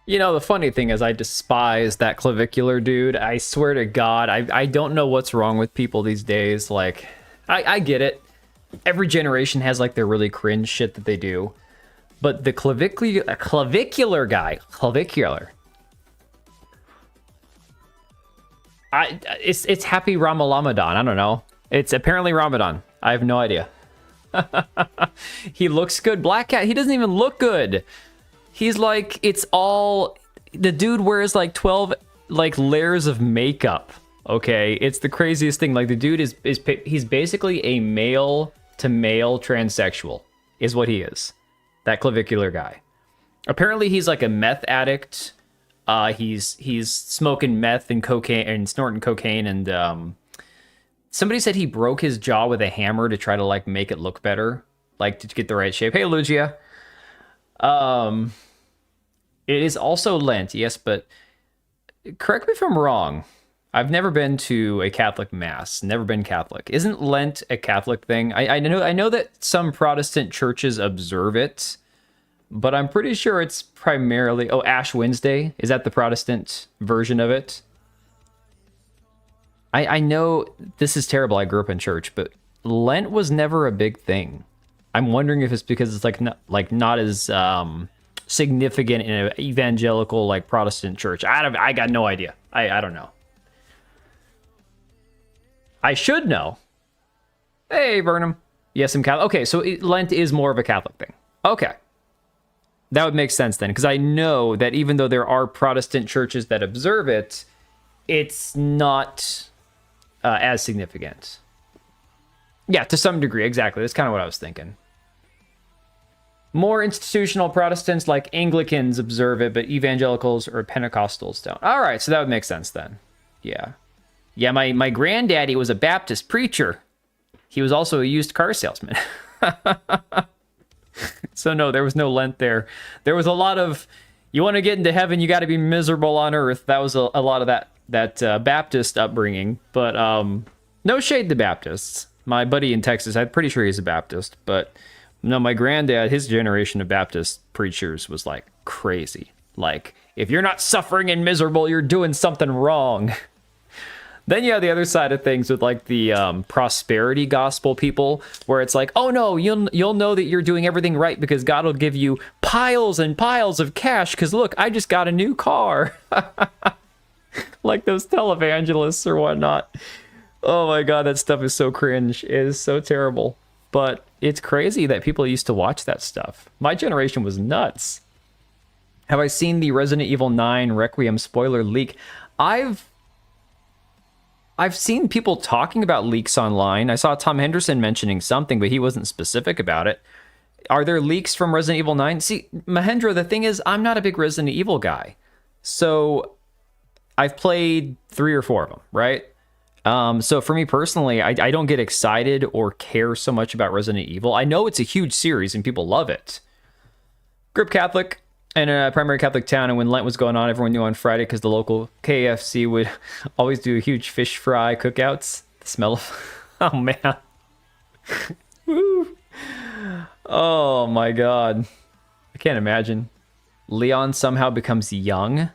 You know, the funny thing is I despise that clavicular dude. I swear to God, I don't know what's wrong with people these days. Like, I get it. Every generation has like their really cringe shit that they do. But the clavicular guy, clavicular. It's happy Ramalamadan. I don't know. It's apparently Ramadan. I have no idea. He looks good. Black Cat, he doesn't even look good. He's like, it's all, the dude wears like 12 like layers of makeup. Okay, it's the craziest thing. Like the dude is he's basically a male to male transsexual is what he is. That clavicular guy. Apparently he's like a meth addict. He's smoking meth and cocaine and snorting cocaine, and somebody said he broke his jaw with a hammer to try to like make it look better, like to get the right shape. Hey, Lugia. It is also Lent, yes, but correct me if I'm wrong. I've never been to a Catholic mass, never been Catholic. Isn't Lent a Catholic thing? I know that some Protestant churches observe it, but I'm pretty sure it's primarily, oh, Ash Wednesday. Is that the Protestant version of it? I know this is terrible. I grew up in church, but Lent was never a big thing. I'm wondering if it's because it's not as significant in an evangelical like Protestant church. I got no idea. I don't know. I should know. Hey, Burnham. Yes, I'm Catholic. Okay, so Lent is more of a Catholic thing. Okay. That would make sense then, because I know that even though there are Protestant churches that observe it, it's not as significant. Yeah, to some degree, exactly. That's kind of what I was thinking. More institutional Protestants like Anglicans observe it, but evangelicals or Pentecostals don't. All right, so that would make sense then. Yeah. Yeah, my granddaddy was a Baptist preacher. He was also a used car salesman. So no, there was no Lent there. There was a lot of, you want to get into heaven, you got to be miserable on earth. That was a lot of that Baptist upbringing. But no shade to Baptists. My buddy in Texas, I'm pretty sure he's a Baptist. But no, my granddad, his generation of Baptist preachers was like crazy. Like, if you're not suffering and miserable, you're doing something wrong. Then you have the other side of things with like the prosperity gospel people, where it's like, oh no, you'll know that you're doing everything right because God will give you piles and piles of cash because look, I just got a new car. Like those televangelists or whatnot. Oh my God, that stuff is so cringe. It is so terrible. But it's crazy that people used to watch that stuff. My generation was nuts. Have I seen the Resident Evil 9 Requiem spoiler leak? I've seen people talking about leaks online. I saw Tom Henderson mentioning something, but he wasn't specific about it. Are there leaks from Resident Evil 9? See, Mahendra, the thing is, I'm not a big Resident Evil guy. So I've played 3 or 4 of them, right? So for me personally, I don't get excited or care so much about Resident Evil. I know it's a huge series and people love it. Grew up Catholic in a primary Catholic town, and when Lent was going on, everyone knew on Friday because the local KFC would always do huge fish fry cookouts. The smell of... Oh, man. Woo. Oh, my God. I can't imagine. Leon somehow becomes young.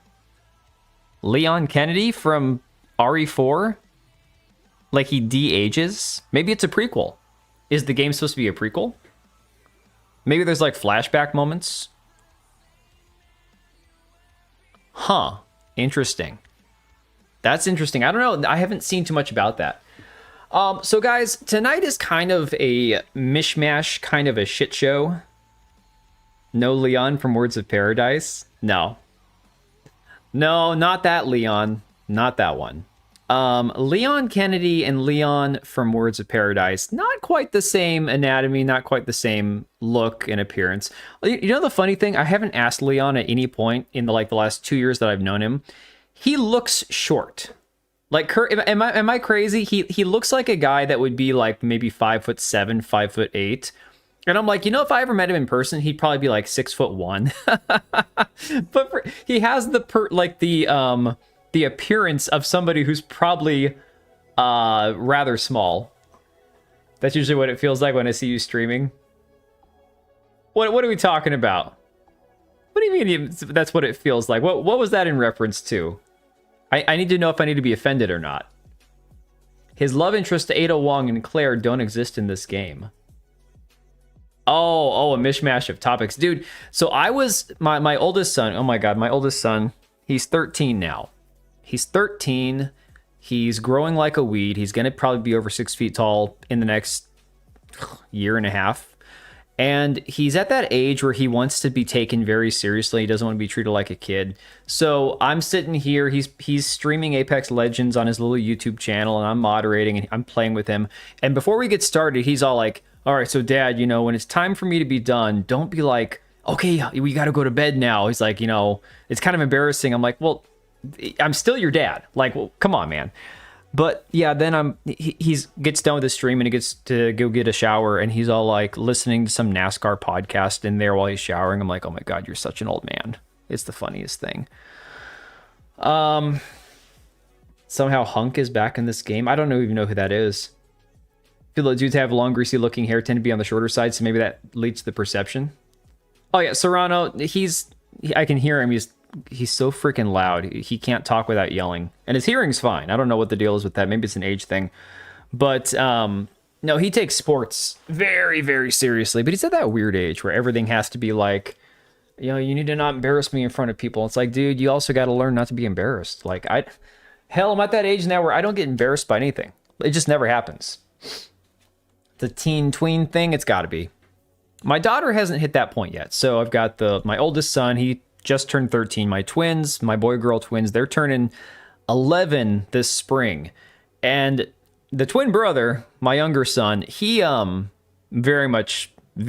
Leon Kennedy from RE4? Like he de-ages? Maybe it's a prequel. Is the game supposed to be a prequel? Maybe there's like flashback moments. Huh. Interesting. That's interesting. I don't know. I haven't seen too much about that. So guys, tonight is kind of a mishmash, kind of a shit show. No Leon from Words of Paradise. No. No, not that Leon. Not that one. Leon Kennedy and Leon from Words of Paradise, not quite the same anatomy, not quite the same look and appearance. You know the funny thing? I haven't asked Leon at any point in the last 2 years that I've known him. He looks short. Like, am I crazy? He looks like a guy that would be like maybe 5'7", 5'8". And I'm like, you know, if I ever met him in person, he'd probably be like 6'1". But he has the appearance of somebody who's probably rather small. That's usually what it feels like when I see you streaming. What are we talking about? What do you mean that's what it feels like? What was that in reference to? I need to know if I need to be offended or not. His love interest to Ada Wong and Claire don't exist in this game. Oh, a mishmash of topics. Dude, so I was, my oldest son, oh my God, my oldest son, he's 13 now. He's 13. He's growing like a weed. He's going to probably be over 6 feet tall in the next year and a half. And he's at that age where he wants to be taken very seriously. He doesn't want to be treated like a kid. So I'm sitting here. He's streaming Apex Legends on his little YouTube channel, and I'm moderating and I'm playing with him. And before we get started, he's all like, all right, so Dad, when it's time for me to be done, don't be like, okay, we got to go to bed now. He's like, it's kind of embarrassing. I'm like, well, I'm still your dad. Like, well, come on, man. But yeah, then he's gets done with the stream and he gets to go get a shower, and he's all like listening to some NASCAR podcast in there while he's showering. I'm like, oh my God, you're such an old man. It's the funniest thing. Somehow Hunk is back in this game. I don't even know who that is. I feel like dudes have long, greasy looking hair tend to be on the shorter side, so maybe that leads to the perception. Oh yeah, Serrano, I can hear him. He's so freaking loud. He can't talk without yelling. And his hearing's fine. I don't know what the deal is with that. Maybe it's an age thing. But no, he takes sports very, very seriously. But he's at that weird age where everything has to be like, you need to not embarrass me in front of people. It's like, dude, you also got to learn not to be embarrassed. Like, hell, I'm at that age now where I don't get embarrassed by anything. It just never happens. The teen tween thing, it's got to be. My daughter hasn't hit that point yet. So I've got my oldest son. He just turned 13. My twins, my boy-girl twins, they're turning 11 this spring. And the twin brother, my younger son, he very much a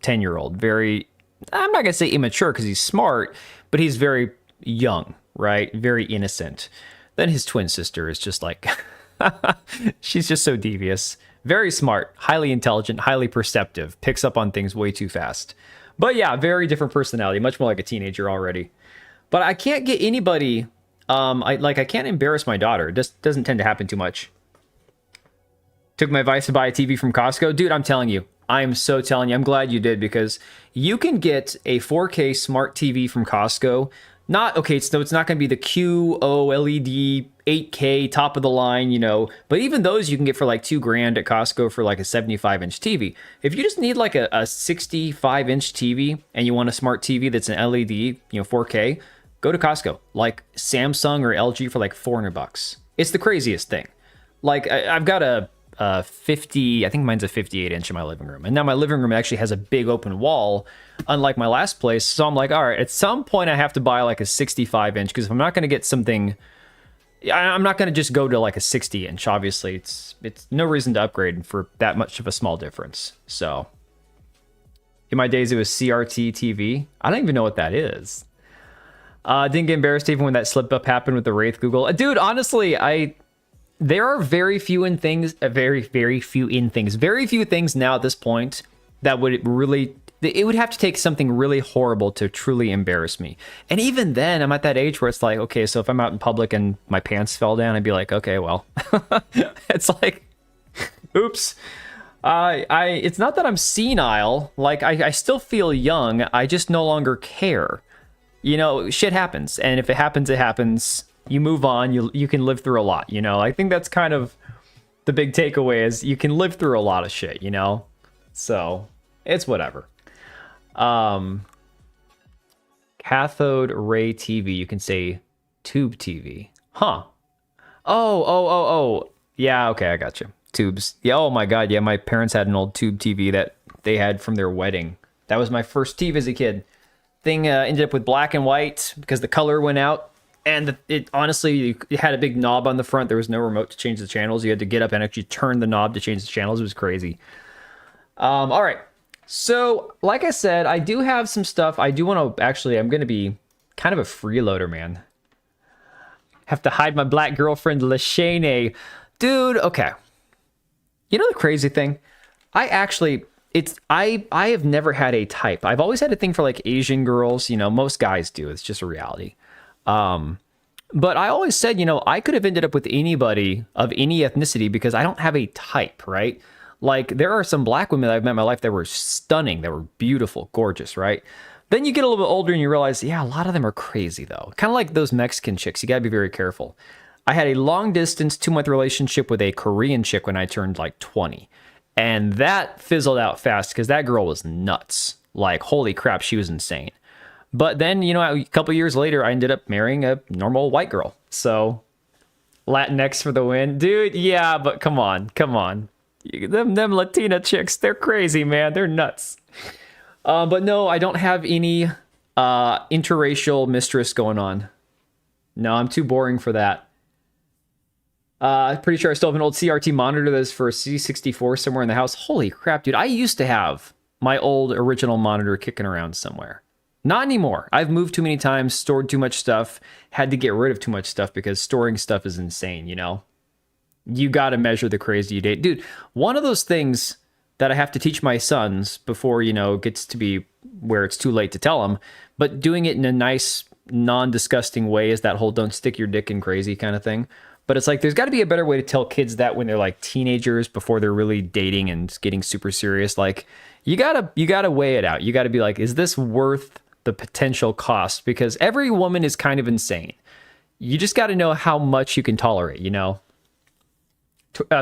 10-year-old. Very, I'm not going to say immature because he's smart, but he's very young, right? Very innocent. Then his twin sister is just like, she's just so devious. Very smart, highly intelligent, highly perceptive, picks up on things way too fast. But yeah, very different personality, much more like a teenager already. But I can't get anybody, I can't embarrass my daughter. It just doesn't tend to happen too much. Took my advice to buy a TV from Costco. Dude, I'm telling you, I'm so telling you, I'm glad you did, because you can get a 4K smart TV from Costco. So it's not going to be the QOLED 8K top of the line, but even those you can get for like $2,000 at Costco for like a 75-inch TV. If you just need like a 65-inch TV and you want a smart TV that's an LED, 4K, go to Costco. Like Samsung or LG for like $400. It's the craziest thing. Like I've got a 50, I think mine's a 58-inch in my living room. And now my living room actually has a big open wall, unlike my last place. So I'm like, all right, at some point I have to buy like a 65-inch, because if I'm not going to get something, I'm not going to just go to like a 60-inch. Obviously, it's no reason to upgrade for that much of a small difference. So in my days, it was CRT TV. I don't even know what that is. Didn't get embarrassed even when that slip up happened with the Wraith Google. Dude, honestly, there are very few things now at this point that would really, it would have to take something really horrible to truly embarrass me. And even then, I'm at that age where it's like, okay, so if I'm out in public and my pants fell down, I'd be like, okay, well, it's like, oops. It's not that I'm senile. Like, I still feel young. I just no longer care. Shit happens. And if it happens, it happens. You move on, you can live through a lot, I think that's kind of the big takeaway, is you can live through a lot of shit, so it's whatever. Cathode ray TV, you can say tube TV. Huh. Oh. Yeah, okay, I got you. Tubes. Yeah, oh my God, yeah, my parents had an old tube TV that they had from their wedding. That was my first TV as a kid. Thing ended up with black and white because the color went out. And it honestly, it had a big knob on the front. There was no remote to change the channels. You had to get up and actually turn the knob to change the channels. It was crazy. All right. So, like I said, I do have some stuff. I do want to I'm going to be kind of a freeloader, man. Have to hide my black girlfriend, Lashane. Dude, okay. The crazy thing? I have never had a type. I've always had a thing for like Asian girls. Most guys do. It's just a reality. But I always said, I could have ended up with anybody of any ethnicity because I don't have a type, right? Like, there are some black women that I've met in my life that were stunning, that were beautiful, gorgeous, right? Then you get a little bit older and you realize, yeah, a lot of them are crazy though. Kind of like those Mexican chicks. You got to be very careful. I had a long distance 2-month relationship with a Korean chick when I turned like 20. And that fizzled out fast because that girl was nuts. Like, holy crap, she was insane. But then, you know, a couple years later, I ended up marrying a normal white girl. So, Latinx for the win. Dude, yeah, but come on. Them Latina chicks, they're crazy, man. They're nuts. But no, I don't have any interracial mistress going on. No, I'm too boring for that. Pretty sure I still have an old CRT monitor that's for a C64 somewhere in the house. Holy crap, dude. I used to have my old original monitor kicking around somewhere. Not anymore. I've moved too many times, stored too much stuff, had to get rid of too much stuff because storing stuff is insane, you know? You got to measure the crazy you date. Dude, one of those things that I have to teach my sons before, you know, it gets to be where it's too late to tell them, but doing it in a nice, non-disgusting way is that whole don't stick your dick in crazy kind of thing. But it's like, there's got to be a better way to tell kids that when they're like teenagers before they're really dating and getting super serious. Like, you gotta weigh it out. You gotta be like, is this worth the potential cost? Because every woman is kind of insane. You just got to know how much you can tolerate, you know?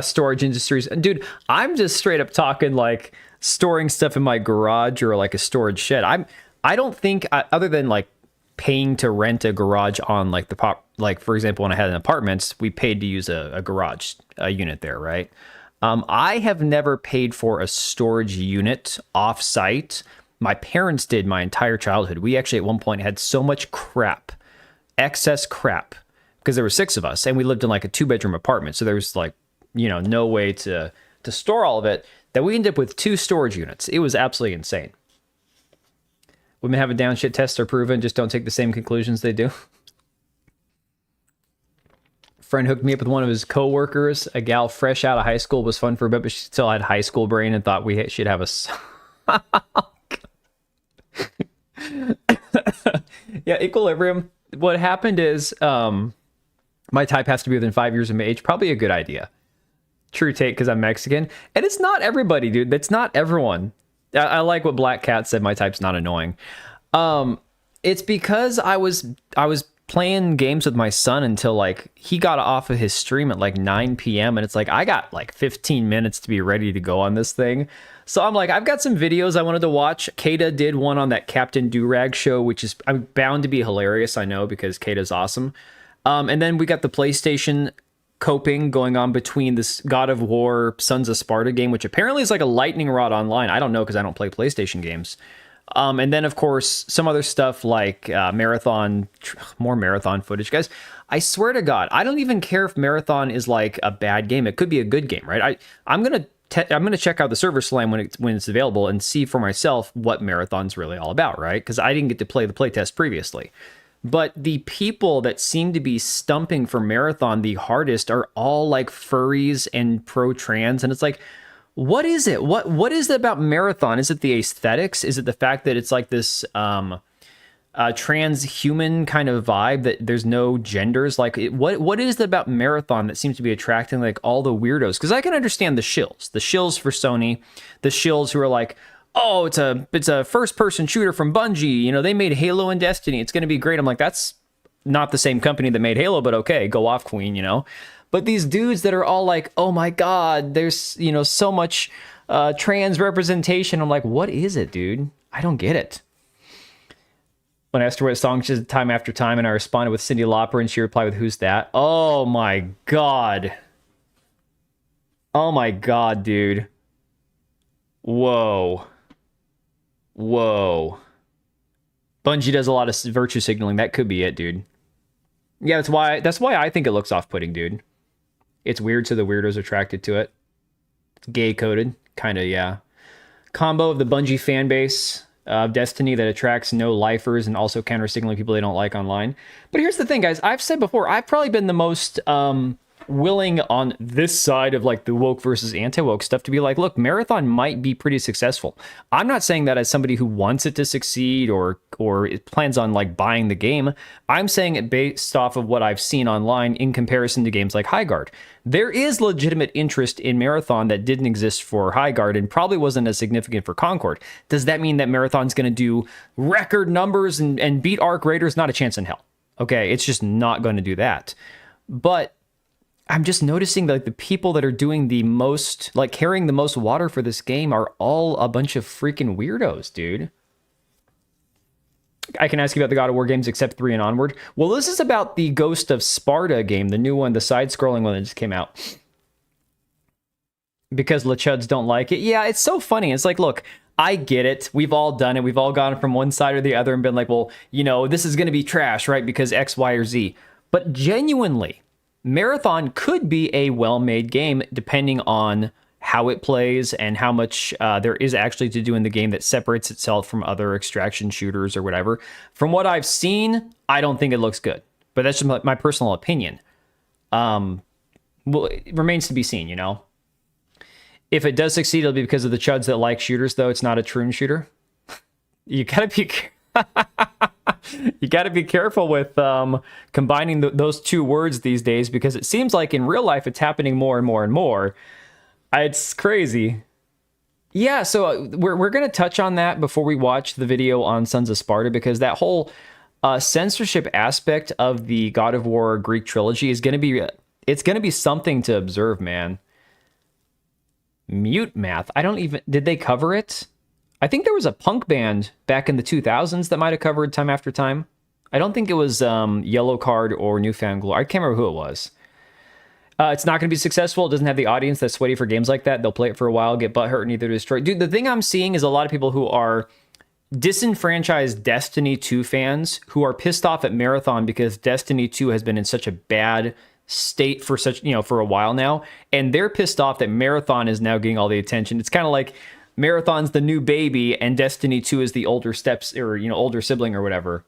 Storage industries. Dude, I'm just straight up talking like storing stuff in my garage or like a storage shed. I don't think, other than like paying to rent a garage on like like for example, when I had an apartment, we paid to use a garage unit there, right? I have never paid for a storage unit off site. My parents did my entire childhood. We actually at one point had so much crap, excess crap, because there were 6 of us and we lived in like a 2-bedroom apartment. So there was like, you know, no way to store all of it, that we ended up with 2 storage units. It was absolutely insane. Women have a down shit test are proven. Just don't take the same conclusions they do. Friend hooked me up with one of his coworkers. A gal fresh out of high school. Was fun for a bit, but she still had high school brain and thought we should have a... Yeah, equilibrium. What happened is my type has to be within 5 years of my age. Probably a good idea. True take, because I'm Mexican. And it's not everybody, dude. That's not everyone. I like what Black Cat said. My type's not annoying. It's because I was playing games with my son until like he got off of his stream at like 9 p.m. and it's like I got like 15 minutes to be ready to go on this thing. So I'm like, I've got some videos I wanted to watch. Kata did one on that Captain Durag show, which is I'm bound to be hilarious, I know, because Kata's awesome. And then we got the PlayStation coping going on between this God of War Sons of Sparta game, which apparently is like a lightning rod online. I don't know because I don't play PlayStation games. And then, of course, some other stuff like more marathon footage. Guys, I swear to God, I don't even care if Marathon is like a bad game. It could be a good game, right? I'm gonna check out the server slam when it's available and see for myself what Marathon's really all about, right? Because I didn't get to play the playtest previously. But the people that seem to be stumping for Marathon the hardest are all like furries and pro-trans, and it's like, what is it? What is it about Marathon? Is it the aesthetics? Is it the fact that it's like this transhuman kind of vibe that there's no genders? Like, what is it about Marathon that seems to be attracting like all the weirdos? Because I can understand the shills for Sony, the shills who are like, oh, it's a first-person shooter from Bungie. You know, they made Halo and Destiny. It's going to be great. I'm like, that's not the same company that made Halo, but okay, go off, Queen, you know? But these dudes that are all like, oh my God, there's, you know, so much trans representation. I'm like, what is it, dude? I don't get it. When I asked her what song she did time after time, and I responded with Cyndi Lauper, and she replied with, who's that? Oh my God. Oh my God, dude. Whoa. Bungie does a lot of virtue signaling. That could be it, dude. Yeah, that's why I think it looks off-putting, dude. It's weird, so the weirdos are attracted to it. It's gay-coded. Kind of, yeah. Combo of the Bungie fan base of Destiny that attracts no-lifers and also counter-signaling people they don't like online. But here's the thing, guys. I've said before, I've probably been the most willing on this side of like the woke versus anti-woke stuff to be like, look, Marathon might be pretty successful. I'm not saying that as somebody who wants it to succeed or it plans on like buying the game. I'm saying it based off of what I've seen online in comparison to games like Highguard. There is legitimate interest in Marathon that didn't exist for Highguard and probably wasn't as significant for Concord. Does that mean that Marathon's going to do record numbers and beat Arc Raiders? Not a chance in hell. Okay, it's just not going to do that. But I'm just noticing that like, the people that are doing the most, like carrying the most water for this game are all a bunch of freaking weirdos, dude. I can ask you about the God of War games except 3 and onward. Well, this is about the Ghost of Sparta game, the new one, the side-scrolling one that just came out. Because LeChuds don't like it. Yeah, it's so funny. It's like, look, I get it. We've all done it. We've all gone from one side or the other and been like, well, you know, this is going to be trash, right? Because X, Y, or Z. But genuinely, Marathon could be a well-made game depending on how it plays and how much there is actually to do in the game that separates itself from other extraction shooters or whatever. From what I've seen, I don't think it looks good. But that's just my personal opinion. Well, it remains to be seen, you know? If it does succeed, it'll be because of the chuds that like shooters, though. It's not a Troon shooter. You gotta be... you got to be careful with combining those two words these days, because it seems like in real life it's happening more and more and more. It's crazy. Yeah, so we're going to touch on that before we watch the video on Sons of Sparta, because that whole censorship aspect of the God of War Greek trilogy is going to be something to observe, man. Mute Math. Did they cover it? I think there was a punk band back in the 2000s that might have covered Time After Time. I don't think it was Yellow Card or Newfound Glory. I can't remember who it was. It's not going to be successful. It doesn't have the audience that's sweaty for games like that. They'll play it for a while, get butthurt, and either destroy. Dude, the thing I'm seeing is a lot of people who are disenfranchised Destiny 2 fans who are pissed off at Marathon because Destiny 2 has been in such a bad state for for a while now, and they're pissed off that Marathon is now getting all the attention. It's kind of like Marathon's the new baby and Destiny 2 is the older older sibling or whatever.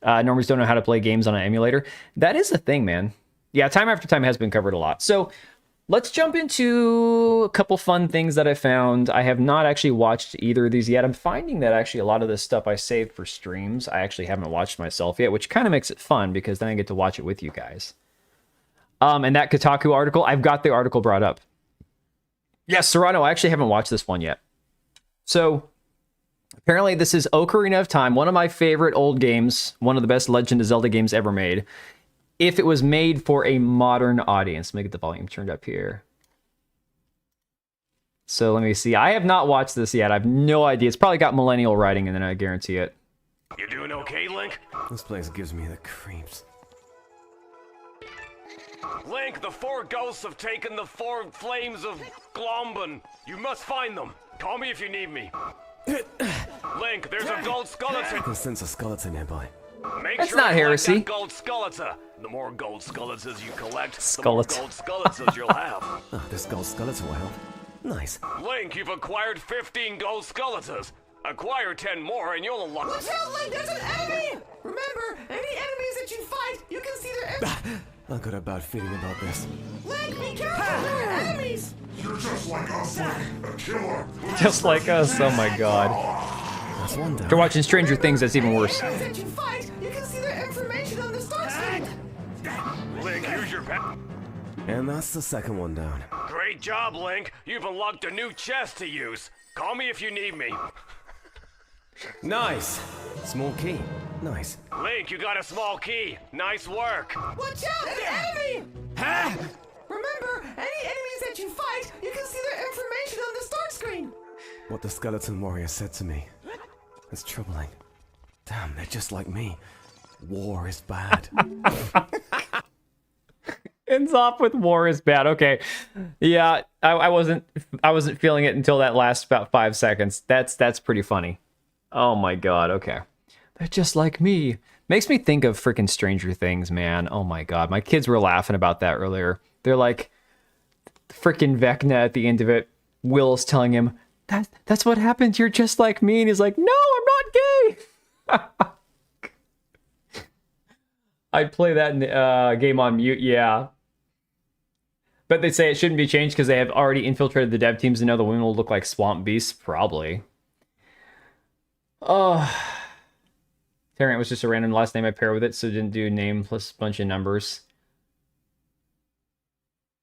Normies don't know how to play games on an emulator. That is a thing, man. Yeah, Time After Time has been covered a lot. So let's jump into a couple fun things that I found. I have not actually watched either of these yet. I'm finding that actually a lot of this stuff I saved for streams, I actually haven't watched myself yet, which kind of makes it fun because then I get to watch it with you guys. And that Kotaku article, I've got the article brought up. Yes, Serrano, I actually haven't watched this one yet. So apparently this is Ocarina of Time, one of my favorite old games, one of the best Legend of Zelda games ever made. If it was made for a modern audience. Let me get the volume turned up here. So let me see. I have not watched this yet. I have no idea. It's probably got millennial writing in it, I guarantee it. You doing okay, Link? This place gives me the creeps. Link, the 4 ghosts have taken the 4 flames of Glomban. You must find them. Call me if you need me. Link, there's a gold skeleton. I can sense a skeleton nearby. Make That's sure not to collect heresy. that gold skeleton. The more gold skeletons you collect, the more Skeleton. gold skeletons you'll have. Ah, this gold skeleton will help. Nice. Link, you've acquired 15 gold skeletons. Acquire 10 more and you'll unlock... Watch out, Link! There's an enemy! Remember, any enemies that you fight, you can see their... I've got a bad feeling about this. Link, be careful! There are enemies! You're just like us, Link, a killer. Just like us. Oh my god. That's one down. If you're watching Stranger Things, that's even worse. Enemies that you fight, you can see their information on the start screen! Link, use your pet. And that's the second one down. Great job, Link. You've unlocked a new chest to use. Call me if you need me. Nice. Small key. Nice. Link, you got a small key. Nice work. Watch out, an enemy! Remember, any enemies that you fight, you can see their information on the start screen! What the skeleton warrior said to me. It's troubling. Damn, they're just like me. War is bad. Ends off with war is bad. Okay. Yeah, I wasn't feeling it until that last about 5 seconds. That's pretty funny. Oh my god, okay. They're just like me. Makes me think of freaking Stranger Things, man. Oh my god. My kids were laughing about that earlier. They're like, freaking Vecna at the end of it, Will's telling him, that's what happened, you're just like me. And he's like, no, I'm not gay. I'd play that in, game on mute, yeah. But they say it shouldn't be changed because they have already infiltrated the dev teams and now the women will look like swamp beasts. Probably. Oh. Tarrant was just a random last name I pair with it, so it didn't do name plus a bunch of numbers.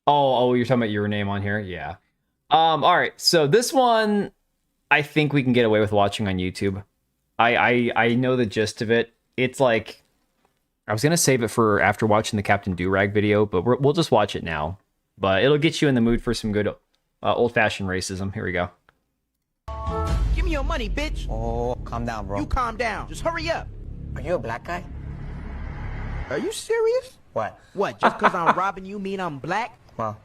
Oh, you're talking about your name on here? Yeah. All right. So this one, I think we can get away with watching on YouTube. I know the gist of it. It's like, I was gonna save it for after watching the Captain Durag video, but we'll just watch it now. But it'll get you in the mood for some good old-fashioned racism. Here we go. Give me your money, bitch. Oh, calm down, bro. You calm down. Just hurry up. Are you a black guy? Are you serious? What? What, just because I'm robbing you mean I'm black? Well,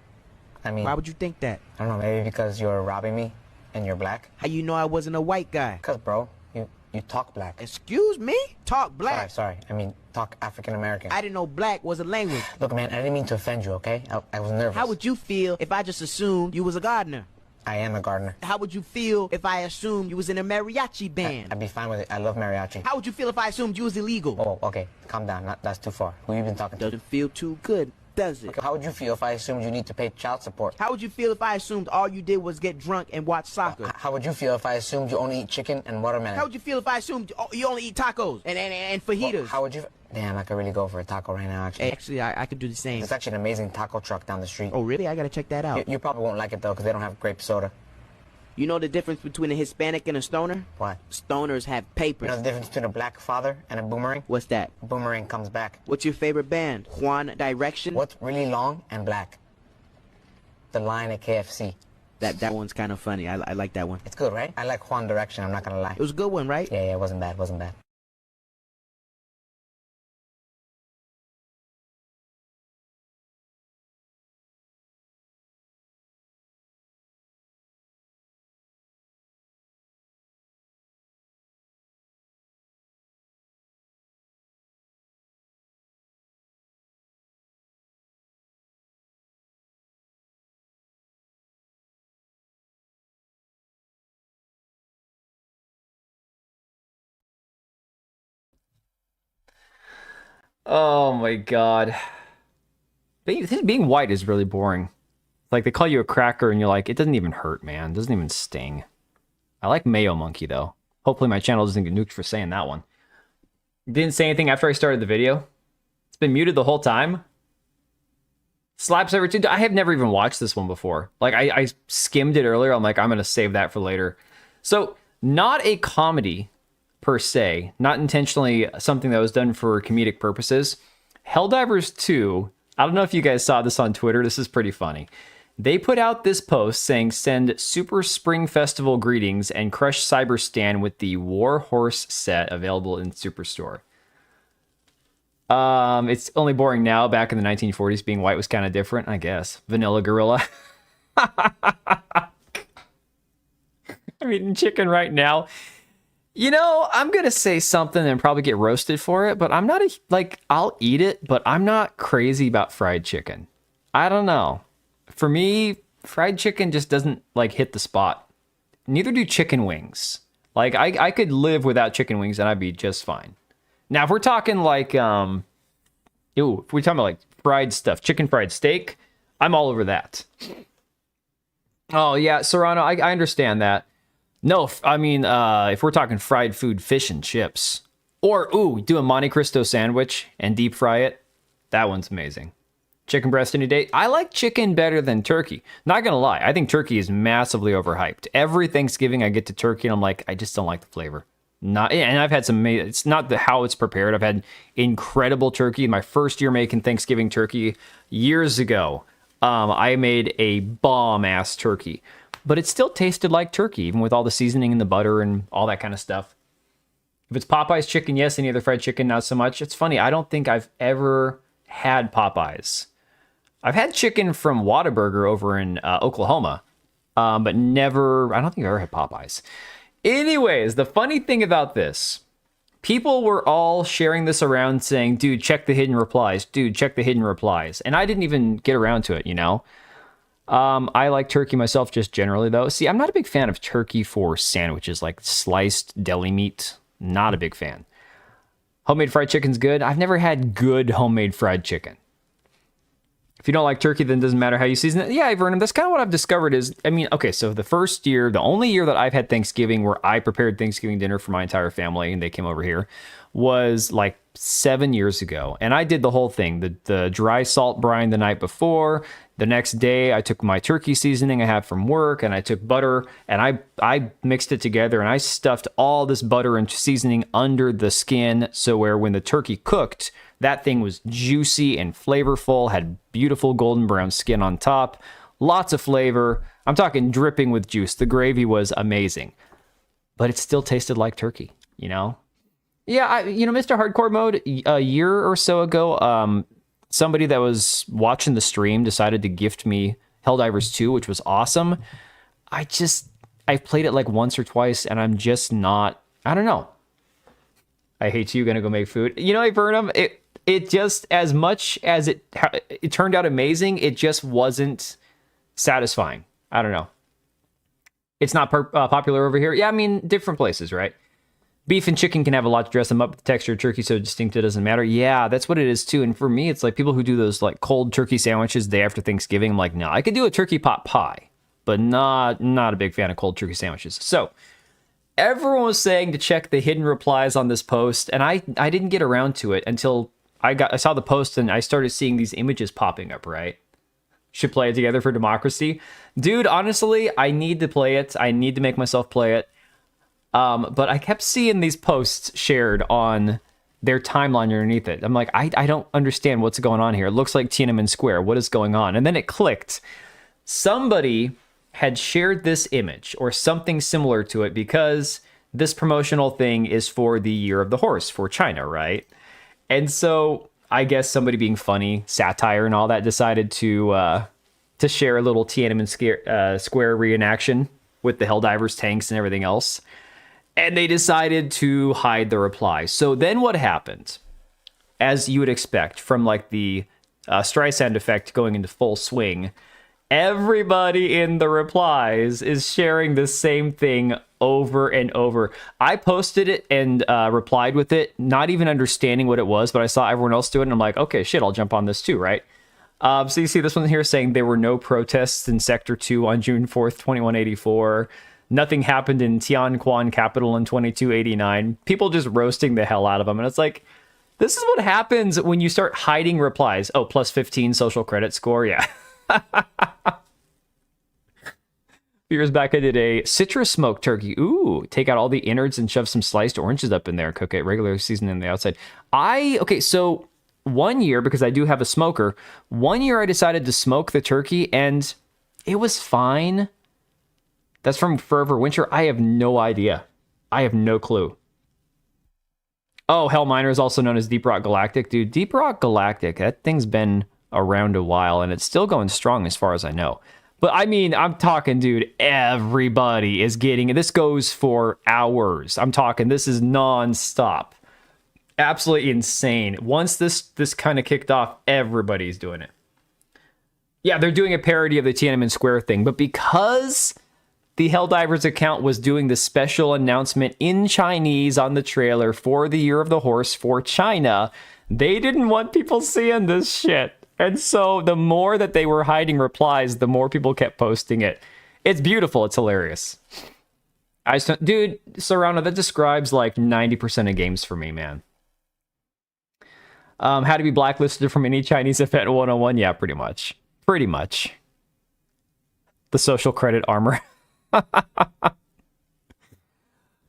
I mean, Why would you think that? I don't know, maybe because you're robbing me and you're black? How you know I wasn't a white guy? Because, bro, you talk black. Excuse me? Talk black. Sorry. I mean, talk African American. I didn't know black was a language. Look, man, I didn't mean to offend you, okay? I was nervous. How would you feel if I just assumed you was a gardener? I am a gardener. How would you feel if I assumed you was in a mariachi band? I'd be fine with it. I love mariachi. How would you feel if I assumed you was illegal? Oh, okay. Calm down. That's too far. Who you been talking to? Doesn't feel too good, does it? Okay, how would you feel if I assumed you need to pay child support? How would you feel if I assumed all you did was get drunk and watch soccer? How would you feel if I assumed you only eat chicken and watermelon? How would you feel if I assumed you only eat tacos and fajitas? Well, how would you... Damn, I could really go for a taco right now, actually. Actually, I could do the same. There's actually an amazing taco truck down the street. Oh, really? I gotta check that out. You probably won't like it, though, because they don't have grape soda. You know the difference between a Hispanic and a stoner? What? Stoners have You papers. know the difference between a black father and a boomerang? What's that? A boomerang comes back. What's your favorite band? Juan Direction? What's really long and black? The line at KFC. That one's kind of funny. I like that one. It's good, right? I like Juan Direction, I'm not gonna lie. It was a good one, right? Yeah, it wasn't bad, wasn't bad. Oh my god. Being white is really boring. Like, they call you a cracker and you're like, it doesn't even hurt, man. It doesn't even sting. I like Mayo Monkey, though. Hopefully my channel doesn't get nuked for saying that one. Didn't say anything after I started the video. It's been muted the whole time. Slaps Over 2. I have never even watched this one before. Like, I skimmed it earlier. I'm like, I'm going to save that for later. So, not a comedy per se. Not intentionally something that was done for comedic purposes. Helldivers 2. I don't know if you guys saw this on Twitter. This is pretty funny. They put out this post saying, send Super Spring Festival greetings and crush Cyber Stan with the War Horse set available in Superstore. It's only boring now. Back in the 1940s, being white was kind of different, I guess. Vanilla Gorilla. I'm eating chicken right now. You know, I'm going to say something and probably get roasted for it, but I'm not I'll eat it, but I'm not crazy about fried chicken. I don't know. For me, fried chicken just doesn't hit the spot. Neither do chicken wings. Like, I could live without chicken wings and I'd be just fine. Now, if we're talking if we're talking about fried stuff, chicken fried steak, I'm all over that. Oh yeah, Serrano, I understand that. No, I mean, if we're talking fried food, fish and chips, or do a Monte Cristo sandwich and deep fry it, that one's amazing. Chicken breast any day. I like chicken better than turkey. Not gonna lie, I think turkey is massively overhyped. Every Thanksgiving I get to turkey and I'm like, I just don't like the flavor. And I've had some. It's not how it's prepared. I've had incredible turkey. My first year making Thanksgiving turkey years ago, I made a bomb ass turkey, but it still tasted like turkey, even with all the seasoning and the butter and all that kind of stuff. If it's Popeye's chicken, yes. Any other fried chicken, not so much. It's funny. I don't think I've ever had Popeye's. I've had chicken from Whataburger over in Oklahoma, but never. I don't think I've ever had Popeye's. Anyways, the funny thing about this, people were all sharing this around saying, dude, check the hidden replies. Dude, check the hidden replies. And I didn't even get around to it, you know? I like turkey myself just generally, though. See, I'm not a big fan of turkey for sandwiches, like sliced deli meat. Not a big fan. Homemade fried chicken's good. I've never had good homemade fried chicken. If you don't like turkey, then it doesn't matter how you season it. Yeah, Vernon, that's kind of what I've discovered is, I mean, okay, so the first year, the only year that I've had Thanksgiving where I prepared Thanksgiving dinner for my entire family and they came over here was like 7 years ago. And I did the whole thing, the dry salt brine the night before. The next day, I took my turkey seasoning I had from work and I took butter and I mixed it together and I stuffed all this butter and seasoning under the skin. So where when the turkey cooked, that thing was juicy and flavorful, had beautiful golden brown skin on top, lots of flavor. I'm talking dripping with juice. The gravy was amazing, but it still tasted like turkey, you know? Yeah, Mr. Hardcore Mode, a year or so ago, somebody that was watching the stream decided to gift me Helldivers 2, which was awesome. I've played it like once or twice, and I'm just not, I don't know. I hate you, gonna go make food. You know, Burnham, it just, as much as it turned out amazing, it just wasn't satisfying. I don't know. It's not popular over here. Yeah, I mean, different places, right? Beef and chicken can have a lot to dress them up. The texture of turkey so distinct it doesn't matter. Yeah, that's what it is too. And for me, it's like people who do those like cold turkey sandwiches day after Thanksgiving. I'm like, no, I could do a turkey pot pie, but not a big fan of cold turkey sandwiches. So everyone was saying to check the hidden replies on this post, and I didn't get around to it until I saw the post and I started seeing these images popping up, right? Should play it together for democracy. Dude, honestly, I need to play it. I need to make myself play it. But I kept seeing these posts shared on their timeline underneath it. I'm like, I don't understand what's going on here. It looks like Tiananmen Square. What is going on? And then it clicked. Somebody had shared this image or something similar to it because this promotional thing is for the Year of the Horse for China, right? And so I guess somebody being funny, satire and all that, decided to share a little Tiananmen Square reenaction with the Helldivers tanks and everything else. And they decided to hide the reply. So then what happened, as you would expect from like the Streisand effect going into full swing, everybody in the replies is sharing the same thing over and over. I posted it and replied with it, not even understanding what it was, but I saw everyone else do it, and I'm like, okay, shit, I'll jump on this too, right? So you see this one here saying there were no protests in Sector 2 on June 4th, 2184. Nothing happened in Tianquan capital in 2289. People just roasting the hell out of them. And it's like, this is what happens when you start hiding replies. Oh, plus 15 social credit score. Yeah. A few years back, I did a citrus smoked turkey. Ooh, take out all the innards and shove some sliced oranges up in there. Cook it regular season in the outside. Okay, so 1 year, because I do have a smoker, 1 year I decided to smoke the turkey and it was fine. That's from Forever Winter. I have no idea. I have no clue. Oh, Hell Miner is also known as Deep Rock Galactic. Dude, Deep Rock Galactic, that thing's been around a while and it's still going strong as far as I know. But I mean, I'm talking, dude, everybody is getting it. This goes for hours. I'm talking, this is non-stop. Absolutely insane. Once this kind of kicked off, everybody's doing it. Yeah, they're doing a parody of the Tiananmen Square thing, but because the Helldivers account was doing the special announcement in Chinese on the trailer for the Year of the Horse for China, they didn't want people seeing this shit. And so the more that they were hiding replies, the more people kept posting it. It's beautiful. It's hilarious. Dude, Serrano, that describes like 90% of games for me, man. How to be blacklisted from any Chinese event 101? Yeah, pretty much. Pretty much. The social credit armor.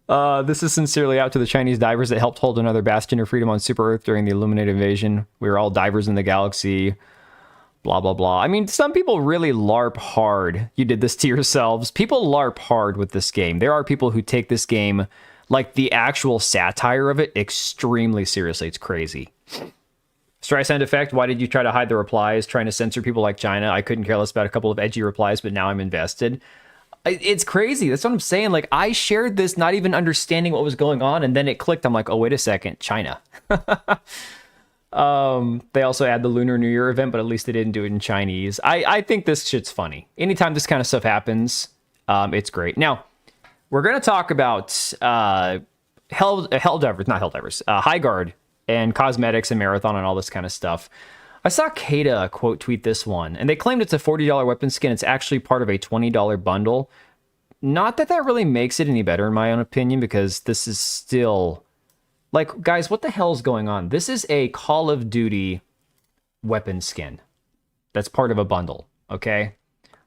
This is sincerely out to the Chinese divers that helped hold another bastion of freedom on Super Earth during the Illuminate invasion. We were all divers in the galaxy. Blah, blah, blah. I mean, some people really LARP hard. You did this to yourselves. People LARP hard with this game. There are people who take this game, like the actual satire of it, extremely seriously. It's crazy. Streisand effect. Why did you try to hide the replies? Trying to censor people like China. I couldn't care less about a couple of edgy replies, but now I'm invested. It's crazy. That's what I'm saying. Like, I shared this not even understanding what was going on, and then it clicked. I'm like, oh, wait a second. China. They also add the Lunar New Year event, but at least they didn't do it in Chinese. I think this shit's funny. Anytime this kind of stuff happens, it's great. Now, we're going to talk about Helldivers, not Helldivers, High Guard and cosmetics and marathon and all this kind of stuff. I saw Kata quote tweet this one, and they claimed it's a $40 weapon skin. It's actually part of a $20 bundle. Not that that really makes it any better in my own opinion, because this is still... Like, guys, what the hell is going on? This is a Call of Duty weapon skin that's part of a bundle, okay?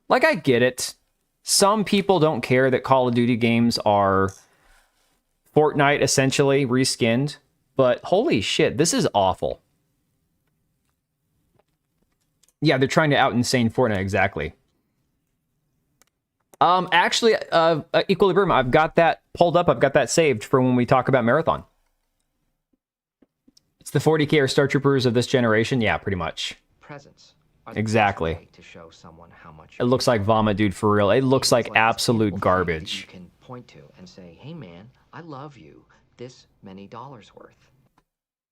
Like, I get it. Some people don't care that Call of Duty games are Fortnite, essentially, reskinned. But holy shit, this is awful. Yeah, they're trying to out-insane Fortnite, exactly. Actually, Equilibrium, I've got that pulled up. I've got that saved for when we talk about Marathon. It's the 40K or Star Troopers of this generation. Yeah, pretty much. Presents. Exactly. To show someone how much It looks like vomit, dude, for real. It looks like absolute You garbage. can point to and say, hey man, I love you. This many dollars worth.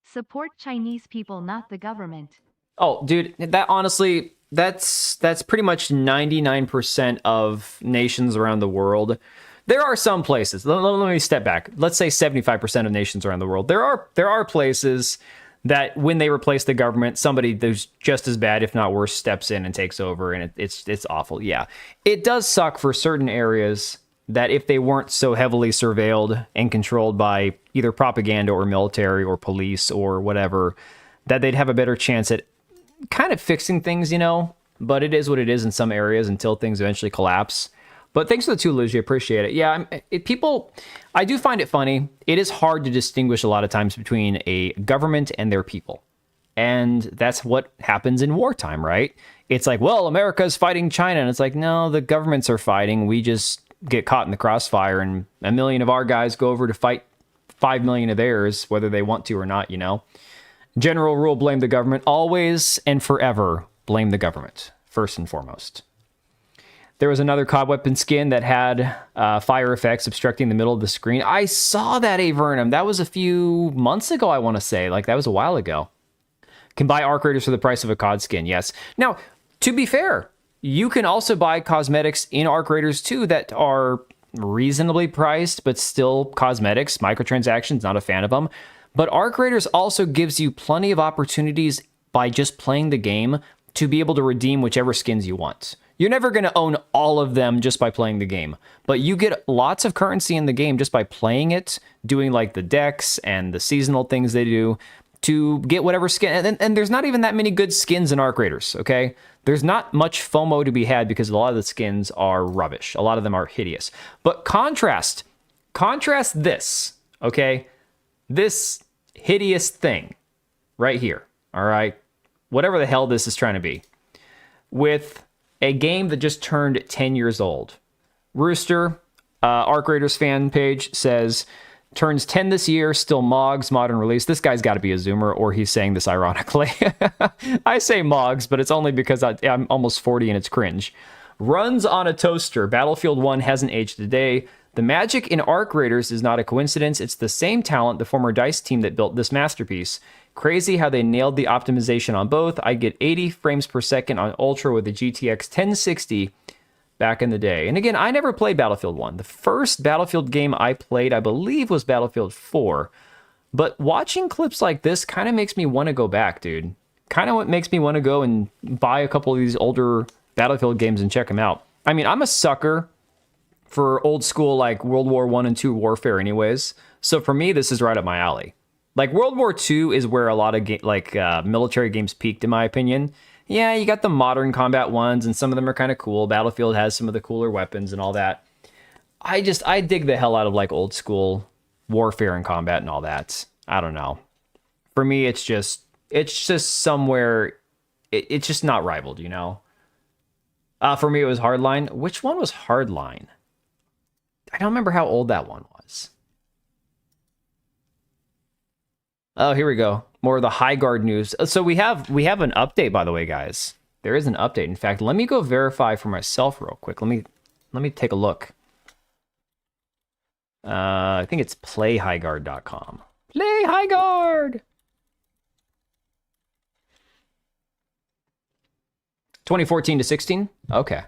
Support Chinese people, not the government. Oh, dude, that honestly, that's pretty much 99% of nations around the world. There are some places. Let me step back. Let's say 75% of nations around the world. There are places that when they replace the government, somebody who's just as bad, if not worse, steps in and takes over, and it's awful. Yeah, it does suck for certain areas that if they weren't so heavily surveilled and controlled by either propaganda or military or police or whatever, that they'd have a better chance at kind of fixing things, you know. But it is what it is in some areas until things eventually collapse. But thanks for the 2, Luigi. Appreciate it. Yeah, I do find it funny. It is hard to distinguish a lot of times between a government and their people. And that's what happens in wartime, right? It's like, well, America's fighting China. And it's like, no, the governments are fighting. We just get caught in the crossfire. And 1 million of our guys go over to fight 5 million of theirs, whether they want to or not, you know? General rule, blame the government. Always and forever blame the government, first and foremost. There was another COD weapon skin that had fire effects obstructing the middle of the screen. I saw that, Avernum. That was a few months ago, I want to say. Like, that was a while ago. Can buy Arc Raiders for the price of a COD skin, yes. Now, to be fair, you can also buy cosmetics in Arc Raiders, too, that are reasonably priced, but still cosmetics, microtransactions, not a fan of them. But Arc Raiders also gives you plenty of opportunities by just playing the game to be able to redeem whichever skins you want. You're never going to own all of them just by playing the game, but you get lots of currency in the game just by playing it, doing like the decks and the seasonal things they do to get whatever skin. And there's not even that many good skins in Arc Raiders, okay? There's not much FOMO to be had because a lot of the skins are rubbish. A lot of them are hideous. But contrast this, okay? This hideous thing right here, all right? Whatever the hell this is trying to be, with a game that just turned 10 years old. Rooster, Arc Raiders fan page, says, turns 10 this year, still Mogs, modern release. This guy's got to be a Zoomer, or he's saying this ironically. I say Mogs, but it's only because I'm almost 40 and it's cringe. Runs on a toaster. Battlefield 1 hasn't aged today. The magic in Arc Raiders is not a coincidence. It's the same talent, the former DICE team, that built this masterpiece. Crazy how they nailed the optimization on both. I get 80 frames per second on Ultra with the GTX 1060 back in the day. And again, I never played Battlefield 1. The first Battlefield game I played, I believe, was Battlefield 4. But watching clips like this kind of makes me want to go back, dude. Kind of what makes me want to go and buy a couple of these older Battlefield games and check them out. I mean, I'm a sucker for old school, like World War I and II warfare anyways. So for me, this is right up my alley. Like, World War II is where a lot of military games peaked, in my opinion. Yeah, you got the modern combat ones, and some of them are kind of cool. Battlefield has some of the cooler weapons and all that. I dig the hell out of, like, old school warfare and combat and all that. I don't know. For me, it's just somewhere, it's just not rivaled, you know? For me, it was Hardline. Which one was Hardline? I don't remember how old that one was. Oh, here we go. More of the High Guard news. So we have an update, by the way, guys. There is an update. In fact, let me go verify for myself real quick. Let me take a look. I think it's playhighguard.com. Play Highguard. 2014 to 16? Okay.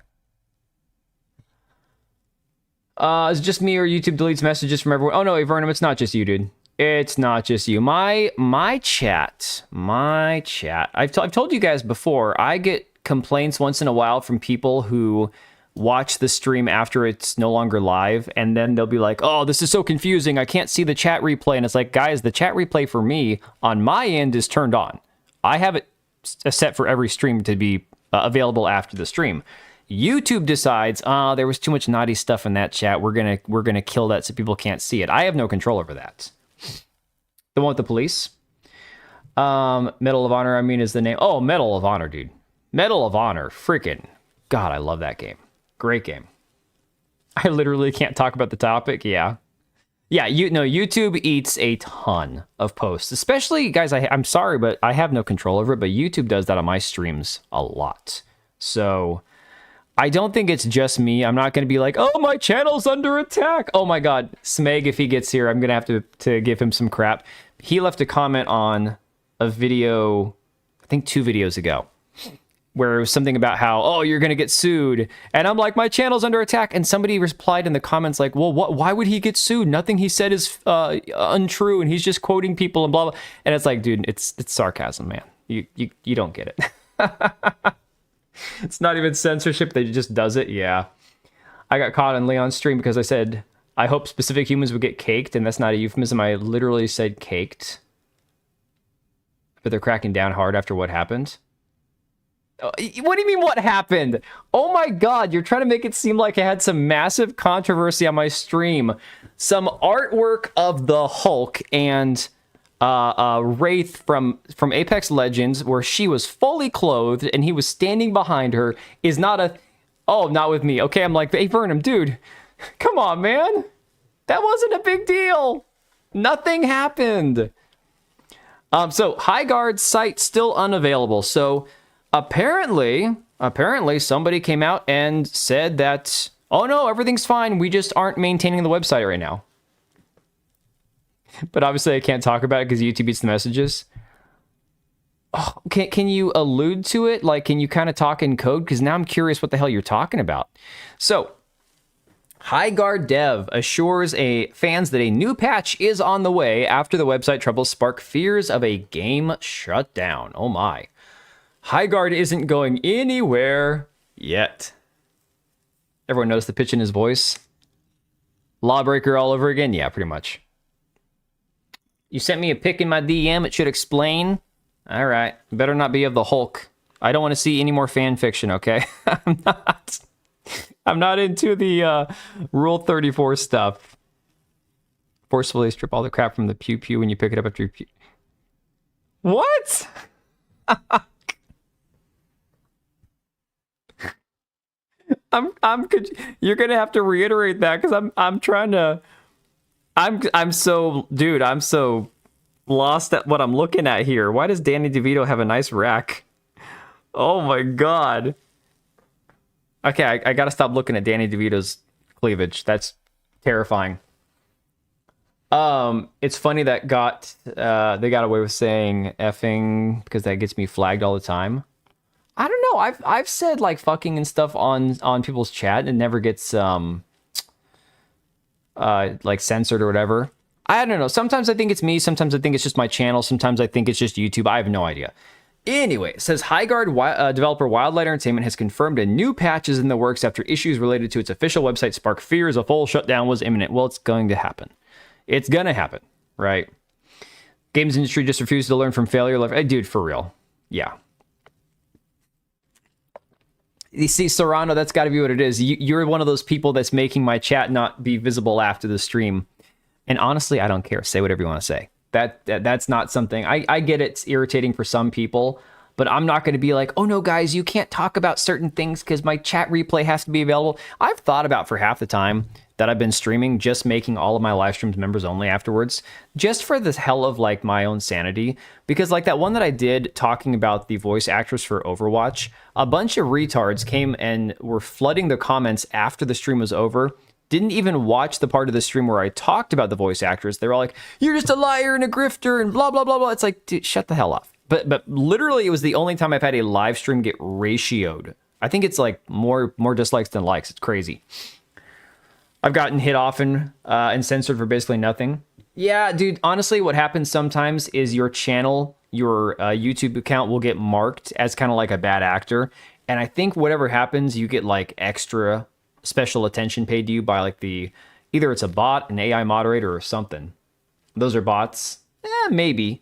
Is it just me or YouTube deletes messages from everyone? Oh no, Avernum, it's not just you, dude. It's not just you. My chat. I've told you guys before. I get complaints once in a while from people who watch the stream after it's no longer live, and then they'll be like, "Oh, this is so confusing. I can't see the chat replay." And it's like, guys, the chat replay for me on my end is turned on. I have it set for every stream to be available after the stream. YouTube decides, there was too much naughty stuff in that chat. We're gonna kill that so people can't see it. I have no control over that. The one with the police. Medal of Honor, I mean, is the name. Oh, Medal of Honor, dude. Medal of Honor. Freaking God, I love that game. Great game. I literally can't talk about the topic. Yeah. YouTube eats a ton of posts, especially, guys, I'm sorry, but I have no control over it, but YouTube does that on my streams a lot. So I don't think it's just me. I'm not going to be like, oh, my channel's under attack. Oh my God. Smeg, if he gets here, I'm going to have to give him some crap. He left a comment on a video, I think 2 videos ago, where it was something about how, oh, you're going to get sued. And I'm like, my channel's under attack. And somebody replied in the comments like, well, why would he get sued? Nothing he said is untrue. And he's just quoting people and blah, blah. And it's like, dude, it's sarcasm, man. You don't get it. It's not even censorship. They just does it. Yeah. I got caught on Leon's stream because I said, I hope specific humans would get caked. And that's not a euphemism. I literally said caked. But they're cracking down hard after what happened. What do you mean what happened? Oh my God, you're trying to make it seem like I had some massive controversy on my stream. Some artwork of the Hulk and Wraith from Apex Legends where she was fully clothed and he was standing behind her is not a... Oh, not with me. Okay, I'm like, hey, Burnham, dude, come on, man. That wasn't a big deal. Nothing happened. So, High Guard site still unavailable. So... Apparently somebody came out and said that, oh no, everything's fine. We just aren't maintaining the website right now. But obviously I can't talk about it because YouTube eats the messages. Oh, can you allude to it? Like, can you kind of talk in code? Because now I'm curious what the hell you're talking about. So, High Guard Dev assures fans that a new patch is on the way after the website troubles spark fears of a game shutdown. Oh my. High Guard isn't going anywhere yet. Everyone knows the pitch in his voice. Lawbreaker all over again? Yeah, pretty much. You sent me a pic in my DM. It should explain. All right. Better not be of the Hulk. I don't want to see any more fan fiction, okay? I'm not into the Rule 34 stuff. Forcefully strip all the crap from the pew-pew when you pick it up after you pew. What? You're gonna have to reiterate that because I'm trying to. I'm so lost at what I'm looking at here. Why does Danny DeVito have a nice rack? Oh my God. Okay, I gotta stop looking at Danny DeVito's cleavage. That's terrifying. It's funny that they got away with saying effing because that gets me flagged all the time. I don't know. I've said like fucking and stuff on people's chat and it never gets like censored or whatever. I don't know. Sometimes I think it's me. Sometimes I think it's just my channel. Sometimes I think it's just YouTube. I have no idea. Anyway, it says High Guard developer Wildlight Entertainment has confirmed a new patch is in the works after issues related to its official website spark fears a full shutdown was imminent. Well, it's going to happen. It's gonna happen, right? Games industry just refuses to learn from failure. Hey, dude, for real. Yeah. You see, Serrano, that's got to be what it is. You're one of those people that's making my chat not be visible after the stream. And honestly, I don't care. Say whatever you want to say. That's not something... I get it's irritating for some people, but I'm not going to be like, oh no, guys, you can't talk about certain things because my chat replay has to be available. I've thought about for half the time that I've been streaming just making all of my live streams members only afterwards, just for the hell of like my own sanity. Because like that one that I did talking about the voice actress for Overwatch, a bunch of retards came and were flooding the comments after the stream was over, didn't even watch the part of the stream where I talked about the voice actress. They were all like, you're just a liar and a grifter and blah, blah, blah, blah. It's like, dude, shut the hell up. But literally it was the only time I've had a live stream get ratioed. I think it's like more dislikes than likes. It's crazy. I've gotten hit often and censored for basically nothing. Yeah, dude, honestly, what happens sometimes is your channel, your YouTube account will get marked as kind of like a bad actor. And I think whatever happens, you get like extra special attention paid to you by like either it's a bot, an AI moderator, or something. Those are bots. Maybe.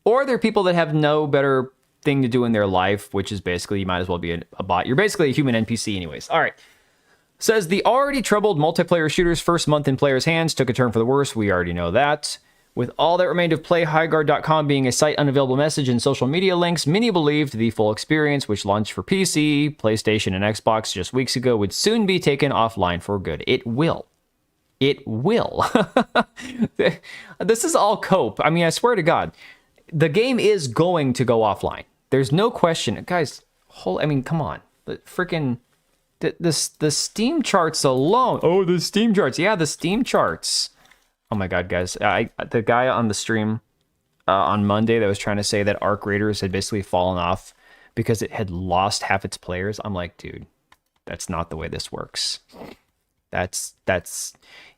Or they're people that have no better thing to do in their life, which is basically you might as well be a bot. You're basically a human NPC anyways. All right. Says the already troubled multiplayer shooter's first month in players' hands took a turn for the worse. We already know that. With all that remained of PlayHighGuard.com being a site unavailable message and social media links, many believed the full experience, which launched for PC, PlayStation, and Xbox just weeks ago, would soon be taken offline for good. It will. It will. This is all cope. I mean, I swear to God, the game is going to go offline. There's no question. Guys, I mean, come on. The freaking... The Steam charts alone. Oh, the Steam charts. Yeah, the Steam charts. Oh my God, guys. The guy on the stream on Monday that was trying to say that Arc Raiders had basically fallen off because it had lost half its players. I'm like, dude, that's not the way this works. That's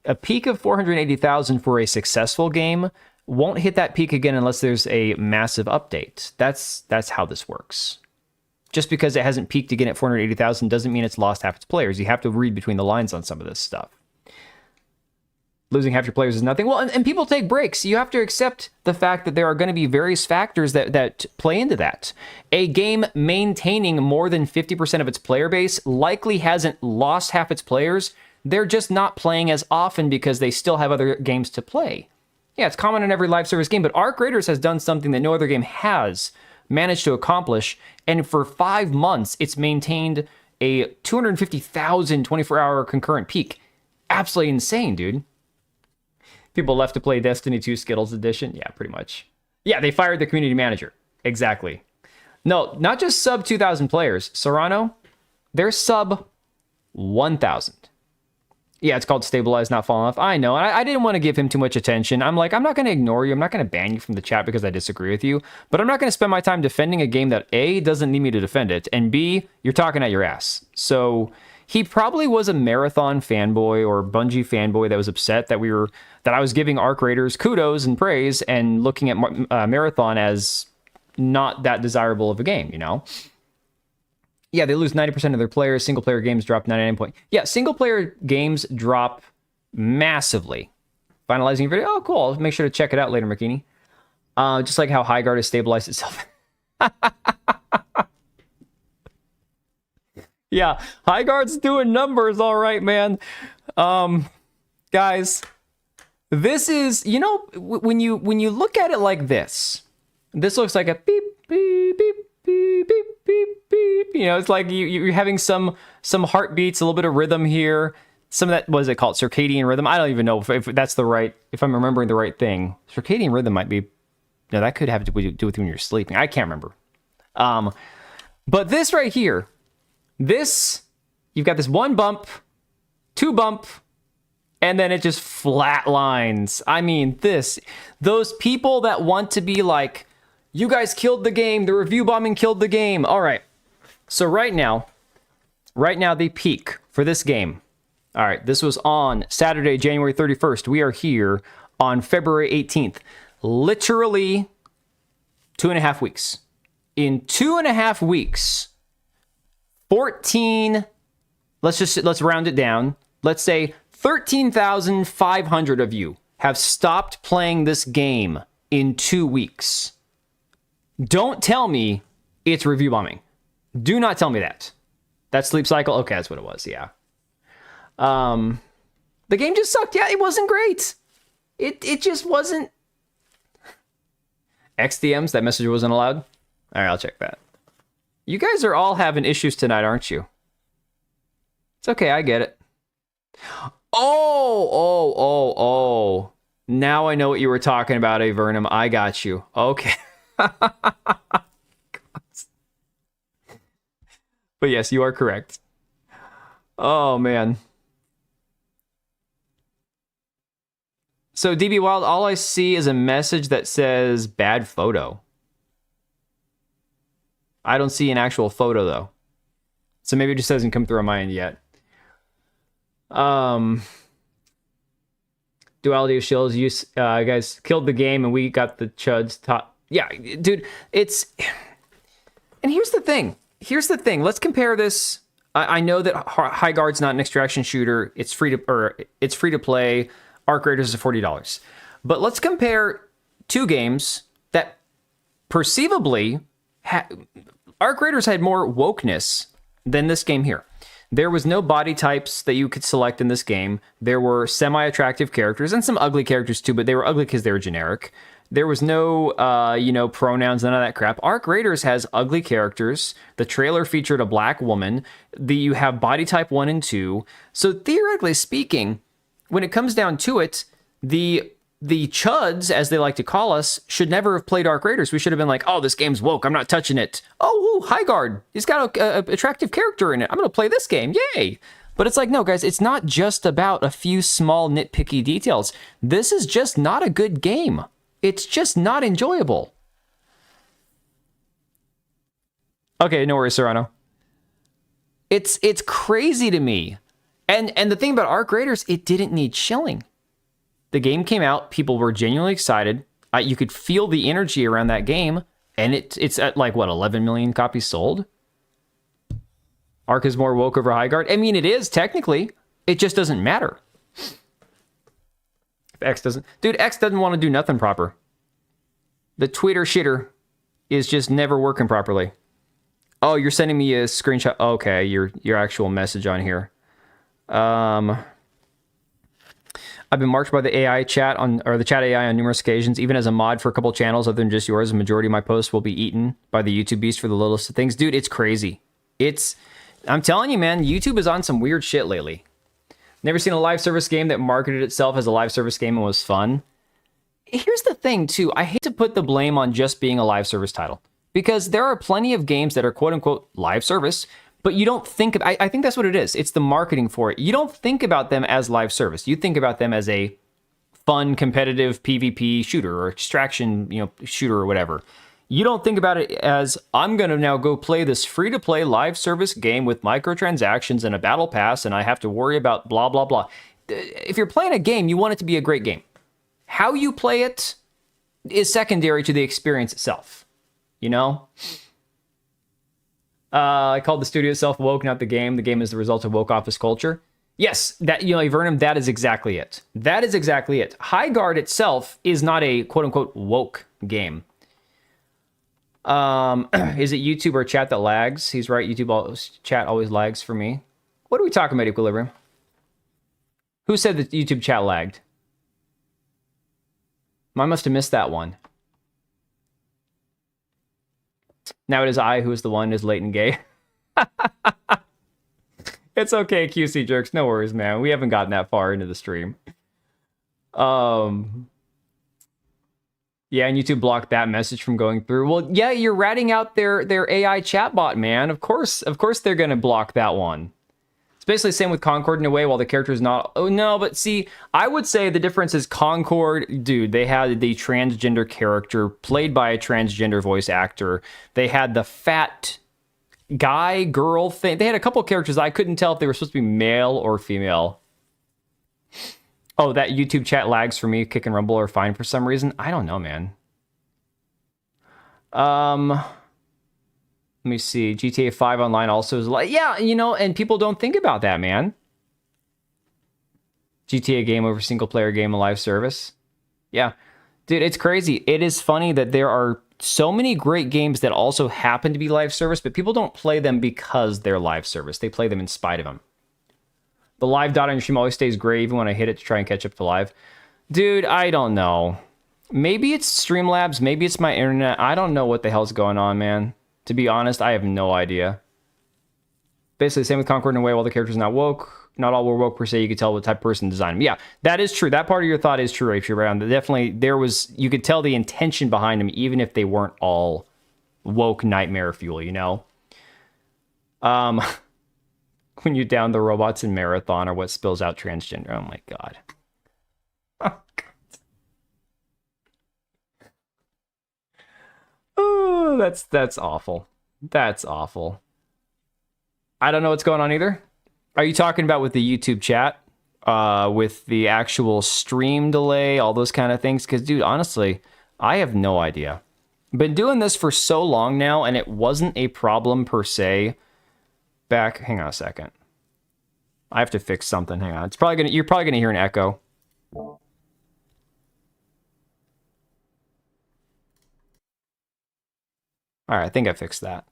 a peak of 480,000 for a successful game won't hit that peak again unless there's a massive update. That's how this works. Just because it hasn't peaked again at 480,000 doesn't mean it's lost half its players. You have to read between the lines on some of this stuff. Losing half your players is nothing. Well, and people take breaks. You have to accept the fact that there are going to be various factors that play into that. A game maintaining more than 50% of its player base likely hasn't lost half its players. They're just not playing as often because they still have other games to play. Yeah, it's common in every live service game, but Arc Raiders has done something that no other game has managed to accomplish, and for 5 months it's maintained a 250,000 24-hour concurrent peak. Absolutely insane, dude. People left to play Destiny 2 Skittles Edition. Yeah, pretty much. Yeah, they fired the community manager. Exactly. No, not just sub 2,000 players. Serrano, they're sub 1,000. Yeah, it's called Stabilize, Not Falling Off. I know, and I didn't want to give him too much attention. I'm like, I'm not going to ignore you. I'm not going to ban you from the chat because I disagree with you. But I'm not going to spend my time defending a game that A, doesn't need me to defend it, and B, you're talking at your ass. So he probably was a Marathon fanboy or Bungie fanboy that was upset that I was giving Arc Raiders kudos and praise and looking at Marathon as not that desirable of a game, you know? Yeah, they lose 90% of their players. Single-player games drop 99 points. Yeah, single-player games drop massively. Finalizing your video. Oh, cool. I'll make sure to check it out later, Makini. Just like how HighGuard has stabilized itself. Yeah, HighGuard's doing numbers all right, man. Guys, this is, you know, when you look at it like this looks like a beep, beep, beep, beep, beep, beep, beep. You know, it's like you're having some heartbeats, a little bit of rhythm here. Some of that, what is it called? Circadian rhythm. I don't even know if that's the right, if I'm remembering the right thing. Circadian rhythm might be, no, that could have to do with when you're sleeping. I can't remember. But this right here, you've got this one bump, two bump, and then it just flatlines. I mean, those people that want to be like, you guys killed the game, the review bombing killed the game. All right. So right now, the peak for this game. All right, this was on Saturday, January 31st. We are here on February 18th. Literally 2.5 weeks. In 2.5 weeks, 14, let's round it down. Let's say 13,500 of you have stopped playing this game in 2 weeks. Don't tell me it's review bombing. Do not tell me that. That sleep cycle? Okay, that's what it was, yeah. The game just sucked. Yeah, it wasn't great. It just wasn't. XDMs, that message wasn't allowed? All right, I'll check that. You guys are all having issues tonight, aren't you? It's okay, I get it. Oh. Now I know what you were talking about, Avernum. I got you. Okay. But yes, you are correct. Oh, man. So, DB Wild, all I see is a message that says bad photo. I don't see an actual photo, though. So maybe it just hasn't come through on my end yet. Duality of Shields, you guys killed the game and we got the chuds top. Yeah, dude, it's... And here's the thing. Let's compare this. I know that High Guard's not an extraction shooter. It's free to play. Arc Raiders is $40. But let's compare two games that perceivably Arc Raiders had more wokeness than this game here. There was no body types that you could select in this game. There were semi-attractive characters and some ugly characters too, but they were ugly because they were generic. There was no, pronouns, none of that crap. Arc Raiders has ugly characters. The trailer featured a black woman. You have body type 1 and 2. So theoretically speaking, when it comes down to it, the chuds, as they like to call us, should never have played Arc Raiders. We should have been like, oh, this game's woke. I'm not touching it. Oh, ooh, High Guard. He's got a attractive character in it. I'm going to play this game. Yay. But it's like, no, guys, it's not just about a few small nitpicky details. This is just not a good game. It's just not enjoyable. Okay, no worries, Serrano. It's crazy to me. And the thing about Arc Raiders, it didn't need shilling. The game came out, people were genuinely excited. You could feel the energy around that game, and it's at like, what, 11 million copies sold? Arc is more woke over High Guard? I mean, it is, technically. It just doesn't matter. If X doesn't... Dude, X doesn't want to do nothing proper. The Twitter shitter is just never working properly. Oh, you're sending me a screenshot. Okay, your actual message on here. I've been marked by the AI chat or the chat AI on numerous occasions, even as a mod for a couple channels other than just yours. The majority of my posts will be eaten by the YouTube beast for the littlest of things. Dude, it's crazy. I'm telling you, man, YouTube is on some weird shit lately. Never seen a live service game that marketed itself as a live service game and was fun. Here's the thing, too. I hate to put the blame on just being a live service title, because there are plenty of games that are quote-unquote live service, but you don't think of... I think that's what it is. It's the marketing for it. You don't think about them as live service. You think about them as a fun, competitive PvP shooter or extraction, shooter or whatever. You don't think about it as, I'm going to now go play this free-to-play live service game with microtransactions and a battle pass, and I have to worry about blah, blah, blah. If you're playing a game, you want it to be a great game. How you play it is secondary to the experience itself. I called the studio itself woke, not the game. The game is the result of woke office culture. Yes, that, Vernum, that is exactly it. That is exactly it. High Guard itself is not a quote-unquote woke game. Is it YouTube or chat that lags? He's right, chat always lags for me. What are we talking about, Equilibrium? Who said that YouTube chat lagged? I must have missed that one. Now it is I who is the one is late and gay. It's okay, QC jerks. No worries, man. We haven't gotten that far into the stream. Yeah, and YouTube blocked that message from going through. Well, yeah, you're ratting out their AI chatbot, man. Of course they're gonna block that one. It's basically the same with Concord in a way, while the character is not... Oh, no, but see, I would say the difference is Concord, dude, they had the transgender character played by a transgender voice actor. They had the fat guy, girl thing. They had a couple characters. I couldn't tell if they were supposed to be male or female. Oh, that YouTube chat lags for me. Kick and Rumble are fine for some reason. I don't know, man. Let me see. GTA 5 Online also is like, yeah, and people don't think about that, man. GTA game over single player game, a live service. Yeah. Dude, it's crazy. It is funny that there are so many great games that also happen to be live service, but people don't play them because they're live service. They play them in spite of them. The live dot on your stream always stays gray even when I hit it to try and catch up to live. Dude, I don't know. Maybe it's Streamlabs. Maybe it's my internet. I don't know what the hell's going on, man. To be honest, I have no idea. Basically, same with Concord in a way, while the character's not woke. Not all were woke per se. You could tell what type of person designed them. Yeah, that is true. That part of your thought is true, Rachel Brown. Definitely, you could tell the intention behind them, even if they weren't all woke nightmare fuel, When you down the robots in Marathon or what spills out transgender. Oh my god. Oh, god. Oh, that's awful. That's awful. I don't know what's going on either. Are you talking about with the YouTube chat? with the actual stream delay, all those kind of things. Because, dude, honestly, I have no idea. Been doing this for so long now, and it wasn't a problem per se. Hang on a second. I have to fix something. Hang on. You're probably gonna hear an echo. All right, I think I fixed that.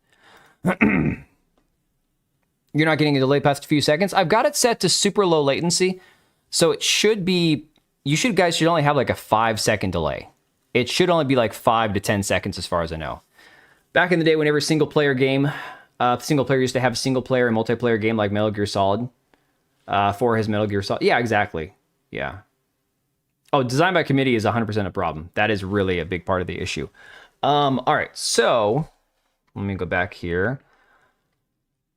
You're not getting a delay past a few seconds. I've got it set to super low latency, so it should be. Guys should only have like a 5-second delay. It should only be like 5 to 10 seconds, as far as I know. Back in the day, whenever single player used to have a single player and multiplayer game like Metal Gear Solid. For his Metal Gear Solid. Yeah, exactly. Yeah. Oh, design by committee is 100% a problem. That is really a big part of the issue. All right, so let me go back here.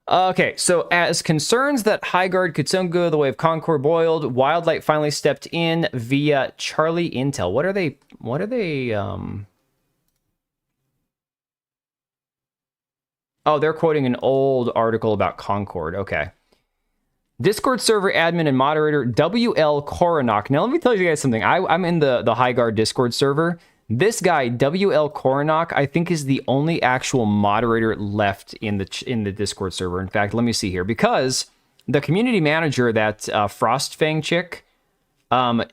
Okay, so as concerns that Highguard could soon go the way of Concord boiled, Wildlight finally stepped in via Charlie Intel. What are they? Oh, they're quoting an old article about Concord. Okay. Discord server admin and moderator WL Koronok. Now, let me tell you guys something. I'm in the Highguard Discord server. This guy, WL Koronok, I think is the only actual moderator left in the Discord server. In fact, let me see here. Because the community manager, that Frostfang chick,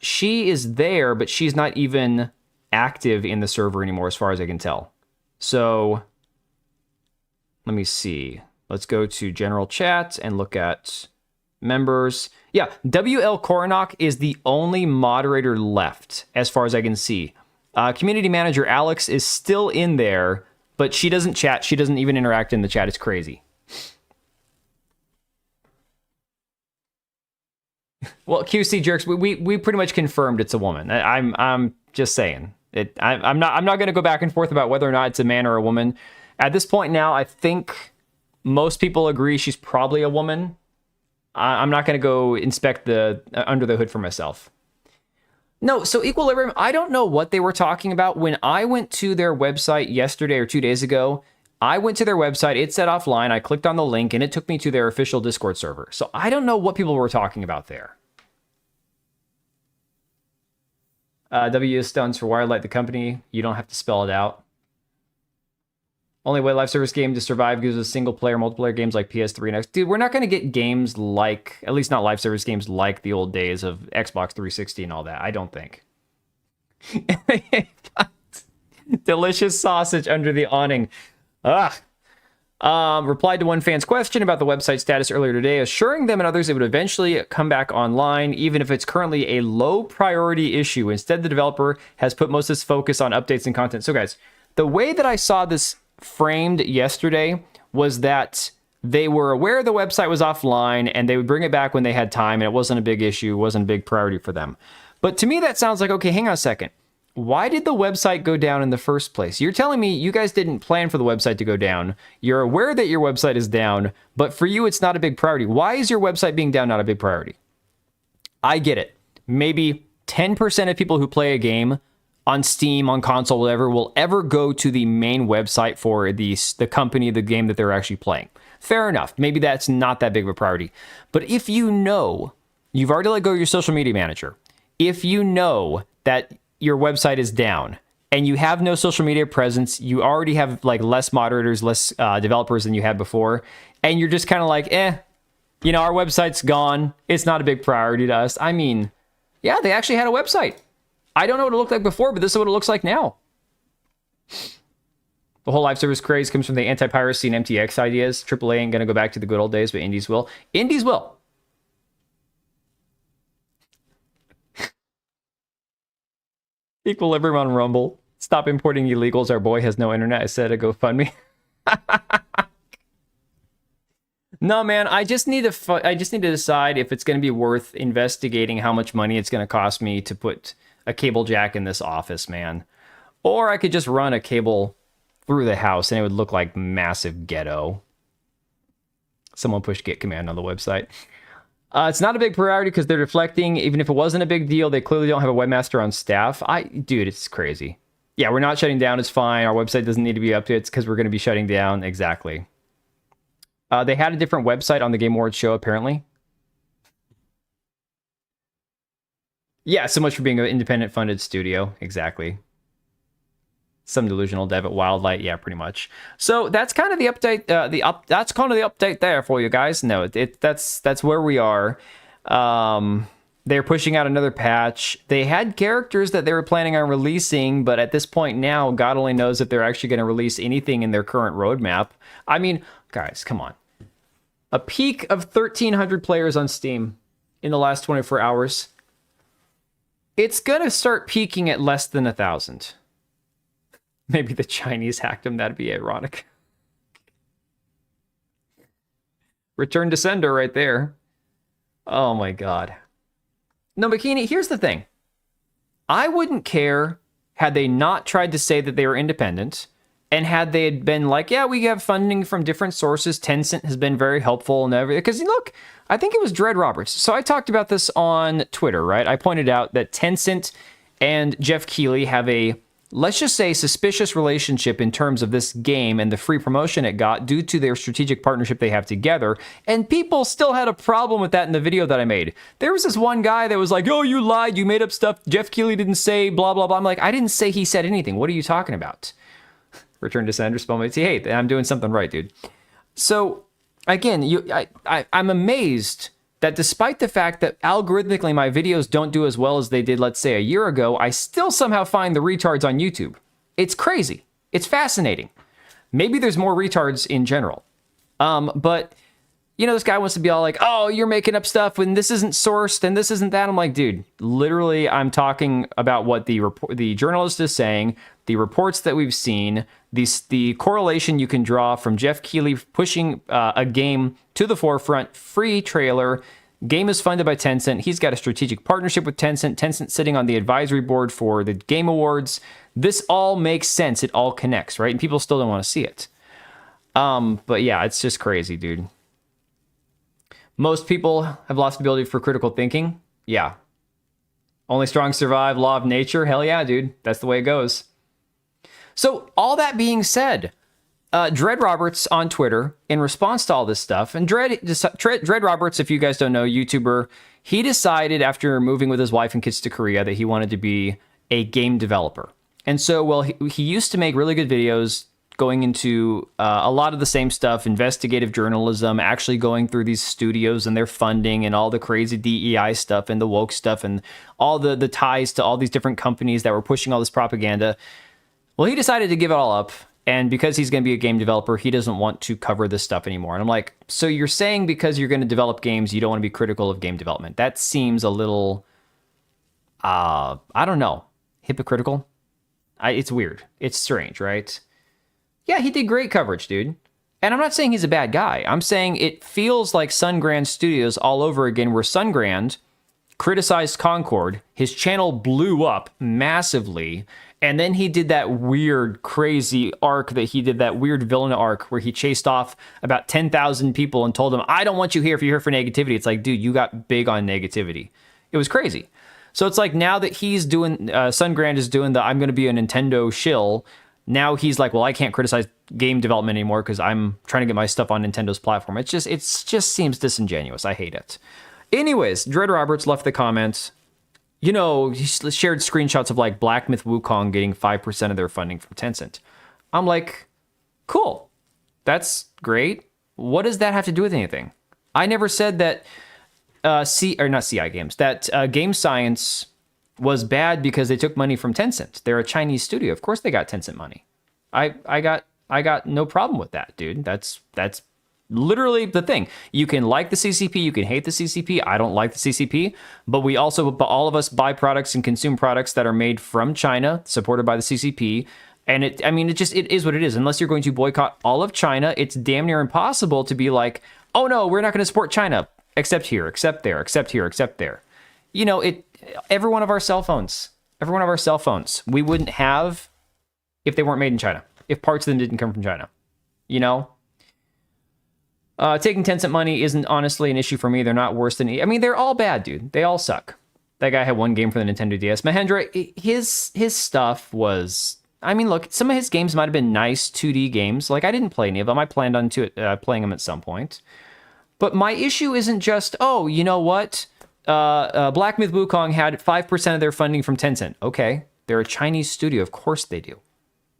she is there, but she's not even active in the server anymore, as far as I can tell. So, let me see. Let's go to general chat and look at members. Yeah, WL Koronok is the only moderator left, as far as I can see. Community manager Alex is still in there, but she doesn't chat. She doesn't even interact in the chat. It's crazy. Well, QC jerks, we pretty much confirmed it's a woman. I'm just saying. I'm not going to go back and forth about whether or not it's a man or a woman. At this point now, I think most people agree she's probably a woman. I'm not going to go inspect the under the hood for myself. No, so Equilibrium, I don't know what they were talking about. When I went to their website yesterday or 2 days ago, I went to their website, it said offline, I clicked on the link, and it took me to their official Discord server. So I don't know what people were talking about there. W stands for Wildlight, the company. You don't have to spell it out. Only way live service game to survive gives us single player, multiplayer games like PS3 and X. Dude, we're not going to get games like, at least not live service games like the old days of Xbox 360 and all that. I don't think. Delicious sausage under the awning. Ugh. Replied to one fan's question about the website status earlier today, assuring them and others it would eventually come back online, even if it's currently a low priority issue. Instead, the developer has put most of its focus on updates and content. So guys, the way that I saw this framed yesterday was that they were aware the website was offline and they would bring it back when they had time and it wasn't a big issue, wasn't a big priority for them. But to me, that sounds like, okay, hang on a second. Why did the website go down in the first place? You're telling me you guys didn't plan for the website to go down. You're aware that your website is down, but for you, it's not a big priority. Why is your website being down not a big priority? I get it. Maybe 10% of people who play a game on Steam, on console, whatever, will ever go to the main website for the company, the game that they're actually playing. Fair enough. Maybe that's not that big of a priority. But if you know, you've already let go of your social media manager, if you know that your website is down and you have no social media presence, you already have like less moderators, less developers than you had before, and you're just kind of like, our website's gone. It's not a big priority to us. I mean, yeah, they actually had a website. I don't know what it looked like before, but this is what it looks like now. The whole live service craze comes from the anti-piracy and MTX ideas. AAA ain't going to go back to the good old days, but indies will. Indies will. Equilibrium on Rumble. Stop importing illegals. Our boy has no internet. I said a GoFundMe. No, man, I just need to decide if it's going to be worth investigating how much money it's going to cost me to put a cable jack in this office, man. Or I could just run a cable through the house and it would look like massive ghetto. Someone push git command on the website. It's not a big priority because they're deflecting. Even if it wasn't a big deal, they clearly don't have a webmaster on staff. Dude, it's crazy. Yeah, we're not shutting down. It's fine. Our website doesn't need to be updated because we're going to be shutting down. Exactly. They had a different website on the Game Awards show, apparently. Yeah, so much for being an independent funded studio. Exactly. Some delusional dev at Wildlight. Yeah, pretty much. So that's kind of the update. That's kind of the update there for you guys. No, that's where we are. They're pushing out another patch. They had characters that they were planning on releasing, but at this point now, God only knows if they're actually going to release anything in their current roadmap. I mean, guys, come on. A peak of 1,300 players on Steam in the last 24 hours. It's going to start peaking at less than 1,000. Maybe the Chinese hacked them. That'd be ironic. Return to sender right there. Oh my God. No, Bikini, here's the thing. I wouldn't care had they not tried to say that they were independent, and had they had been like, yeah, we have funding from different sources. Tencent has been very helpful and everything. Because look, I think it was Dread Roberts. So I talked about this on Twitter, right? I pointed out that Tencent and Jeff Keighley have a, let's just say, suspicious relationship in terms of this game and the free promotion it got due to their strategic partnership they have together. And people still had a problem with that in the video that I made. There was this one guy that was like, oh, you lied, you made up stuff. Jeff Keighley didn't say blah, blah, blah. I'm like, I didn't say he said anything. What are you talking about? Return to sender, spell me. Hey, I'm doing something right, dude. So again, I'm amazed that despite the fact that algorithmically my videos don't do as well as they did, let's say, a year ago, I still somehow find the retards on YouTube. It's crazy. It's fascinating. Maybe there's more retards in general. But, you know, this guy wants to be all like, oh, you're making up stuff when this isn't sourced and this isn't that. I'm like, dude, literally, I'm talking about what the journalist is saying, the reports that we've seen, the correlation you can draw from Jeff Keighley pushing a game to the forefront, free trailer, game is funded by Tencent. He's got a strategic partnership with Tencent. Tencent sitting on the advisory board for the Game Awards. This all makes sense. It all connects, right? And people still don't want to see it. But yeah, it's just crazy, dude. Most people have lost the ability for critical thinking. Yeah. Only strong survive, law of nature. Hell yeah, dude. That's the way it goes. So all that being said, Dread Roberts on Twitter, in response to all this stuff, and Dread Roberts, if you guys don't know, YouTuber, he decided after moving with his wife and kids to Korea that he wanted to be a game developer. And so, well, he used to make really good videos going into a lot of the same stuff, investigative journalism, actually going through these studios and their funding and all the crazy DEI stuff and the woke stuff and all the ties to all these different companies that were pushing all this propaganda. Well, he decided to give it all up, and because he's going to be a game developer, he doesn't want to cover this stuff anymore. And I'm like, so you're saying because you're going to develop games, you don't want to be critical of game development? That seems a little, I don't know, hypocritical. It's weird. It's strange, right? Yeah, he did great coverage, dude. And I'm not saying he's a bad guy. I'm saying it feels like Sungrand Studios all over again, where Sungrand criticized Concord. His channel blew up massively. And then he did that weird, crazy arc that he did, that weird villain arc where he chased off about 10,000 people and told them, I don't want you here if you're here for negativity. It's like, dude, you got big on negativity. It was crazy. So it's like now that he's doing, Sungrand is doing the I'm going to be a Nintendo shill. Now he's like, well, I can't criticize game development anymore because I'm trying to get my stuff on Nintendo's platform. It just seems disingenuous. I hate it. Anyways, Dread Roberts left the comments. You know, he shared screenshots of like Black Myth Wukong getting 5% of their funding from Tencent. I'm like, cool. That's great. What does that have to do with anything? I never said that Game Science was bad because they took money from Tencent. They're a Chinese studio. Of course they got Tencent money. I got no problem with that, dude. That's literally the thing. You can like the CCP, you can hate the CCP. I don't like the CCP, but all of us buy products and consume products that are made from China, supported by the CCP. And it is what it is. Unless you're going to boycott all of China, it's damn near impossible to be like, oh no, we're not going to support China, except here, except there, except here, except there. You know, every one of our cell phones, we wouldn't have if they weren't made in China, if parts of them didn't come from China, you know? Taking Tencent money isn't honestly an issue for me. They're not worse than... I mean, they're all bad, dude. They all suck. That guy had one game for the Nintendo DS. Mahendra, his stuff was... I mean, look, some of his games might have been nice 2D games. Like, I didn't play any of them. I planned on playing them at some point. But my issue isn't just, oh, you know what? Black Myth Wukong had 5% of their funding from Tencent. Okay, they're a Chinese studio. Of course they do.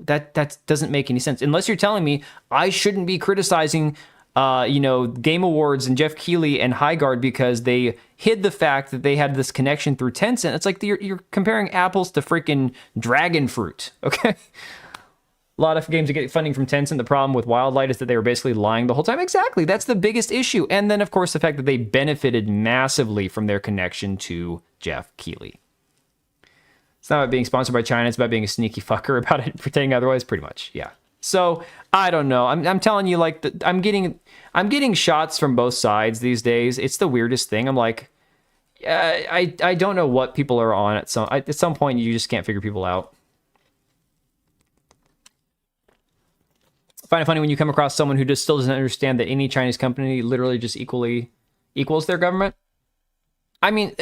That doesn't make any sense. Unless you're telling me I shouldn't be criticizing, Game Awards and Jeff Keighley and Highguard because they hid the fact that they had this connection through Tencent. It's like you're comparing apples to freaking dragon fruit, okay? A lot of games that get funding from Tencent. The problem with Wildlight is that they were basically lying the whole time. Exactly. That's the biggest issue. And then, of course, the fact that they benefited massively from their connection to Jeff Keighley. It's not about being sponsored by China. It's about being a sneaky fucker about it, pretending otherwise, pretty much. Yeah. So, I don't know. I'm telling you, like, I'm getting shots from both sides these days. It's the weirdest thing. I'm like, I don't know what people are on at some point. You just can't figure people out. Find it funny when you come across someone who just still doesn't understand that any Chinese company literally just equals their government. I mean,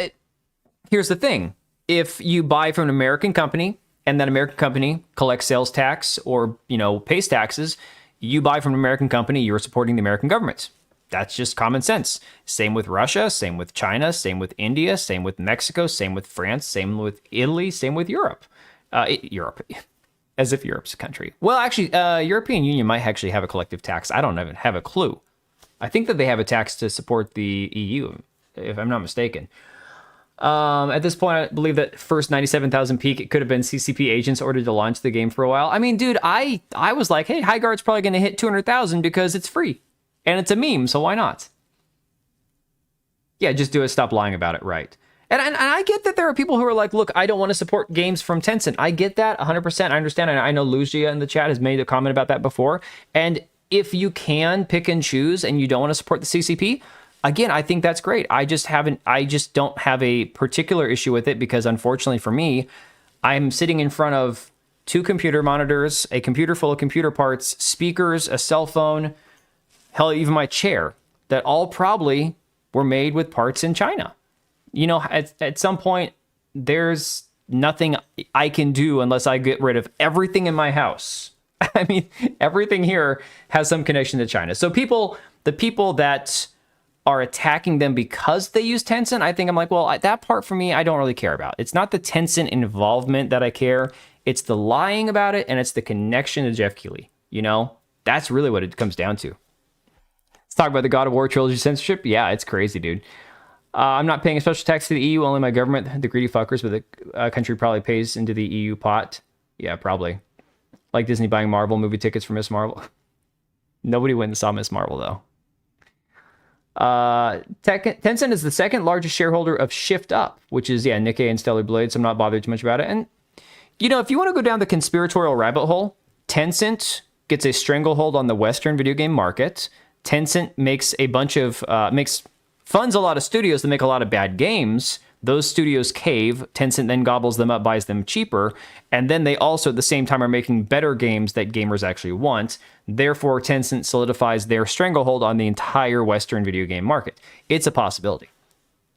here's the thing. If you buy from an American company and that American company collects sales tax or, pays taxes, you buy from an American company, you're supporting the American government. That's just common sense. Same with Russia, same with China, same with India, same with Mexico, same with France, same with Italy, same with Europe. Europe. As if Europe's a country. Well, actually, European Union might actually have a collective tax. I don't even have a clue. I think that they have a tax to support the EU, if I'm not mistaken. At this point, I believe that first 97,000 peak, it could have been CCP agents ordered to launch the game for a while. I mean, dude, I was like, hey, Highguard's probably going to hit 200,000 because it's free. And it's a meme, so why not? Yeah, just do it. Stop lying about it, right? And I get that there are people who are like, look, I don't want to support games from Tencent. I get that 100%. I understand. I know Lugia in the chat has made a comment about that before. And if you can pick and choose and you don't want to support the CCP, again, I think that's great. I just don't have a particular issue with it because unfortunately for me, I'm sitting in front of 2 computer monitors, a computer full of computer parts, speakers, a cell phone, hell, even my chair, that all probably were made with parts in China. At some point, there's nothing I can do unless I get rid of everything in my house. I mean, everything here has some connection to China. So the people that are attacking them because they use Tencent, I think I'm like, well, that part for me, I don't really care about. It's not the Tencent involvement that I care. It's the lying about it, and it's the connection to Jeff Keighley. That's really what it comes down to. Let's talk about the God of War trilogy censorship. Yeah, it's crazy, dude. I'm not paying a special tax to the EU, only my government, the greedy fuckers, but the country probably pays into the EU pot. Yeah, probably. Like Disney buying Marvel movie tickets for Miss Marvel. Nobody went and saw Miss Marvel, though. Tencent is the second largest shareholder of Shift Up, which is, Nikkei and Stellar Blade, so I'm not bothered too much about it. And, if you want to go down the conspiratorial rabbit hole, Tencent gets a stranglehold on the Western video game market. Tencent makes a bunch of, funds a lot of studios that make a lot of bad games. Those studios cave. Tencent then gobbles them up, buys them cheaper. And then they also, at the same time, are making better games that gamers actually want. Therefore, Tencent solidifies their stranglehold on the entire Western video game market. It's a possibility.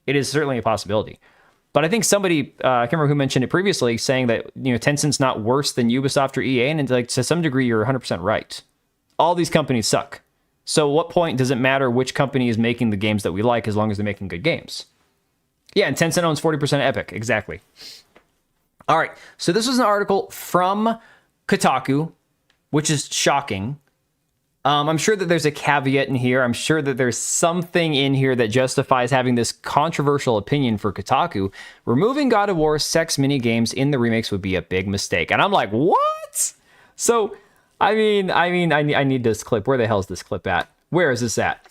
It is certainly a possibility. But I think somebody, I can't remember who mentioned it previously, saying that, Tencent's not worse than Ubisoft or EA. And to some degree, you're 100% right. All these companies suck. So at what point does it matter which company is making the games that we like as long as they're making good games? Yeah, and Tencent owns 40% of Epic. Exactly. All right. So this was an article from Kotaku, which is shocking. I'm sure that there's a caveat in here. I'm sure that there's something in here that justifies having this controversial opinion for Kotaku. Removing God of War sex mini games in the remakes would be a big mistake. And I'm like, what? So... I need this clip. Where the hell is this clip at? Where is this at?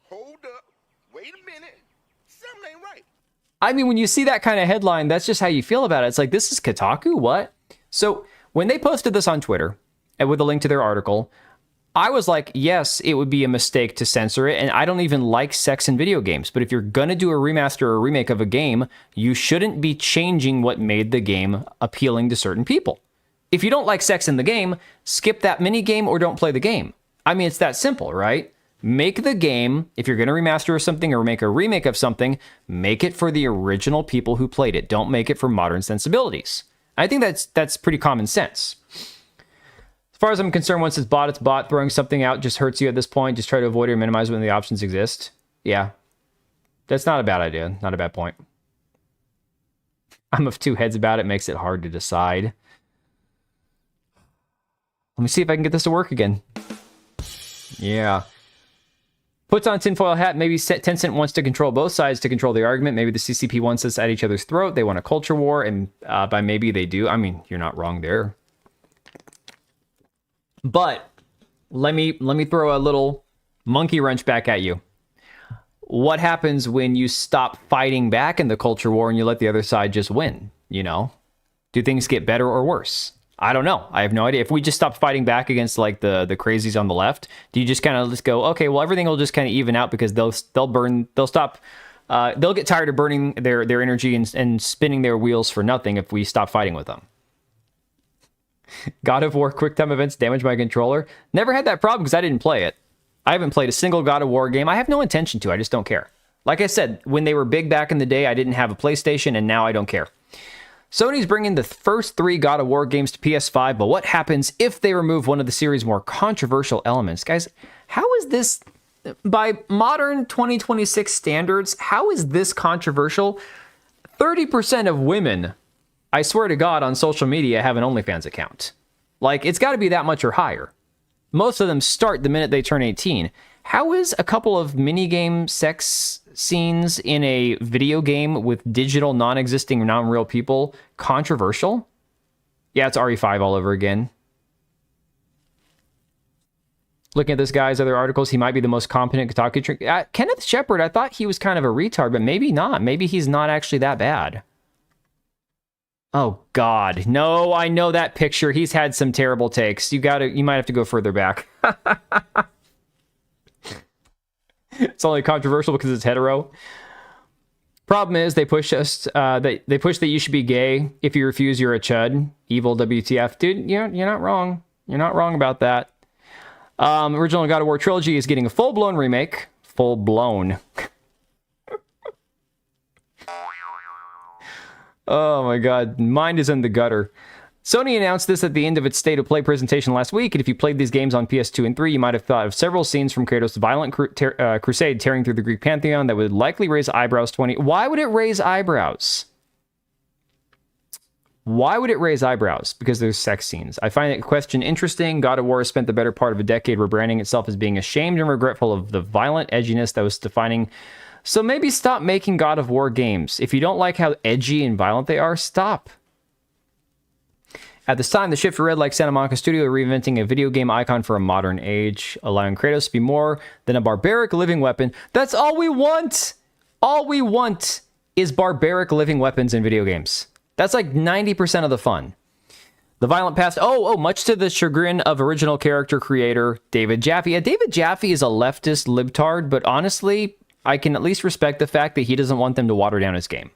Hold up. Wait a minute. Something ain't right. I mean, when you see that kind of headline, that's just how you feel about it. It's like, this is Kotaku? What? So when they posted this on Twitter, and with a link to their article, I was like, yes, it would be a mistake to censor it. And I don't even like sex in video games. But if you're going to do a remaster or a remake of a game, you shouldn't be changing what made the game appealing to certain people. If you don't like sex in the game, skip that mini game or don't play the game. I mean, it's that simple, right? Make the game, if you're going to remaster something or make a remake of something, make it for the original people who played it. Don't make it for modern sensibilities. I think that's pretty common sense. As far as I'm concerned, once it's bought. Throwing something out just hurts you at this point. Just try to avoid or minimize when the options exist. Yeah. That's not a bad idea. Not a bad point. I'm of two heads about it. Makes it hard to decide. Let me see if I can get this to work again. Yeah. Puts on tinfoil hat. Maybe Tencent wants to control both sides to control the argument. Maybe the CCP wants us at each other's throat. They want a culture war, and by maybe they do. I mean, you're not wrong there. But let me throw a little monkey wrench back at you. What happens when you stop fighting back in the culture war and you let the other side just win? You know, do things get better or worse? I don't know. I have no idea. If we just stop fighting back against like the crazies on the left, do you just kind of just go, okay, well, everything will just kind of even out because they'll get tired of burning their energy and spinning their wheels for nothing if we stop fighting with them. God of War QuickTime events damage my controller. Never had that problem because I didn't play it. I haven't played a single God of War game. I have no intention to. I just don't care. Like I said, when they were big back in the day, I didn't have a PlayStation, and now I don't care. Sony's bringing the first 3 God of War games to PS5, but what happens if they remove one of the series' more controversial elements? Guys, how is this, by modern 2026 standards, how is this controversial? 30% of women, I swear to God, on social media have an OnlyFans account. Like, it's got to be that much or higher. Most of them start the minute they turn 18. How is a couple of minigame sex scenes in a video game with digital, non-existing, non-real people controversial? Yeah, it's RE5 all over again. Looking at this guy's other articles, he might be the most competent Kotaku. Kenneth Shepard, I thought he was kind of a retard, but maybe not. Maybe he's not actually that bad. Oh, God. No, I know that picture. He's had some terrible takes. You might have to go further back. It's only controversial because it's hetero. Problem is, they push us. They push that you should be gay. If you refuse, you're a chud. Evil WTF, dude. You're not wrong. You're not wrong about that. Original God of War trilogy is getting a full-blown remake. Full-blown. Oh my God, mind is in the gutter. Sony announced this at the end of its State of Play presentation last week, and if you played these games on PS2 and 3, you might have thought of several scenes from Kratos' violent crusade tearing through the Greek pantheon that would likely raise eyebrows. Why would it raise eyebrows? Why would it raise eyebrows? Because there's sex scenes. I find that question interesting. God of War has spent the better part of a decade rebranding itself as being ashamed and regretful of the violent edginess that was defining. So maybe stop making God of War games. If you don't like how edgy and violent they are, stop. At this time, the shift read like Santa Monica Studio reinventing a video game icon for a modern age, allowing Kratos to be more than a barbaric living weapon. That's all we want! All we want is barbaric living weapons in video games. That's like 90% of the fun. The violent past, much to the chagrin of original character creator David Jaffe. Yeah, David Jaffe is a leftist libtard, but honestly, I can at least respect the fact that he doesn't want them to water down his game.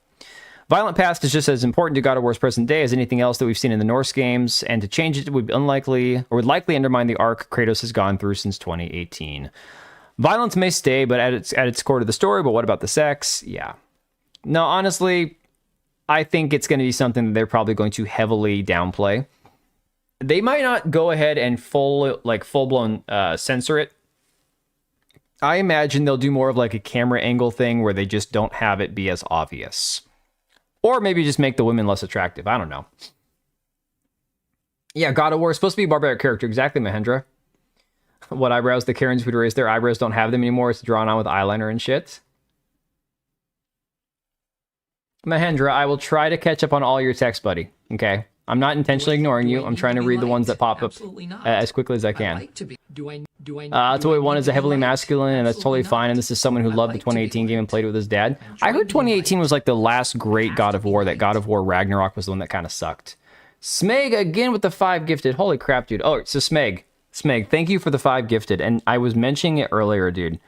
Violent past is just as important to God of War's present day as anything else that we've seen in the Norse games, and to change it would likely undermine the arc Kratos has gone through since 2018. Violence may stay, but at its core to the story, but what about the sex? Yeah. No, honestly, I think it's going to be something that they're probably going to heavily downplay. They might not go ahead and full-blown censor it. I imagine they'll do more of like a camera angle thing where they just don't have it be as obvious. Or maybe just make the women less attractive. I don't know. Yeah, God of War is supposed to be a barbaric character. Exactly, Mahendra. What eyebrows the Karens would raise their eyebrows don't have them anymore. It's drawn on with eyeliner and shit. Mahendra, I will try to catch up on all your texts, buddy. Okay? I'm not intentionally ignoring you. I'm trying to read the ones that pop up as quickly as I can. Toy 1 is a heavily masculine, and that's totally fine. And this is someone who loved the 2018 game and played it with his dad. I heard 2018 was like the last great God of War. That God of War Ragnarok was the one that kind of sucked. Smeg again with the 5 gifted. Holy crap, dude. Oh, so Smeg, thank you for the 5 gifted. And I was mentioning it earlier, dude.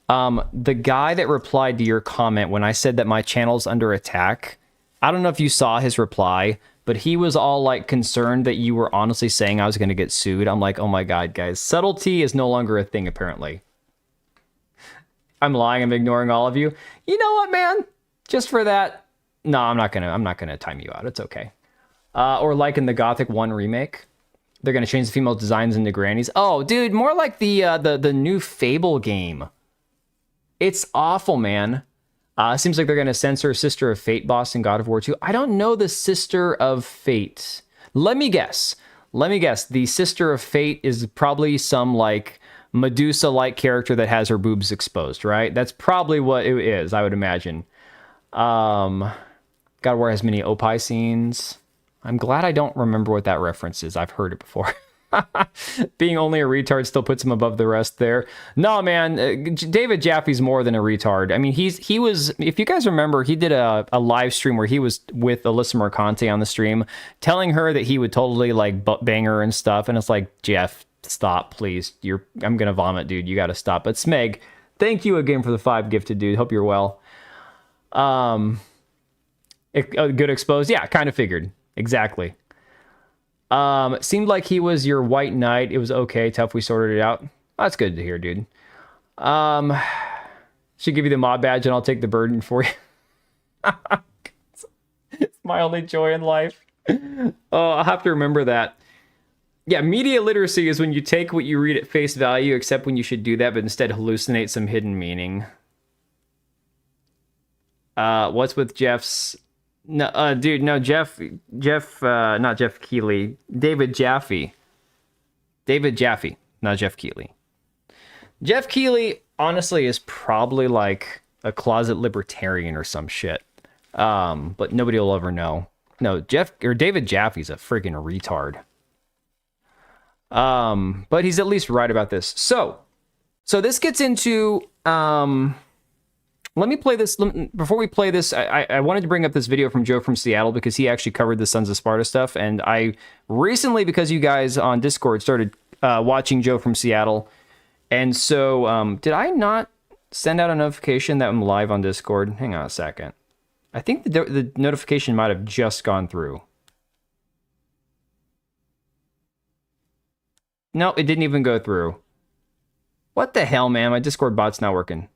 The guy that replied to your comment when I said that my channel's under attack, I don't know if you saw his reply, but he was all like concerned that you were honestly saying I was going to get sued. I'm like, oh my God, guys, subtlety is no longer a thing, apparently. I'm lying. I'm ignoring all of you. You know what, man? Just for that. No, I'm not gonna time you out. It's okay. Or like in the Gothic 1 remake, they're going to change the female designs into grannies. Oh, dude, more like the new Fable game. It's awful, man. Seems like they're going to censor Sister of Fate boss in God of War 2. I don't know the Sister of Fate. Let me guess. The Sister of Fate is probably some like Medusa-like character that has her boobs exposed, right? That's probably what it is, I would imagine. God of War has many Opie scenes. I'm glad I don't remember what that reference is. I've heard it before. Being only a retard still puts him above the rest there. No, man, David Jaffe's more than a retard. I mean, he was, if you guys remember, he did a live stream where he was with Alyssa Mercante on the stream, telling her that he would totally like butt bang her and stuff. And it's like, Jeff, stop, please. I'm going to vomit, dude. You got to stop. But Smeg, thank you again for the 5 gifted, dude. Hope you're well. Good exposed. Yeah, kind of figured. Exactly. Seemed like he was your white knight. It was okay. Tough. We sorted it out. That's good to hear, dude. Should give you the mod badge and I'll take the burden for you. It's my only joy in life. Oh, I'll have to remember that. Yeah, media literacy is when you take what you read at face value, except when you should do that, but instead hallucinate some hidden meaning. What's with Jeff's... No, dude, no, Jeff, not Jeff Keighley, David Jaffe, not Jeff Keighley. Jeff Keighley, honestly, is probably like a closet libertarian or some shit. But nobody will ever know. No, David Jaffe's a freaking retard. But he's at least right about this. So this gets into, let me play this. Before we play this, I wanted to bring up this video from Joe from Seattle because he actually covered the Sons of Sparta stuff. And I recently, because you guys on Discord started watching Joe from Seattle. And so did I not send out a notification that I'm live on Discord? Hang on a second. I think the notification might have just gone through. No, it didn't even go through. What the hell, man? My Discord bot's not working.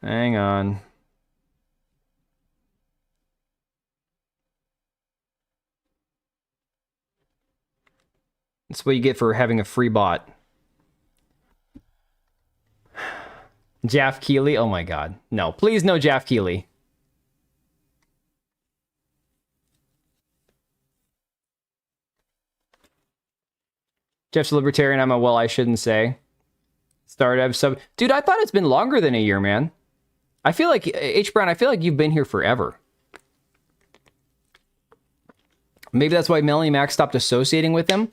Hang on. That's what you get for having a free bot. Jeff Keighley? Oh my god. No, please no Jeff Keighley. Jeff's a libertarian. I'm a well, I shouldn't say. Startup sub. Dude, I thought it's been longer than a year, man. I feel like, H. Brown, I feel like you've been here forever. Maybe that's why Melanie Mac stopped associating with him?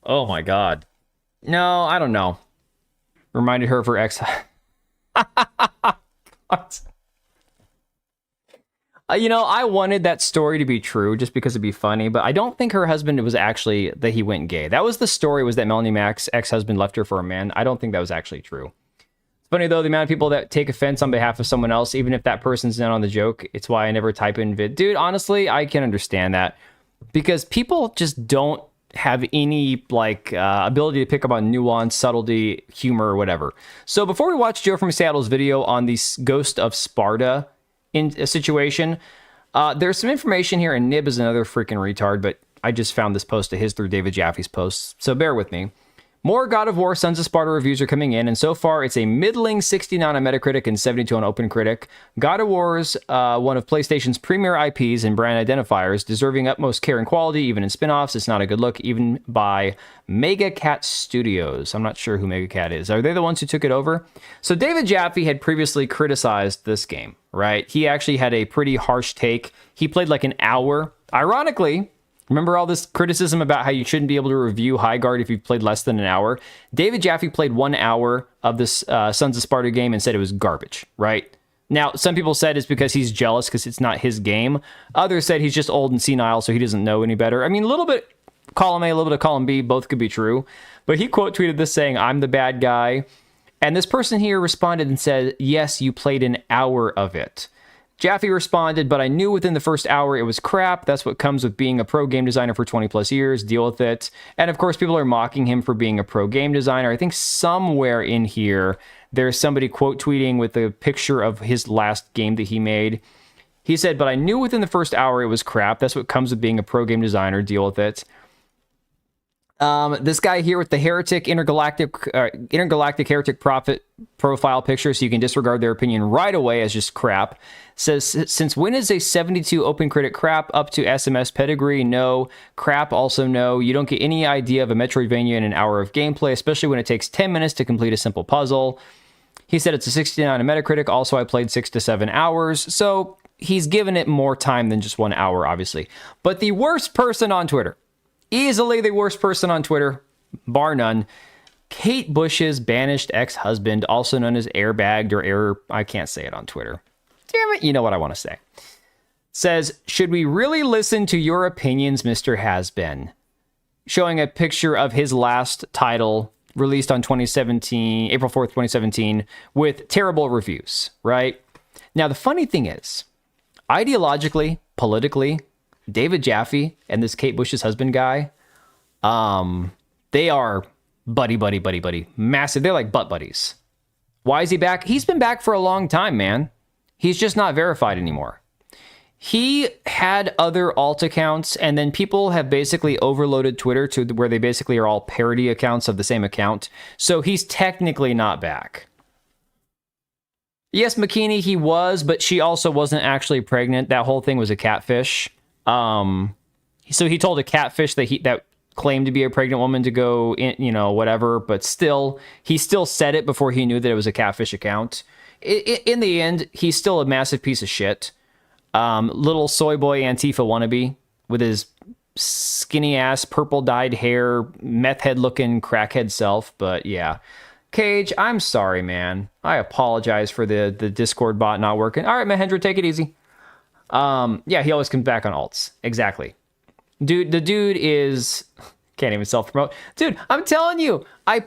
Oh my god. No, I don't know. Reminded her of her ex. You know, I wanted that story to be true just because it'd be funny, but I don't think her husband was actually that he went gay. That was the story, was that Melanie Mac's ex-husband left her for a man. I don't think that was actually true. Funny though, the amount of people that take offense on behalf of someone else, even if that person's not on the joke, it's why I never type in vid. Dude, honestly, I can understand that because people just don't have any like ability to pick up on nuance, subtlety, humor, or whatever. So before we watch Joe from Seattle's video on the Ghost of Sparta in a situation, there's some information here, and Nib is another freaking retard, but I just found this post of his through David Jaffe's posts, so bear with me. More God of War Sons of Sparta reviews are coming in, and so far it's a middling 69 on Metacritic and 72 on OpenCritic. God of War's one of PlayStation's premier IPs and brand identifiers, deserving utmost care and quality, even in spin-offs. It's not a good look, even by Mega Cat Studios. I'm not sure who Mega Cat is. Are they the ones who took it over? So David Jaffe had previously criticized this game, right? He actually had a pretty harsh take. He played like an hour. Ironically, remember all this criticism about how you shouldn't be able to review Highguard if you've played less than an hour? David Jaffe played 1 hour of this Sons of Sparta game and said it was garbage, right? Now, some people said it's because he's jealous because it's not his game. Others said he's just old and senile, so he doesn't know any better. I mean, a little bit column A, a little bit of column B, both could be true. But he quote tweeted this saying, "I'm the bad guy." And this person here responded and said, "Yes, you played an hour of it." Jaffe responded, "But I knew within the first hour it was crap. That's what comes with being a pro game designer for 20 plus years. Deal with it." And of course, people are mocking him for being a pro game designer. I think somewhere in here, there's somebody quote tweeting with a picture of his last game that he made. He said, "But I knew within the first hour it was crap. That's what comes with being a pro game designer. Deal with it." This guy here with the heretic intergalactic heretic prophet profile picture, so you can disregard their opinion right away as just crap, says, since when is a 72 open critic crap up to SMS pedigree? No. Crap also no. You don't get any idea of a Metroidvania in an hour of gameplay, especially when it takes 10 minutes to complete a simple puzzle. He said it's a 69 on Metacritic. Also, I played 6 to 7 hours, so he's given it more time than just 1 hour, obviously. But the worst person on Twitter, easily the worst person on Twitter, bar none, Kate Bush's banished ex-husband, also known as Airbagged or Air... I can't say it on Twitter. Damn it, you know what I want to say. Says, should we really listen to your opinions, Mr. Has-Been? Showing a picture of his last title, released on April 4th, 2017, with terrible reviews, right? Now, the funny thing is, ideologically, politically, David Jaffe and this Kate Bush's husband guy, they are buddy. Massive. They're like butt buddies. Why is he back? He's been back for a long time, man. He's just not verified anymore. He had other alt accounts, and then people have basically overloaded Twitter to where they basically are all parody accounts of the same account. So he's technically not back. Yes, McKinney, he was, but she also wasn't actually pregnant. That whole thing was a catfish. So he told a catfish that claimed to be a pregnant woman to go in, whatever, but still, he still said it before he knew that it was a catfish account. In the end, he's still a massive piece of shit. Little soy boy Antifa wannabe with his skinny ass, purple dyed hair, meth head looking crackhead self. But yeah, Cage, I'm sorry, man. I apologize for the Discord bot not working. All right, Mahendra, take it easy. Yeah, he always comes back on alts. Exactly. Dude, the dude is... Can't even self-promote. Dude, I'm telling you, I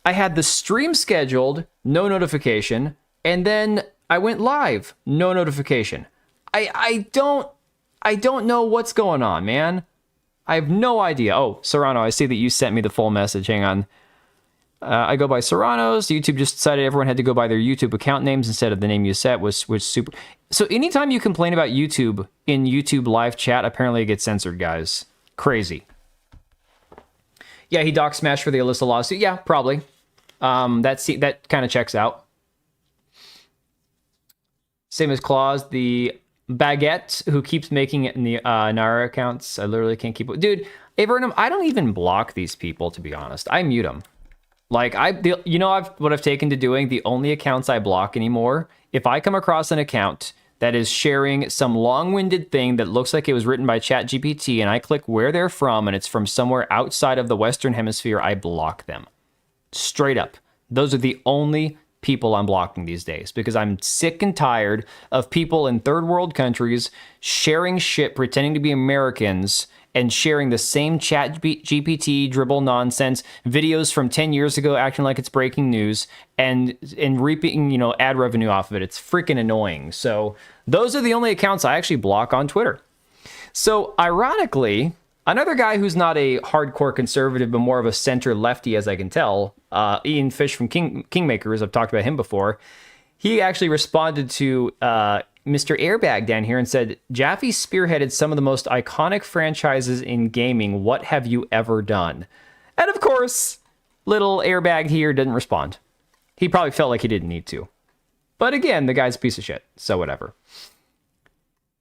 had the stream scheduled, no notification, and then I went live, no notification. I don't know what's going on, man. I have no idea. Oh, Serrano, I see that you sent me the full message. Hang on. I go by Serrano's. YouTube just decided everyone had to go by their YouTube account names instead of the name you set, was super. So anytime you complain about YouTube in YouTube live chat, apparently it gets censored, guys. Crazy. Yeah, he doc smashed for the Alyssa lawsuit. Yeah, probably. That kind of checks out. Same as Claus, the baguette who keeps making it in the Nara accounts. I literally can't keep it. Dude, Avernum, I don't even block these people, to be honest. I mute them. Like, what I've taken to doing, the only accounts I block anymore, if I come across an account that is sharing some long-winded thing that looks like it was written by ChatGPT, and I click where they're from, and it's from somewhere outside of the Western Hemisphere, I block them. Straight up. Those are the only people I'm blocking these days, because I'm sick and tired of people in third world countries sharing shit, pretending to be Americans, and sharing the same ChatGPT dribble nonsense videos from 10 years ago, acting like it's breaking news, and reaping, ad revenue off of it. It's freaking annoying. So those are the only accounts I actually block on Twitter. So ironically, another guy who's not a hardcore conservative, but more of a center lefty, as I can tell, Ian Fish from Kingmakers, I've talked about him before. He actually responded to Mr. Airbag down here and said, Jaffe spearheaded some of the most iconic franchises in gaming. What have you ever done? And of course, little Airbag here didn't respond. He probably felt like he didn't need to. But again, the guy's a piece of shit, so whatever.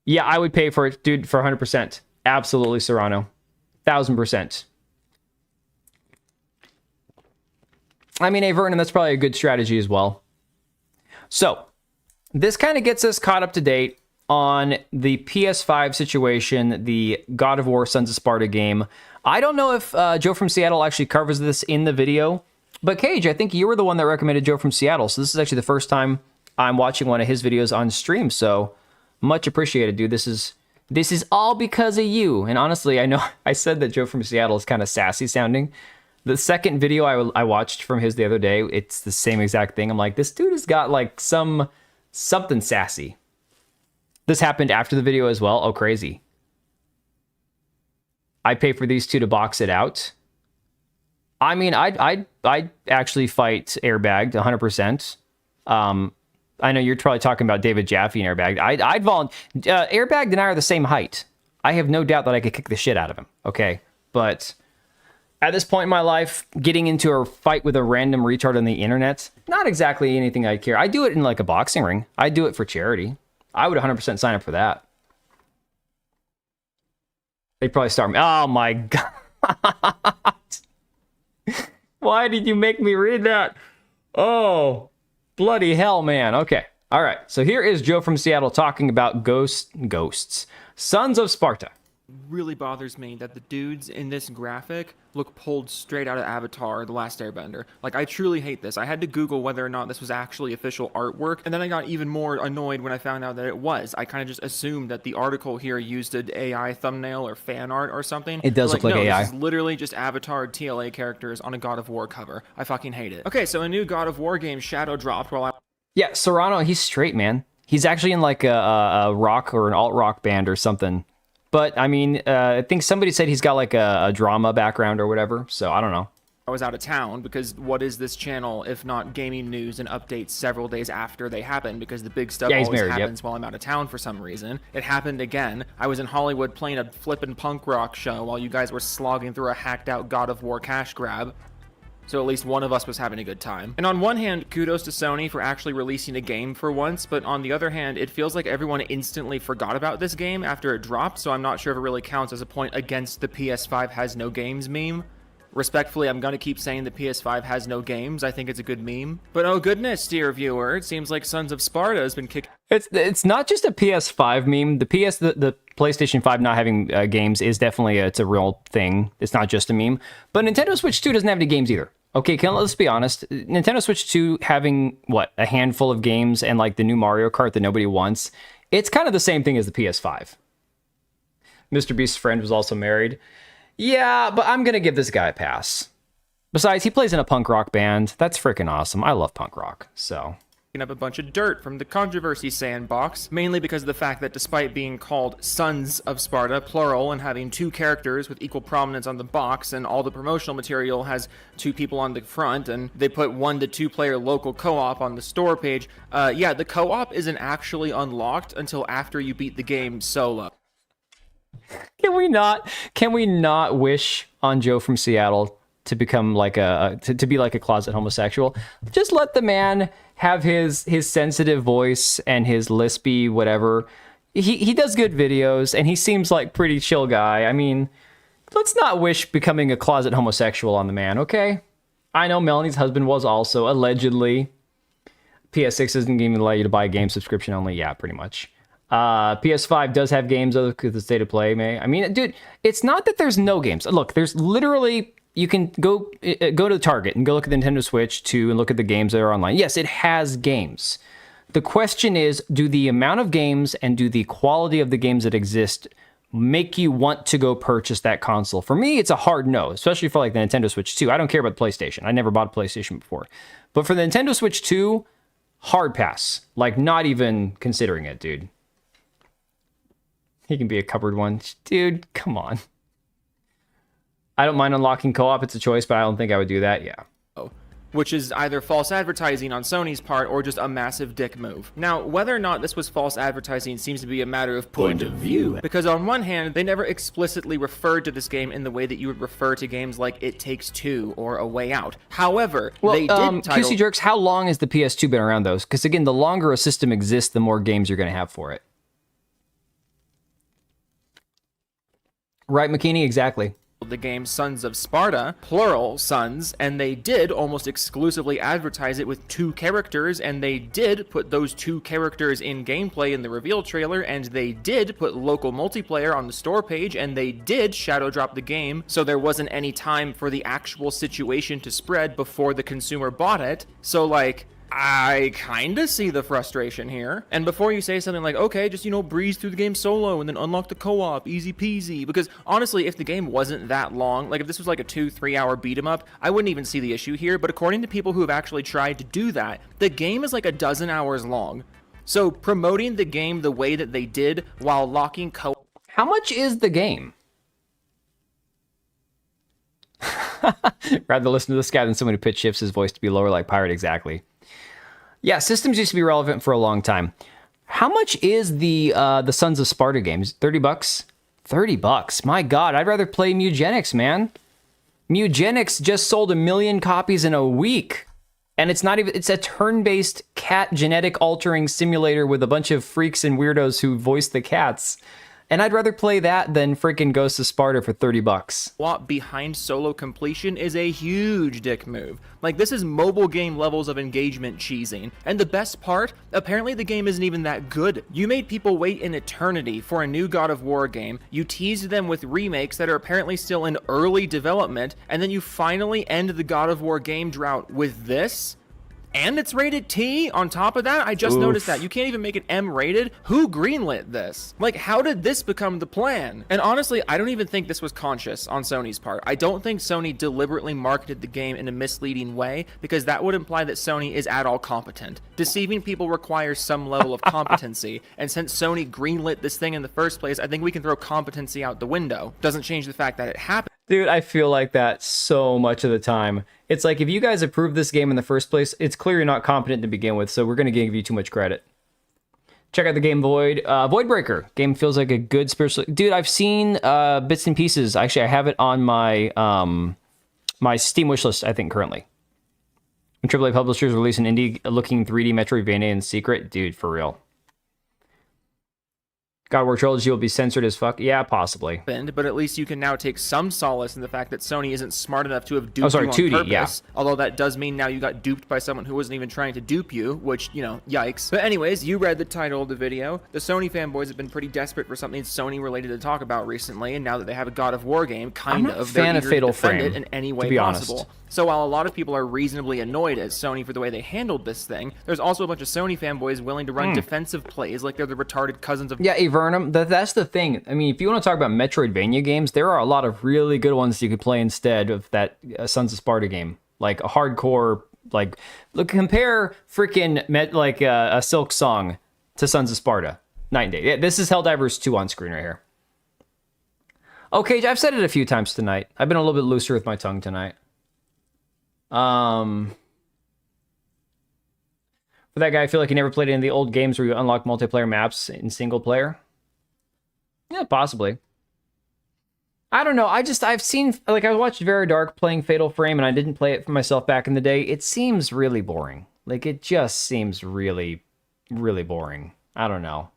Yeah, I would pay for it, dude, for 100%. Absolutely, Serrano. 1000%. I mean, hey, Vernon, that's probably a good strategy as well. So, this kind of gets us caught up to date on the PS5 situation, the God of War Sons of Sparta game. I don't know if Joe from Seattle actually covers this in the video, but Cage, I think you were the one that recommended Joe from Seattle, so this is actually the first time I'm watching one of his videos on stream, so much appreciated, dude. This is all because of you. And honestly, I know I said that Joe from Seattle is kind of sassy sounding. The second video I watched from his the other day, it's the same exact thing. I'm like, this dude has got like something sassy. This happened after the video as well. Oh, crazy. I pay for these two to box it out. I mean, I'd actually fight Airbagged 100%. I know you're probably talking about David Jaffe and Airbagged. I'd volunteer. Airbagged and I are the same height. I have no doubt that I could kick the shit out of him. Okay, but At this point in my life, getting into a fight with a random retard on the internet, not exactly anything I care. I do it in like a boxing ring. I do it for charity. I would 100% sign up for that. They'd probably start me. Oh my God. Why did you make me read that? Oh, bloody hell, man. Okay. All right. So here is Joe from Seattle talking about ghosts. Sons of Sparta. Really bothers me that the dudes in this graphic look pulled straight out of Avatar: The Last Airbender. Like, I truly hate this. I had to Google whether or not this was actually official artwork, and then I got even more annoyed when I found out that it was. I kind of just assumed that the article here used an AI thumbnail or fan art or something. It does look like AI. This is literally just Avatar TLA characters on a God of War cover. I fucking hate it. Okay, so a new God of War game Shadow dropped while I... Yeah, Serrano, he's straight, man. He's actually in like a rock or an alt-rock band or something. But, I mean, I think somebody said he's got like a drama background or whatever, so I don't know. I was out of town because what is this channel if not gaming news and updates several days after they happen, because the big stuff always happens while I'm out of town for some reason. It happened again. I was in Hollywood playing a flippin' punk rock show while you guys were slogging through a hacked out God of War cash grab. So at least one of us was having a good time. And on one hand, kudos to Sony for actually releasing a game for once, but on the other hand, it feels like everyone instantly forgot about this game after it dropped, so I'm not sure if it really counts as a point against the PS5 has no games meme. Respectfully, I'm gonna keep saying the PS5 has no games. I think it's a good meme. But oh goodness, dear viewer, it seems like Sons of Sparta has been kicked. It's not just a PS5 meme. The PlayStation 5 not having games is definitely it's a real thing. It's not just a meme. But Nintendo Switch 2 doesn't have any games either. Okay, let's be honest. Nintendo Switch 2 having, what, a handful of games and like the new Mario Kart that nobody wants, it's kind of the same thing as the PS5. Mr. Beast's friend was also married. Yeah, but I'm going to give this guy a pass. Besides, he plays in a punk rock band. That's freaking awesome. I love punk rock, so... up a bunch of dirt from the controversy sandbox, mainly because of the fact that despite being called Sons of Sparta, plural, and having two characters with equal prominence on the box, and all the promotional material has two people on the front, and they put 1 to 2 player local co-op on the store page, yeah, the co-op isn't actually unlocked until after you beat the game solo. Can we not wish on Joe from Seattle to become like to be like a closet homosexual? Just let the man have his sensitive voice and his lispy whatever. He does good videos and he seems like pretty chill guy. I mean, let's not wish becoming a closet homosexual on the man, okay? I know Melanie's husband was also allegedly. PS6 doesn't even allow you to buy a game subscription only. Yeah, pretty much. PS5 does have games other than the state of play. I mean, dude, it's not that there's no games. Look, there's literally. You can go to Target and go look at the Nintendo Switch 2 and look at the games that are online. Yes, it has games. The question is, do the amount of games and do the quality of the games that exist make you want to go purchase that console? For me, it's a hard no, especially for like the Nintendo Switch 2. I don't care about the PlayStation. I never bought a PlayStation before. But for the Nintendo Switch 2, hard pass. Like, not even considering it, dude. He can be a cupboard one. Dude, come on. I don't mind unlocking co-op, it's a choice, but I don't think I would do that, yeah. Which is either false advertising on Sony's part or just a massive dick move. Now, whether or not this was false advertising seems to be a matter of point of view. Because on one hand, they never explicitly referred to this game in the way that you would refer to games like It Takes Two or A Way Out. However, they did title... QC Jerks, how long has the PS2 been around, though? Because again, the longer a system exists, the more games you're going to have for it. Right, McKinney? Exactly. The game Sons of Sparta, plural sons, and they did almost exclusively advertise it with 2 characters, and they did put those 2 characters in gameplay in the reveal trailer, and they did put local multiplayer on the store page, and they did shadow drop the game, so there wasn't any time for the actual situation to spread before the consumer bought it. So like, I kinda see the frustration here. And before you say something like, okay, just, breeze through the game solo and then unlock the co-op, easy peasy. Because honestly, if the game wasn't that long, like if this was like a 2-3 hour beat 'em up, I wouldn't even see the issue here. But according to people who have actually tried to do that, the game is like a dozen hours long. So promoting the game the way that they did while locking co-op. How much is the game? Rather listen to this guy than someone who pitch shifts his voice to be lower like Pirate, exactly. Yeah, systems used to be relevant for a long time. How much is the Sons of Sparta games? $30? $30. My God, I'd rather play Mugenics, man. Mugenics just sold 1 million copies in a week. And it's not even, it's a turn-based cat genetic altering simulator with a bunch of freaks and weirdos who voice the cats. And I'd rather play that than freaking Ghosts of Sparta for $30. Swap behind solo completion is a huge dick move. Like, this is mobile game levels of engagement cheesing. And the best part, apparently the game isn't even that good. You made people wait an eternity for a new God of War game, you teased them with remakes that are apparently still in early development, and then you finally end the God of War game drought with this? And it's rated T on top of that? I just noticed that. You can't even make it M rated? Who greenlit this? Like, how did this become the plan? And honestly, I don't even think this was conscious on Sony's part. I don't think Sony deliberately marketed the game in a misleading way, because that would imply that Sony is at all competent. Deceiving people requires some level of competency, and since Sony greenlit this thing in the first place, I think we can throw competency out the window. Doesn't change the fact that it happened. Dude, I feel like that so much of the time. It's like, if you guys approved this game in the first place, it's clear you're not competent to begin with, so we're going to give you too much credit. Check out the game Void. Voidbreaker. Game feels like a good spiritual... Dude, I've seen bits and pieces. Actually, I have it on my my Steam wishlist, I think, currently. When AAA publishers release an indie-looking 3D Metroidvania in secret, dude, for real. God of War Trilogy will be censored as fuck. Yeah, possibly. But at least you can now take some solace in the fact that Sony isn't smart enough to have duped you on 2D, purpose. yeah. Although that does mean now you got duped by someone who wasn't even trying to dupe you, which, you know, yikes. But anyways, you read the title of the video. The Sony fanboys have been pretty desperate for something Sony related to talk about recently, and now that they have a God of War game, I'm not a fan of Fatal Frame, it in any way to be possible. honest. So while a lot of people are reasonably annoyed at Sony for the way they handled this thing, there's also a bunch of Sony fanboys willing to run defensive plays like they're the retarded cousins of... Yeah, Avernum, that's the thing. I mean, if you want to talk about Metroidvania games, there are a lot of really good ones you could play instead of that Sons of Sparta game. Like a hardcore, like, look, compare freaking a Silk Song to Sons of Sparta. Night and day. Yeah, this is Helldivers 2 on screen right here. Okay, I've said it a few times tonight. I've been a little bit looser with my tongue tonight. For that guy, I feel like he never played any of the old games where you unlock multiplayer maps in single player. Yeah, possibly. I don't know. I've seen, like, I watched Very Dark playing Fatal Frame, and I didn't play it for myself back in the day. It seems really boring. Like, it just seems really, really boring. I don't know.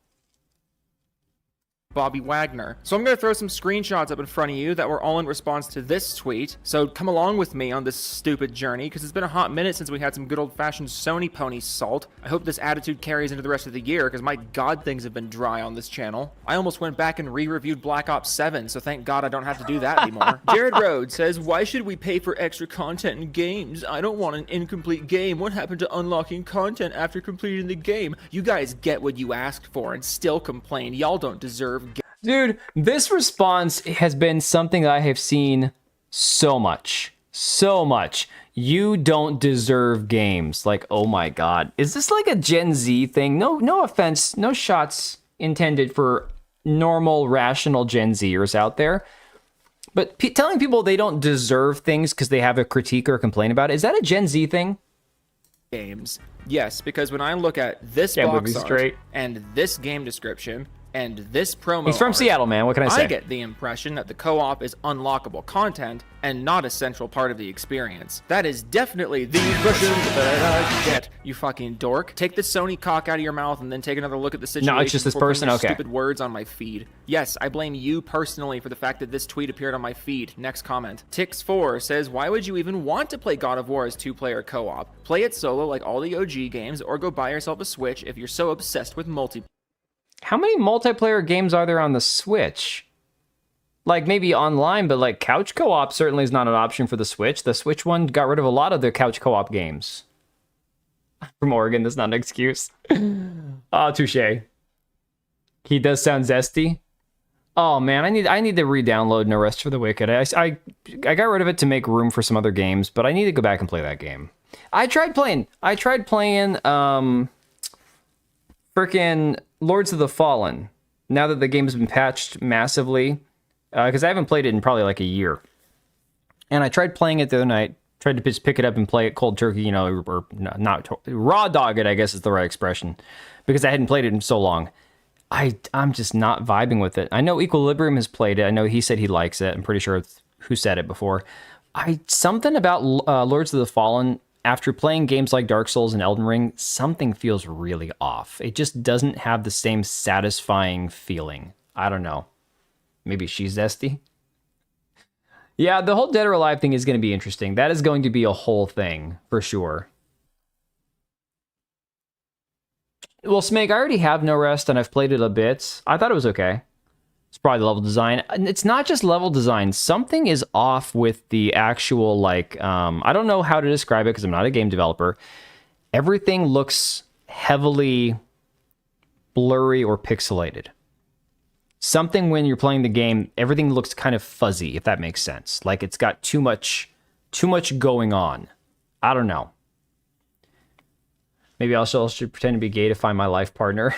Bobby Wagner. So I'm going to throw some screenshots up in front of you that were all in response to this tweet. So come along with me on this stupid journey, because it's been a hot minute since we had some good old-fashioned Sony pony salt. I hope this attitude carries into the rest of the year, because my god, things have been dry on this channel. I almost went back and re-reviewed Black Ops 7, so thank god I don't have to do that anymore. Jared Rhodes says, why should we pay for extra content in games? I don't want an incomplete game. What happened to unlocking content after completing the game? You guys get what you asked for and still complain. Y'all don't deserve... Dude, this response has been something I have seen so much. So much. You don't deserve games. Like, oh my god. Is this like a Gen Z thing? No offense. No shots intended for normal, rational Gen Zers out there. But telling people they don't deserve things because they have a critique or a complaint about it, is that a Gen Z thing? Games. Yes, because when I look at this box art and this game description... and this promo He's from art, Seattle, man. What can I say? I get the impression that the co-op is unlockable content and not a central part of the experience. That is definitely the impression that I get, you fucking dork. Take the Sony cock out of your mouth and then take another look at the situation. No, it's just this person? Okay. Stupid words on my feed. Yes, I blame you personally for the fact that this tweet appeared on my feed. Next comment. Tix4 says, why would you even want to play God of War as two-player co-op? Play it solo like all the OG games, or go buy yourself a Switch if you're so obsessed with multiplayer. How many multiplayer games are there on the Switch? Like, maybe online, but like couch co-op certainly is not an option for the Switch. The Switch one got rid of a lot of their couch co-op games. From Oregon, that's not an excuse. Oh, touche. He does sound zesty. Oh man, I need to re-download No Rest for the Wicked. I got rid of it to make room for some other games, but I need to go back and play that game. I tried playing freaking Lords of the Fallen, now that the game's been patched massively, because I haven't played it in probably like a year. And I tried playing it the other night, tried to just pick it up and play it cold turkey, you know, or not raw dog it, I guess is the right expression, because I hadn't played it in so long. I'm just not vibing with it. I know Equilibrium has played it. I know he said he likes it. I'm pretty sure it's who said it before. Something about Lords of the Fallen, after playing games like Dark Souls and Elden Ring, something feels really off. It just doesn't have the same satisfying feeling. I don't know. Maybe she's zesty. Yeah, the whole Dead or Alive thing is going to be interesting. That is going to be a whole thing, for sure. Well, Smeg, I already have No Rest, and I've played it a bit. I thought it was okay. It's probably the level design. And it's not just level design. Something is off with the actual, like, I don't know how to describe it because I'm not a game developer. Everything looks heavily blurry or pixelated. Something when you're playing the game, everything looks kind of fuzzy, if that makes sense. Like it's got too much going on. I don't know. Maybe I should pretend to be gay to find my life partner.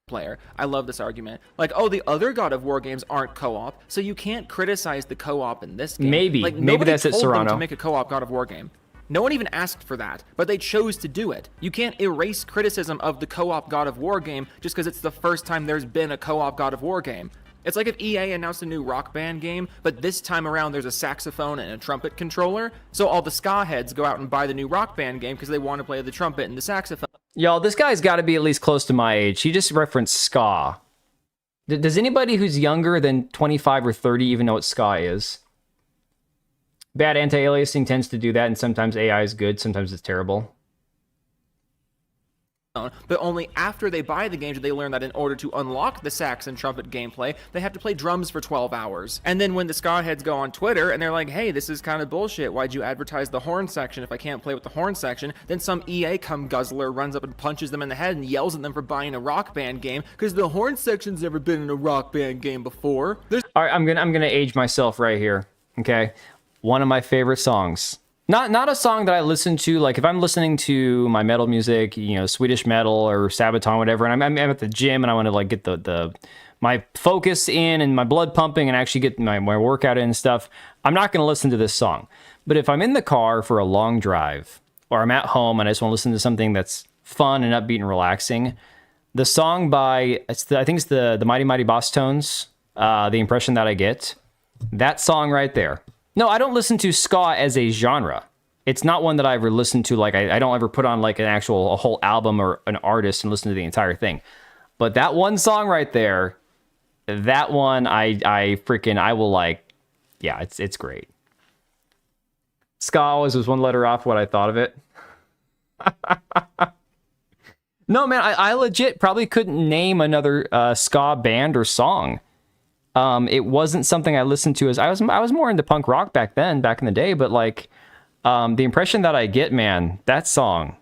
Player. I love this argument. Like, oh, the other God of War games aren't co-op, so you can't criticize the co-op in this game. Maybe that's it, Serrano. To make a co-op God of War game. No one even asked for that, but they chose to do it. You can't erase criticism of the co-op God of War game just because it's the first time there's been a co-op God of War game. It's like if EA announced a new Rock Band game, but this time around there's a saxophone and a trumpet controller, so all the ska heads go out and buy the new Rock Band game because they want to play the trumpet and the saxophone. Y'all, this guy's got to be at least close to my age. He just referenced ska. Does anybody who's younger than 25 or 30 even know what ska is? Bad anti-aliasing tends to do that, and sometimes AI is good, sometimes it's terrible. But only after they buy the game do they learn that in order to unlock the sax and trumpet gameplay, they have to play drums for 12 hours. And then when the ska heads go on Twitter and they're like, hey, this is kind of bullshit, why'd you advertise the horn section if I can't play with the horn section? Then some EA cum guzzler runs up and punches them in the head and yells at them for buying a Rock Band game because the horn section's never been in a Rock Band game before. All right, I'm gonna age myself right here, okay? One of my favorite songs. Not a song that I listen to, like if I'm listening to my metal music, you know, Swedish metal or Sabaton, whatever, and I'm at the gym and I want to like get my focus in and my blood pumping and actually get my workout in and stuff, I'm not going to listen to this song. But if I'm in the car for a long drive or I'm at home and I just want to listen to something that's fun and upbeat and relaxing, the song by, I think it's the Mighty Mighty Boss Tones, The Impression That I Get, that song right there. No, I don't listen to ska as a genre. It's not one that I ever listen to. Like I don't ever put on like a whole album or an artist and listen to the entire thing. But that one song right there, that one I will like. Yeah, it's great. Ska always was one letter off what I thought of it. No, man, I legit probably couldn't name another ska band or song. It wasn't something I listened to as I was more into punk rock back in the day, but like The Impression That I Get, man, that song,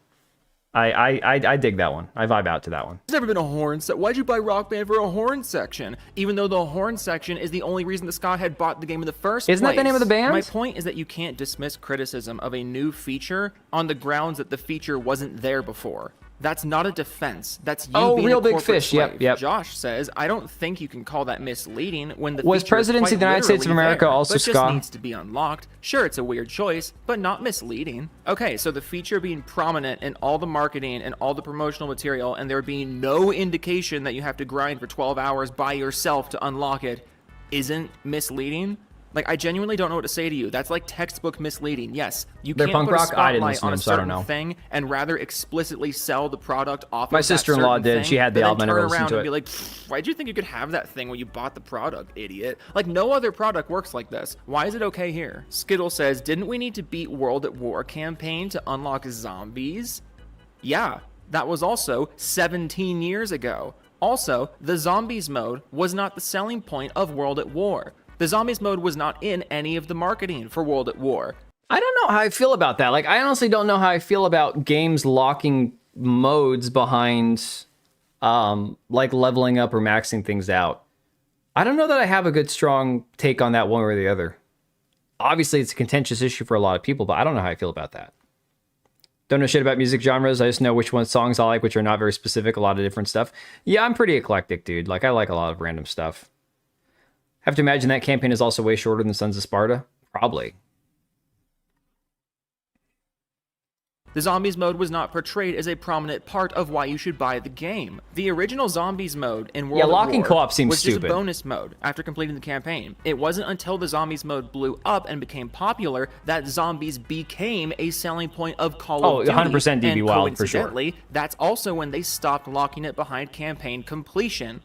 I dig that one. I vibe out to that one. There's never been a horn set. Why'd you buy Rock Band for a horn section? Even though the horn section is the only reason the ska head bought the game in the first place. Isn't that the name of the band? My point is that you can't dismiss criticism of a new feature on the grounds that the feature wasn't there before. That's not a defense. That's you being real a big corporate fish. slave. Yep. Josh says, I don't think you can call that misleading when the Was feature presidency is of the United States of literally America there, also but ska? just needs to be unlocked. Sure, it's a weird choice, but not misleading. Okay, so the feature being prominent in all the marketing and all the promotional material, and there being no indication that you have to grind for 12 hours by yourself to unlock it, isn't misleading? Like, I genuinely don't know what to say to you. That's like textbook misleading. Yes, you They're can't punk put a rock? I didn't spotlight listen to on a them, so I don't certain know. thing and rather explicitly sell the product off My of that sister-in-law certain did. thing, She had the but then album. I never turn listened around to and it. be like, why'd you think you could have that thing when you bought the product, idiot? Like, no other product works like this. Why is it okay here? Skittle says, didn't we need to beat World at War campaign to unlock zombies? Yeah, that was also 17 years ago. Also, the zombies mode was not the selling point of World at War. The zombies mode was not in any of the marketing for World at War. I don't know how I feel about that. Like, I honestly don't know how I feel about games locking modes behind, like leveling up or maxing things out. I don't know that I have a good, strong take on that one way or the other. Obviously, it's a contentious issue for a lot of people, but I don't know how I feel about that. Don't know shit about music genres. I just know which songs I like, which are not very specific, a lot of different stuff. Yeah, I'm pretty eclectic, dude. Like, I like a lot of random stuff. Have to imagine that campaign is also way shorter than Sons of Sparta. Probably. The Zombies mode was not portrayed as a prominent part of why you should buy the game. The original Zombies mode in World at locking War co-op seems was stupid. just a bonus mode after completing the campaign. It wasn't until the Zombies mode blew up and became popular that Zombies became a selling point of Call of Duty. 100% DB and Wild for sure. coincidentally, that's also when they stopped locking it behind campaign completion.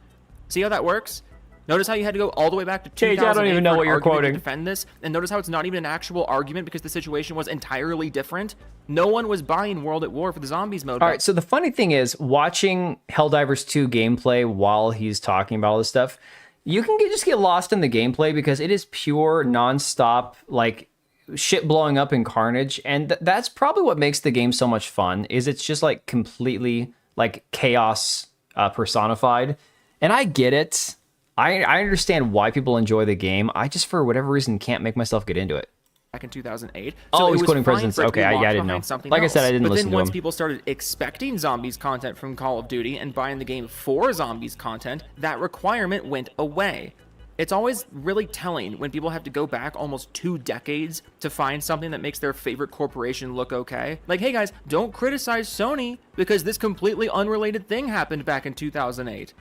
See how that works? Notice how you had to go all the way back to 2008 I don't even know for what an you're argument quoting. to defend this, and notice how it's not even an actual argument because the situation was entirely different. No one was buying World at War for the Zombies mode. All right, so the funny thing is, watching Helldivers 2 gameplay while he's talking about all this stuff, you can just get lost in the gameplay because it is pure, nonstop, like, shit blowing up in carnage, and that's probably what makes the game so much fun, is it's just, like, completely, like, chaos personified. And I get it. I understand why people enjoy the game. I just, for whatever reason, can't make myself get into it. Back in 2008. Oh, it he's was quoting fine presidents. for it to be Okay, locked I didn't know. behind something Like I said, I else. didn't but listen then to once him. people started expecting Zombies content from Call of Duty and buying the game for Zombies content, that requirement went away. It's always really telling when people have to go back almost 2 decades to find something that makes their favorite corporation look okay. Like, hey guys, don't criticize Sony because this completely unrelated thing happened back in 2008.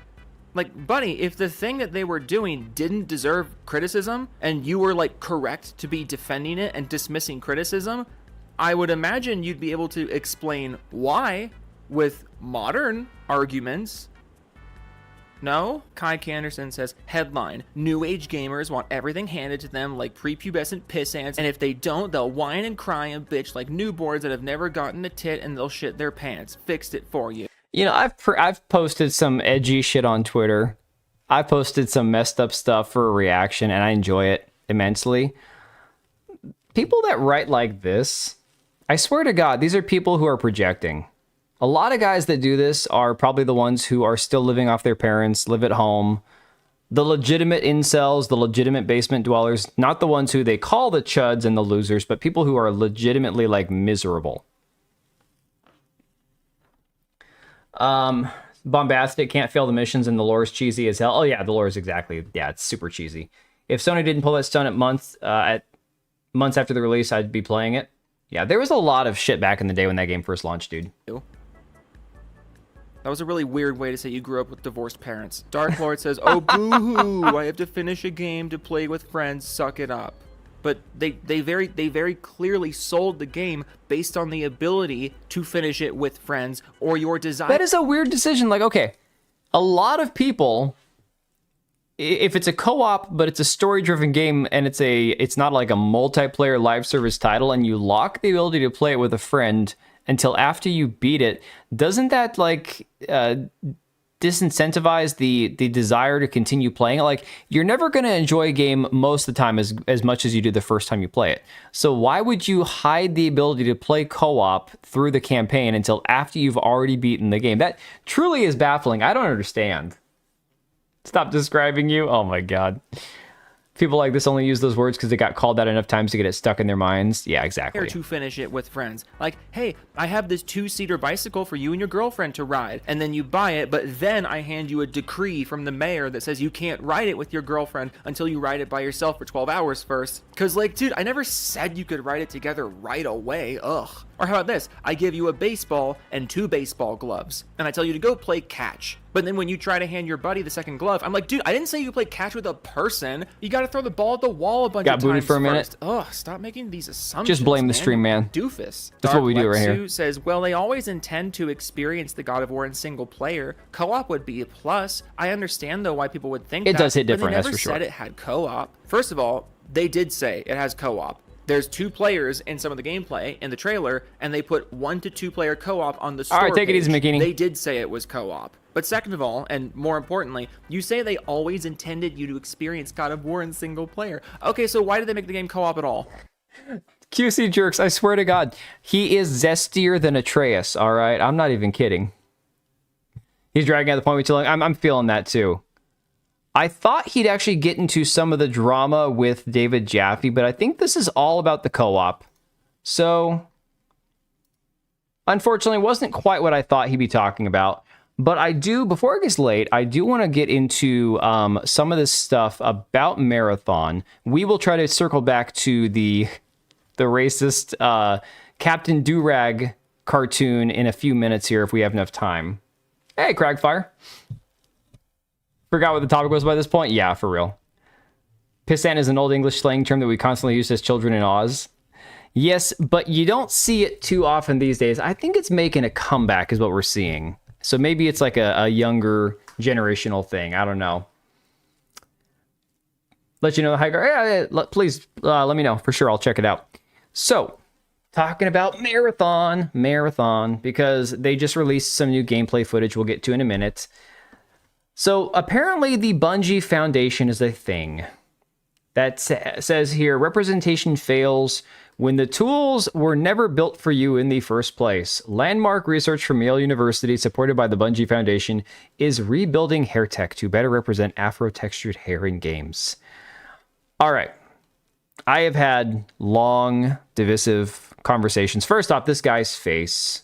Like, buddy, if the thing that they were doing didn't deserve criticism and you were, like, correct to be defending it and dismissing criticism, I would imagine you'd be able to explain why with modern arguments. No? Kai Anderson says, headline, new age gamers want everything handed to them like prepubescent piss ants, and if they don't, they'll whine and cry and bitch like newborns that have never gotten a tit and they'll shit their pants. Fixed it for you. You know, I've posted some edgy shit on Twitter. I posted some messed up stuff for a reaction, and I enjoy it immensely. People that write like this, I swear to God, these are people who are projecting. A lot of guys that do this are probably the ones who are still living off their parents, live at home. The legitimate incels, the legitimate basement dwellers, not the ones who they call the chuds and the losers, but people who are legitimately, like, miserable. Bombastic, can't fail the missions, and the lore is cheesy as hell. Oh yeah, the lore is exactly, yeah, it's super cheesy. If Sony didn't pull that stunt at months after the release, I'd be playing it. Yeah, there was a lot of shit back in the day when that game first launched, dude. That was a really weird way to say you grew up with divorced parents. Dark Lord says, oh boo-hoo, I have to finish a game to play with friends, suck it up. But they very clearly sold the game based on the ability to finish it with friends or your desire. That is a weird decision. Like, okay, a lot of people, if it's a co-op but it's a story-driven game and it's not like a multiplayer live service title, and you lock the ability to play it with a friend until after you beat it, doesn't that like disincentivize the desire to continue playing it? Like, you're never going to enjoy a game most of the time as much as you do the first time you play it. So why would you hide the ability to play co-op through the campaign until after you've already beaten the game? That truly is baffling. I don't understand. Stop describing you. Oh my God. People like this only use those words because they got called out enough times to get it stuck in their minds. Yeah, exactly. To finish it with friends. Like, hey, I have this 2-seater bicycle for you and your girlfriend to ride. And then you buy it, but then I hand you a decree from the mayor that says you can't ride it with your girlfriend until you ride it by yourself for 12 hours first. Because, like, dude, I never said you could ride it together right away. Ugh. Or how about this? I give you a baseball and 2 baseball gloves. And I tell you to go play catch. But then when you try to hand your buddy the second glove, I'm like, dude, I didn't say you play catch with a person. You got to throw the ball at the wall a bunch of times. Got booted for a minute. First. Ugh, stop making these assumptions. Just blame the stream, man. Doofus. That's what we do right here. Lexu says, well, they always intend to experience the God of War in single player. Co-op would be a plus. I understand, though, why people would think it that. does hit different, but they that's never for sure. said it had co-op. First of all, they did say it has co-op. There's 2 players in some of the gameplay in the trailer, and they put 1 to 2 player co-op on the store All right, take it easy, page. McKinney. They did say it was co-op. But second of all, and more importantly, you say they always intended you to experience God of War in single player. Okay, so why did they make the game co-op at all? QC jerks, I swear to God, he is zestier than Atreus, all right? I'm not even kidding. He's dragging out the point too long. I'm feeling that too. I thought he'd actually get into some of the drama with David Jaffe, but I think this is all about the co-op. So, unfortunately, wasn't quite what I thought he'd be talking about. But I do, before it gets late, I do want to get into some of this stuff about Marathon. We will try to circle back to the racist Captain Durag cartoon in a few minutes here if we have enough time. Hey, Cragfire. Forgot what the topic was by this point? Yeah, for real. Pissant is an old English slang term that we constantly use as children in Oz. Yes, but you don't see it too often these days. I think it's making a comeback is what we're seeing. So maybe it's like a younger generational thing. I don't know. Let you know the high guard. Yeah, please let me know. For sure, I'll check it out. So, talking about Marathon, because they just released some new gameplay footage we'll get to in a minute. So, apparently the Bungie Foundation is a thing. That says here, representation fails when the tools were never built for you in the first place. Landmark research from Yale University, supported by the Bungie Foundation, is rebuilding hair tech to better represent Afro-textured hair in games. All right. I have had long, divisive conversations. First off, this guy's face.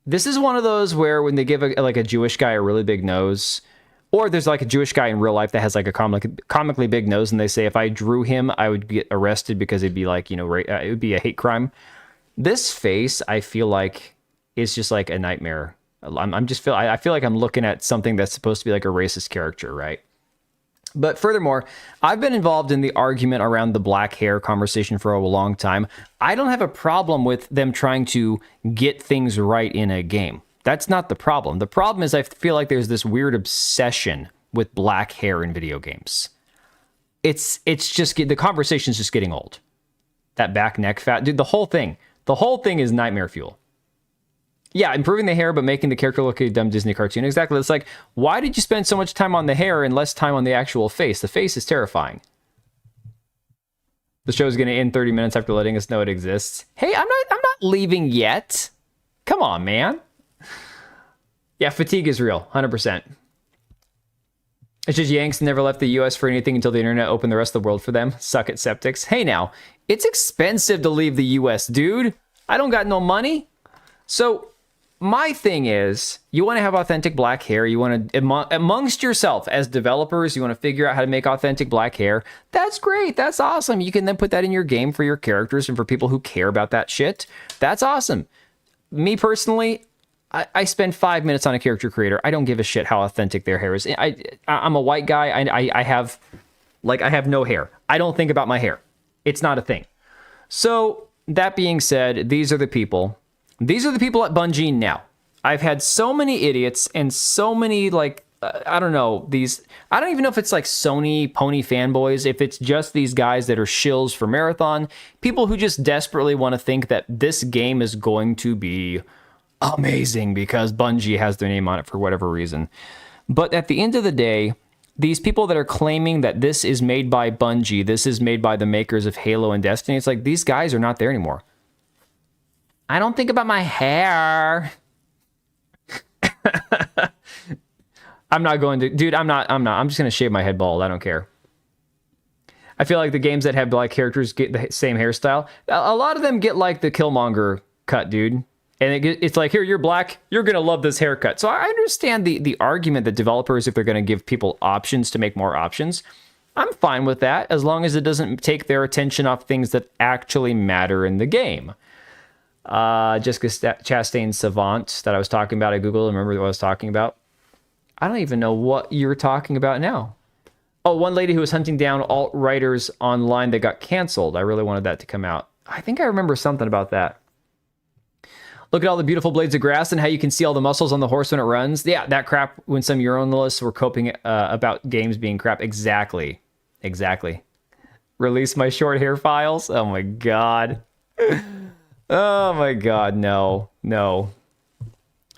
This is one of those where when they give a Jewish guy a really big nose, or there's like a Jewish guy in real life that has like a comically big nose, and they say if I drew him, I would get arrested because it'd be like, it would be a hate crime. This face, I feel like, is just like a nightmare. I feel like I'm looking at something that's supposed to be like a racist character, right? But furthermore, I've been involved in the argument around the black hair conversation for a long time. I don't have a problem with them trying to get things right in a game. That's not the problem. The problem is I feel like there's this weird obsession with black hair in video games. It's just, the conversation's just getting old. That back neck fat, dude, the whole thing is nightmare fuel. Yeah, improving the hair, but making the character look like a dumb Disney cartoon. Exactly. It's like, why did you spend so much time on the hair and less time on the actual face? The face is terrifying. The show's going to end 30 minutes after letting us know it exists. Hey, I'm not leaving yet. Come on, man. Yeah, fatigue is real. 100%. It's just Yanks never left the US for anything until the internet opened the rest of the world for them. Suck it, septics. Hey now, it's expensive to leave the US, dude. I don't got no money. So my thing is, you want to have authentic black hair. You want to, amongst yourself as developers, you want to figure out how to make authentic black hair. That's great. That's awesome. You can then put that in your game for your characters and for people who care about that shit. That's awesome. Me personally, I spend 5 minutes on a character creator. I don't give a shit how authentic their hair is. I'm a white guy. I have no hair. I don't think about my hair. It's not a thing. So that being said, these are the people. These are the people at Bungie now. I've had so many idiots and so many, I don't know, I don't even know if it's like Sony pony fanboys, if it's just these guys that are shills for Marathon, people who just desperately want to think that this game is going to be amazing because Bungie has their name on it for whatever reason. But at the end of the day, these people that are claiming that this is made by Bungie, this is made by the makers of Halo and Destiny, it's like these guys are not there anymore. I don't think about my hair. I'm not going to, dude, I'm just going to shave my head bald. I don't care. I feel like the games that have black characters get the same hairstyle. A lot of them get like the Killmonger cut, dude. And it's like, here, you're black, you're going to love this haircut. So I understand the argument that developers, if they're going to give people options to make more options, I'm fine with that as long as it doesn't take their attention off things that actually matter in the game. Jessica Chastain Savant that I was talking about, I Googled, remember what I was talking about? I don't even know what you're talking about now. Oh, one lady who was hunting down alt-writers online that got canceled. I really wanted that to come out. I think I remember something about that. Look at all the beautiful blades of grass and how you can see all the muscles on the horse when it runs. Yeah, that crap when some journalists were coping about games being crap. Exactly. Release my short hair files? Oh my god. Oh my god, no.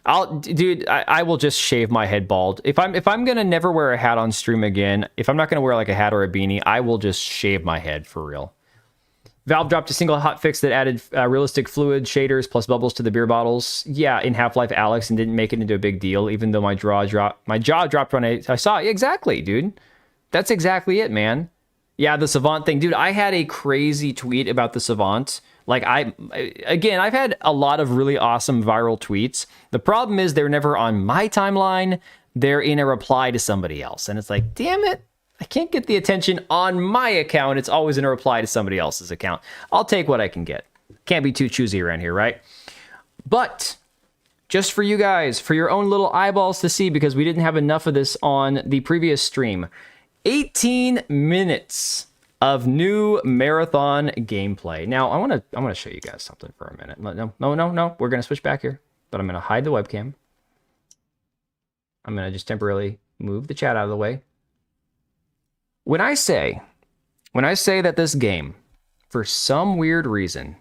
I will just shave my head bald. If I'm gonna never wear a hat on stream again, if I'm not gonna wear like a hat or a beanie, I will just shave my head for real. Valve dropped a single hotfix that added realistic fluid shaders plus bubbles to the beer bottles. Yeah, in Half-Life Alyx, and didn't make it into a big deal, even though my jaw dropped when I saw it. Exactly, dude. That's exactly it, man. Yeah, the Savant thing, dude. I had a crazy tweet about the Savant. Like, I've had a lot of really awesome viral tweets. The problem is they're never on my timeline. They're in a reply to somebody else. And it's like, damn it. I can't get the attention on my account. It's always in a reply to somebody else's account. I'll take what I can get. Can't be too choosy around here, right? But just for you guys, for your own little eyeballs to see, because we didn't have enough of this on the previous stream, 18 minutes of new marathon gameplay. Now, I want to show you guys something for a minute. No. We're going to switch back here, but I'm going to hide the webcam. I'm going to just temporarily move the chat out of the way. When I say that this game, for some weird reason,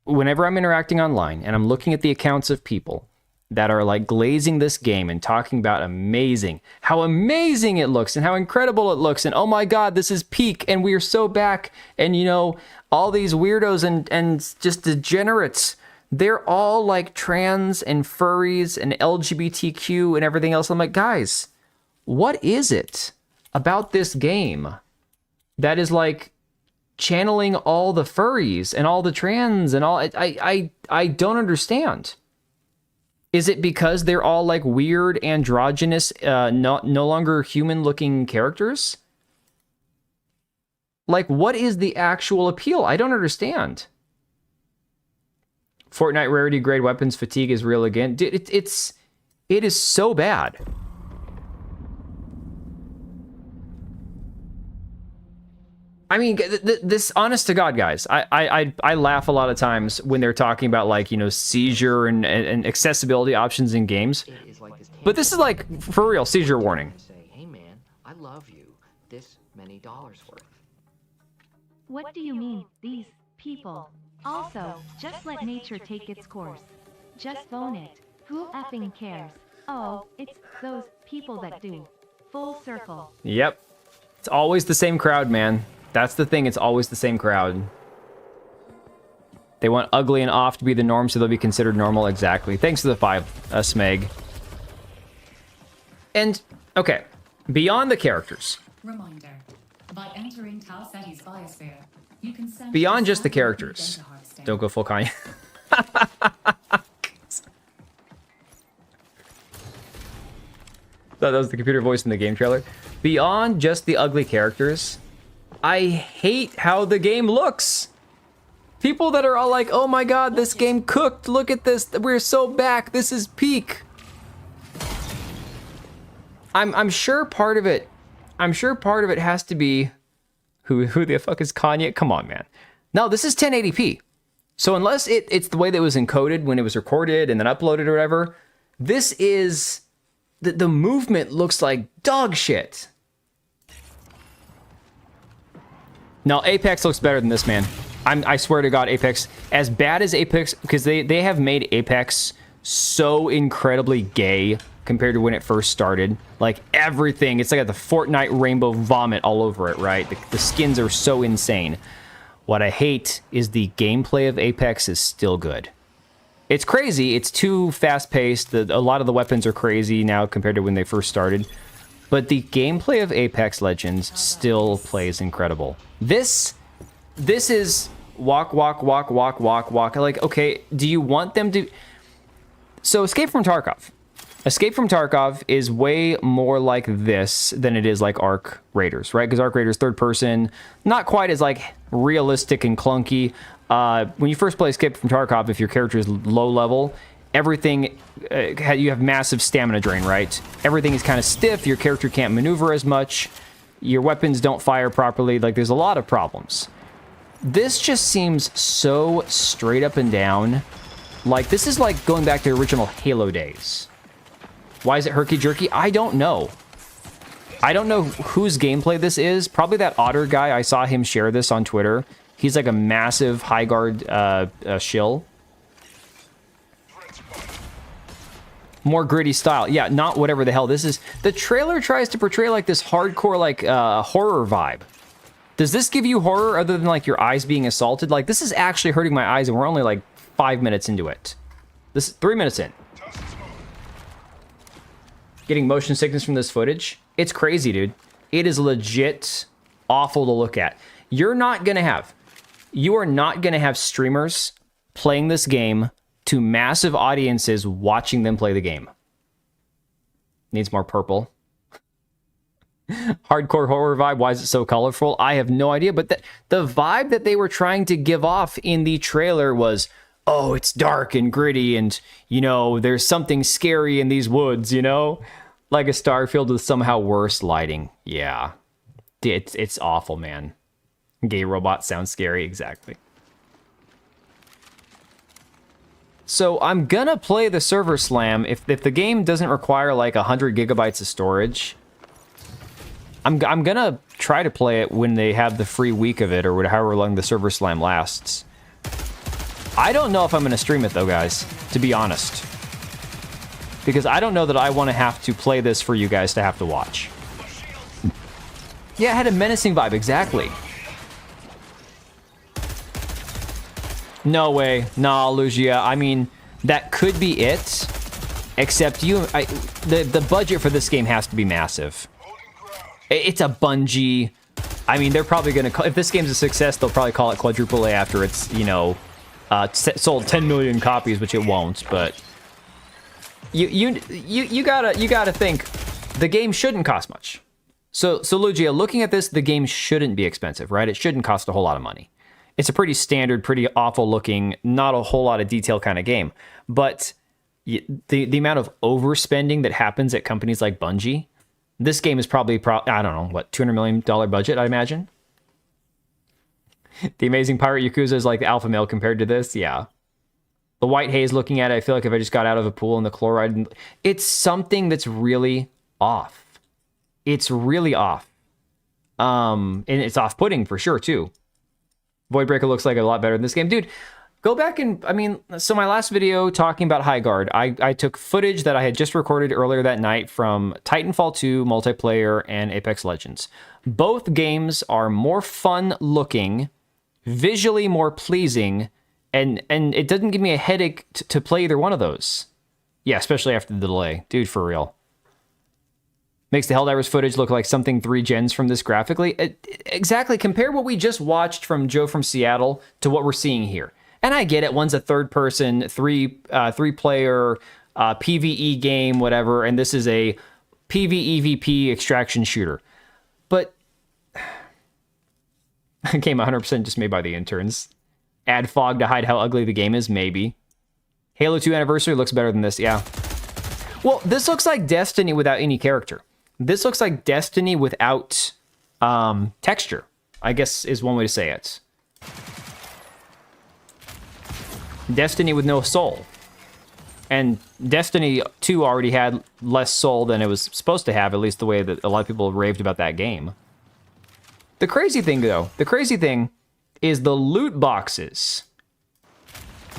whenever I'm interacting online and I'm looking at the accounts of people that are like glazing this game and talking about how amazing it looks and how incredible it looks and oh my god, this is peak and we are so back, and you know, all these weirdos and just degenerates, they're all like trans and furries and LGBTQ and everything else. I'm like, guys, what is it about this game that is like channeling all the furries and all the trans and all? I don't understand. Is it because they're all like weird androgynous, no longer human looking characters? Like, what is the actual appeal? I don't understand. Fortnite rarity grade weapons fatigue is real again. Dude, it is so bad. I mean, this, honest to God, guys, I laugh a lot of times when they're talking about, like, you know, seizure and accessibility options in games. But this is like, for real, seizure warning. Say, hey man, I love you. This many dollars worth. What do you mean, these people? Also, just let nature take its course. Just own it. Who effing cares? Oh, it's those people that do. Full circle. Yep. It's always the same crowd, man. That's the thing, it's always the same crowd. They want ugly and off to be the norm, so they'll be considered normal. Exactly. Thanks for the 5, Smeg. And, okay, beyond the characters. Reminder, by entering Tau Ceti's biosphere, you can send beyond just the characters. Don't go full Kanye. That was the computer voice in the game trailer. Beyond just the ugly characters, I hate how the game looks. People that are all like, oh my god, this game cooked. Look at this. We're so back. This is peak. I'm sure part of it has to be who the fuck is Kanye? Come on, man. No, this is 1080p. So unless it's the way that it was encoded when it was recorded and then uploaded or whatever, this is the movement looks like dog shit. No, Apex looks better than this, man. I swear to God, Apex, as bad as Apex, because they have made Apex so incredibly gay compared to when it first started. Like, everything, it's like the Fortnite rainbow vomit all over it, right? The skins are so insane. What I hate is the gameplay of Apex is still good. It's crazy. It's too fast-paced. A lot of the weapons are crazy now compared to when they first started. But the gameplay of Apex Legends still plays incredible. This is walk. Like, okay, do you want them to... So Escape from Tarkov. Escape from Tarkov is way more like this than it is like Arc Raiders, right? Because Arc Raiders third person, not quite as like realistic and clunky. When you first play Escape from Tarkov, if your character is low level, everything, you have massive stamina drain, right? Everything is kind of stiff, your character can't maneuver as much, your weapons don't fire properly, like there's a lot of problems. This just seems so straight up and down. Like, this is like going back to the original Halo days. Why is it herky-jerky? I don't know. I don't know whose gameplay this is. Probably that Otter guy. I saw him share this on Twitter. He's like a massive high guard shill. More gritty style. Yeah, not whatever the hell this is. The trailer tries to portray like this hardcore like horror vibe. Does this give you horror other than like your eyes being assaulted? Like, this is actually hurting my eyes and we're only like 5 minutes into it. This is 3 minutes in. Getting motion sickness from this footage. It's crazy, dude. It is legit awful to look at. You are not gonna have streamers playing this game to massive audiences watching them play the game. Needs more purple. Hardcore horror vibe. Why is it so colorful? I have no idea, but the vibe that they were trying to give off in the trailer was, oh, it's dark and gritty and, you know, there's something scary in these woods, you know? Like a Starfield with somehow worse lighting. Yeah. It's awful, man. Gay robot sounds scary, exactly. So I'm gonna play the server slam if the game doesn't require like 100 gigabytes of storage. I'm gonna try to play it when they have the free week of it or however long the server slam lasts. I don't know if I'm gonna stream it though, guys, to be honest. Because I don't know that I want to have to play this for you guys to have to watch. Yeah, it had a menacing vibe, exactly. No way. Nah, Lugia. I mean, that could be it. Except the budget for this game has to be massive. It's a Bungie. I mean, they're probably going to... If this game's a success, they'll probably call it quadruple A after it's, you know, sold 10 million copies, which it won't, but... You gotta think the game shouldn't cost much. So Lugia, looking at this, the game shouldn't be expensive, right? It shouldn't cost a whole lot of money. It's a pretty standard, pretty awful looking, not a whole lot of detail kind of game. But the amount of overspending that happens at companies like Bungie, this game is probably I don't know, what, $200 million budget, I imagine? The Amazing Pirate Yakuza is like the alpha male compared to this, yeah. The white haze looking at it, I feel like if I just got out of a pool and the chloride... It's something that's really off. It's really off. And it's off-putting for sure, too. Voidbreaker looks like a lot better than this game. Dude, go back and... I mean, so my last video talking about High Guard, I took footage that I had just recorded earlier that night from Titanfall 2 multiplayer and Apex Legends. Both games are more fun-looking, visually more pleasing, and it doesn't give me a headache to play either one of those. Yeah, especially after the delay. Dude, for real. Makes the Helldivers footage look like something 3 gens from this graphically. Exactly. Compare what we just watched from Joe from Seattle to what we're seeing here. And I get it. One's a third-person, three-player PvE game, whatever, and this is a PvEVP extraction shooter. But the game 100% just made by the interns. Add fog to hide how ugly the game is, maybe. Halo 2 Anniversary looks better than this, yeah. Well, this looks like Destiny without any character. This looks like Destiny without texture, I guess is one way to say it. Destiny with no soul. And Destiny 2 already had less soul than it was supposed to have, at least the way that a lot of people raved about that game. The crazy thing, though, is the loot boxes.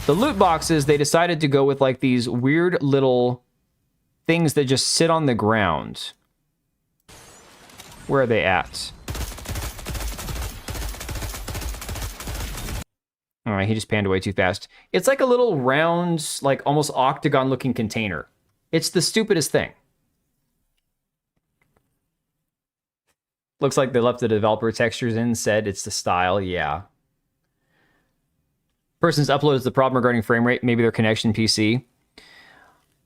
The loot boxes, they decided to go with like these weird little things that just sit on the ground. Where are they at? All right, he just panned away too fast. It's like a little round, like almost octagon-looking container. It's the stupidest thing. Looks like they left the developer textures in, said it's the style, yeah. Person's upload is the problem regarding frame rate, maybe their connection PC.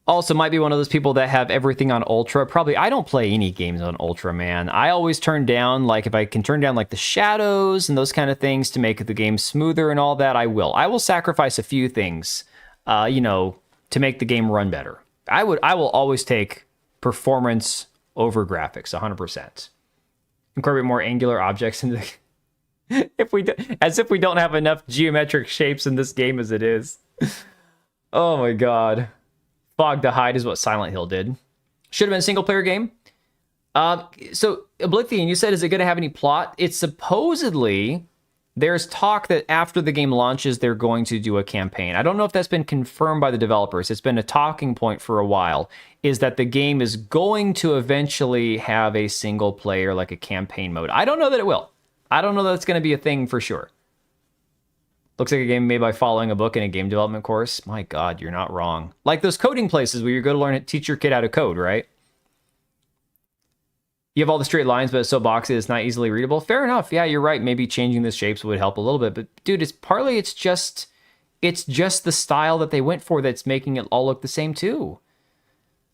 Also, might be one of those people that have everything on Ultra. Probably, I don't play any games on Ultra, man. I always turn down, like, if I can turn down, like, the shadows and those kind of things to make the game smoother and all that, I will. I will sacrifice a few things, you know, to make the game run better. I will always take performance over graphics, 100%. Incorporate more angular objects into the... As if we don't have enough geometric shapes in this game as it is. Oh my god. Fog to hide is what Silent Hill did. Should have been a single-player game. So, Oblivion, you said, is it going to have any plot? It's supposedly... There's talk that after the game launches, they're going to do a campaign. I don't know if that's been confirmed by the developers. It's been a talking point for a while, is that the game is going to eventually have a single-player, like a campaign mode. I don't know that it will. I don't know that it's going to be a thing for sure. Looks like a game made by following a book in a game development course. My god, you're not wrong. Like those coding places where you go to learn, teach your kid how to code, right? You have all the straight lines, but it's so boxy it's not easily readable. Fair enough. Yeah, you're right. Maybe changing the shapes would help a little bit. But dude, it's just the style that they went for that's making it all look the same too.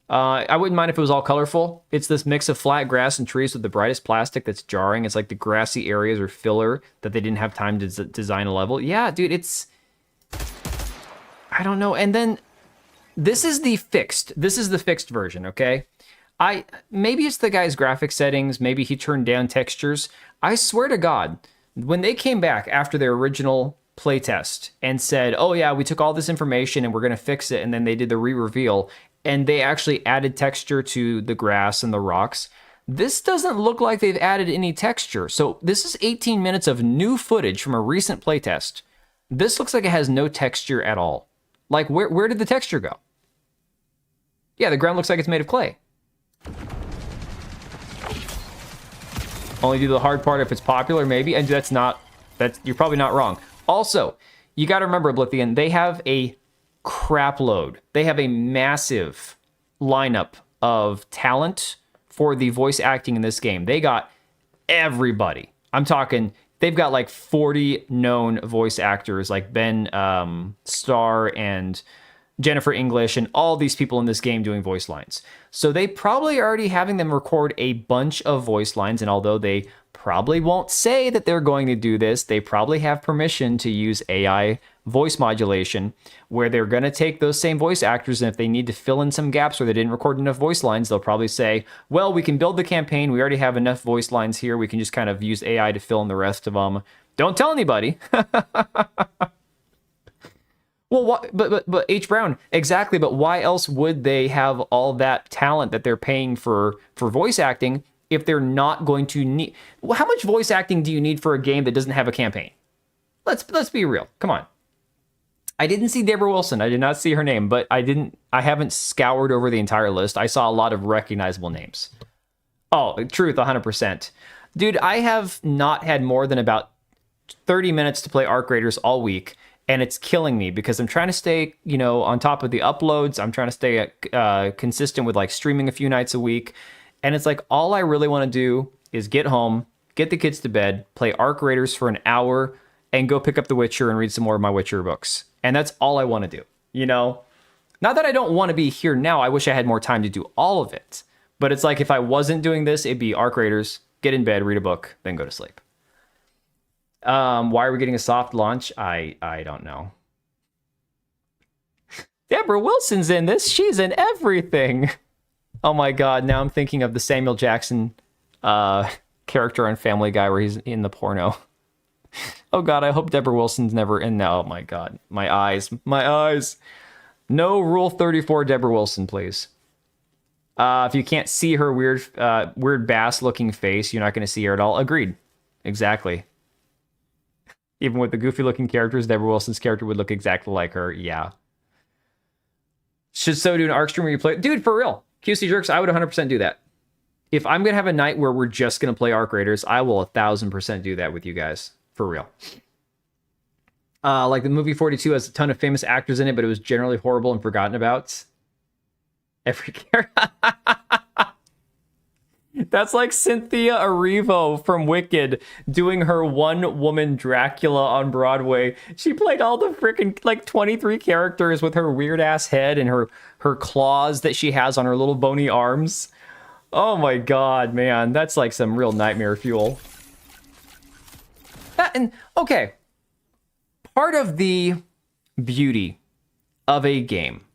I wouldn't mind if it was all colorful. It's this mix of flat grass and trees with the brightest plastic that's jarring. It's like the grassy areas or filler that they didn't have time to design a level. Yeah, dude, I don't know. And then this is the fixed version, okay? Maybe it's the guy's graphic settings, maybe he turned down textures. I swear to God, when they came back after their original playtest and said, oh yeah, we took all this information and we're going to fix it, and then they did the re-reveal and they actually added texture to the grass and the rocks, this doesn't look like they've added any texture. So this is 18 minutes of new footage from a recent playtest. This looks like it has no texture at all. Like, where did the texture go? Yeah, the ground looks like it's made of clay. Only do the hard part if it's popular, maybe. And you're probably not wrong. Also, you got to remember, Oblivion, they have a crap load. They have a massive lineup of talent for the voice acting in this game. They got everybody. I'm talking, they've got like 40 known voice actors like Ben Starr and Jennifer English and all these people in this game doing voice lines. So they probably already having them record a bunch of voice lines, and although they probably won't say that they're going to do this, they probably have permission to use AI voice modulation, where they're going to take those same voice actors, and if they need to fill in some gaps where they didn't record enough voice lines, they'll probably say, well, we can build the campaign, we already have enough voice lines here, we can just kind of use AI to fill in the rest of them. Don't tell anybody. Well, what, but H. Brown, exactly, but why else would they have all that talent that they're paying for voice acting if they're not going to need... Well, how much voice acting do you need for a game that doesn't have a campaign? Let's be real. Come on. I didn't see Deborah Wilson. I did not see her name, but I haven't scoured over the entire list. I saw a lot of recognizable names. Oh, truth, 100%. Dude, I have not had more than about 30 minutes to play Arc Raiders all week, and it's killing me because I'm trying to stay, on top of the uploads. I'm trying to stay consistent with like streaming a few nights a week. And it's like, all I really want to do is get home, get the kids to bed, play Arc Raiders for an hour, and go pick up The Witcher and read some more of my Witcher books. And that's all I want to do, Not that I don't want to be here now. I wish I had more time to do all of it. But it's like, if I wasn't doing this, it'd be Arc Raiders, get in bed, read a book, then go to sleep. Why are we getting a soft launch? I don't know. Deborah Wilson's in this. She's in everything. Oh my God. Now I'm thinking of the Samuel Jackson character on Family Guy where he's in the porno. Oh God, I hope Deborah Wilson's never in now. Oh my God. My eyes. No Rule 34 Deborah Wilson, please. If you can't see her weird bass looking face, you're not going to see her at all. Agreed. Exactly. Even with the goofy looking characters, Deborah Wilson's character would look exactly like her. Yeah. Should so do an Arc stream where you play? Dude, for real. QC Jerks, I would 100% do that. If I'm going to have a night where we're just going to play Arc Raiders, I will 1,000% do that with you guys. For real. Like the movie 42 has a ton of famous actors in it, but it was generally horrible and forgotten about. Every character. That's like Cynthia Erivo from Wicked doing her one-woman Dracula on Broadway. She played all the freaking, 23 characters with her weird-ass head and her claws that she has on her little bony arms. Oh my God, man. That's like some real nightmare fuel. Okay. Part of the beauty of a game...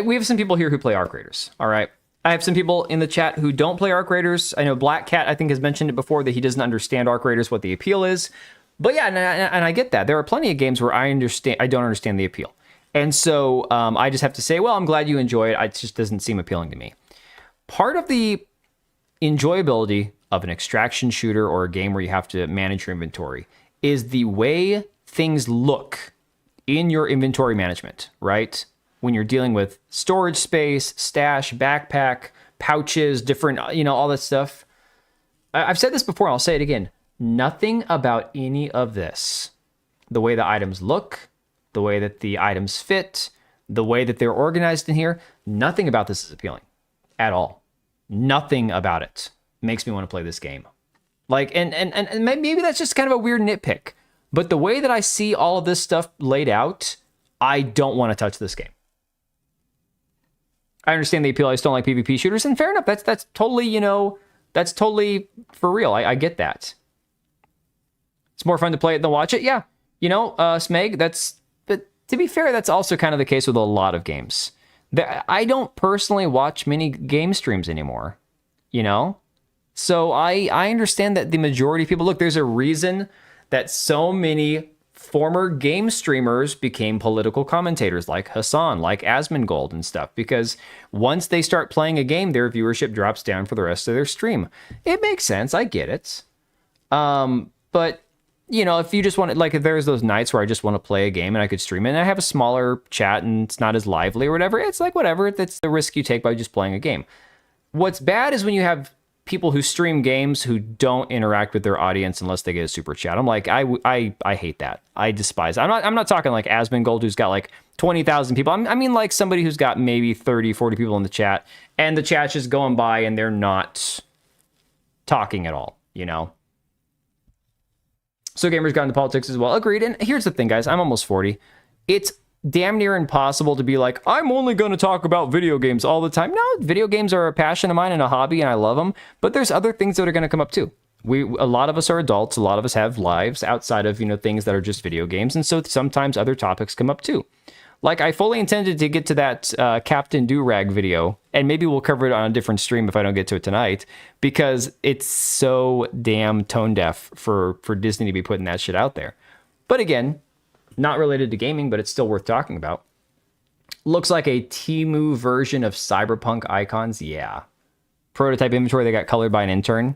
we have some people here who play Arc Raiders, all right? I have some people in the chat who don't play Arc Raiders. I know Black Cat, I think, has mentioned it before that he doesn't understand Arc Raiders, what the appeal is. But yeah, and I get that. There are plenty of games where I don't understand the appeal. And so I just have to say, well, I'm glad you enjoy it. It just doesn't seem appealing to me. Part of the enjoyability of an extraction shooter or a game where you have to manage your inventory is the way things look in your inventory management, right? When you're dealing with storage space, stash, backpack, pouches, different, all that stuff. I've said this before, I'll say it again. Nothing about any of this, the way the items look, the way that the items fit, the way that they're organized in here, nothing about this is appealing at all. Nothing about it makes me want to play this game. And maybe that's just kind of a weird nitpick, but the way that I see all of this stuff laid out, I don't want to touch this game. I understand the appeal. I just don't like PvP shooters, and fair enough. That's totally, that's totally for real. I get that. It's more fun to play it than watch it. Yeah. Smeg, to be fair, that's also kind of the case with a lot of games. I don't personally watch many game streams anymore, you know? So I understand that the majority of people, look, there's a reason that so many former game streamers became political commentators like Hassan, like Asmongold and stuff, because once they start playing a game, their viewership drops down for the rest of their stream. It makes sense. I get it. But, you know, if you just want to, like, if there's those nights where I just want to play a game and I could stream it and I have a smaller chat and it's not as lively or whatever, it's like, whatever. That's the risk you take by just playing a game. What's bad is when you have people who stream games who don't interact with their audience unless they get a super chat. I'm like, I hate that. I despise it. I'm not talking like Asmongold, who's got like 20,000 people. I mean like somebody who's got maybe 30, 40 people in the chat, and the chat's just going by and they're not talking at all, you know? So gamers got into politics as well. Agreed. And here's the thing, guys. I'm almost 40. It's damn near impossible to be like, I'm only going to talk about video games all the time. No, video games are a passion of mine and a hobby, and I love them. But there's other things that are going to come up too. A lot of us are adults. A lot of us have lives outside of, you know, things that are just video games. And so sometimes other topics come up too. Like, I fully intended to get to that Captain Durag video, and maybe we'll cover it on a different stream if I don't get to it tonight, because it's so damn tone deaf for Disney to be putting that shit out there. But again, not related to gaming, but it's still worth talking about. Looks like a Temu version of Cyberpunk icons. Yeah. Prototype inventory, they got colored by an intern.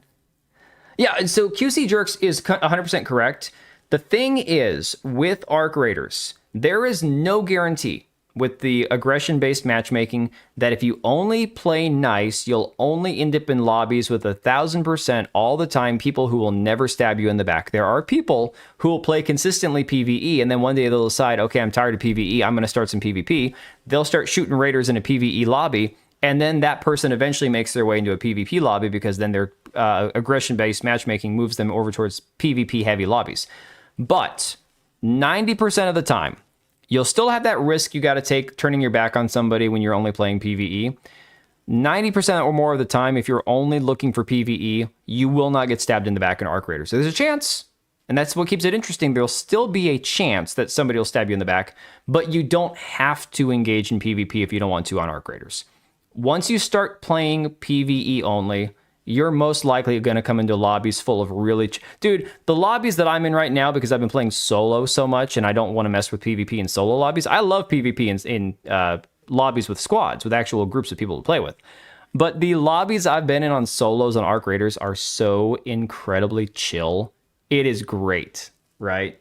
Yeah, so QC Jerks is 100% correct. The thing is, with Arc Raiders, there is no guarantee with the aggression-based matchmaking that if you only play nice, you'll only end up in lobbies with 1,000% all the time people who will never stab you in the back. There are people who will play consistently PvE, and then one day they'll decide, okay, I'm tired of PvE, I'm going to start some PvP. They'll start shooting raiders in a PvE lobby, and then that person eventually makes their way into a PvP lobby because then their aggression-based matchmaking moves them over towards PvP-heavy lobbies. But 90% of the time, you'll still have that risk you got to take turning your back on somebody when you're only playing PvE. 90% or more of the time, if you're only looking for PvE, you will not get stabbed in the back in Arc Raiders. So there's a chance, and that's what keeps it interesting. There'll still be a chance that somebody will stab you in the back, but you don't have to engage in PvP if you don't want to on Arc Raiders. Once you start playing PvE only, you're most likely going to come into lobbies full of really... Dude, the lobbies that I'm in right now, because I've been playing solo so much and I don't want to mess with PvP in solo lobbies. I love PvP in lobbies with squads, with actual groups of people to play with. But the lobbies I've been in on solos on Arc Raiders are so incredibly chill. It is great, right?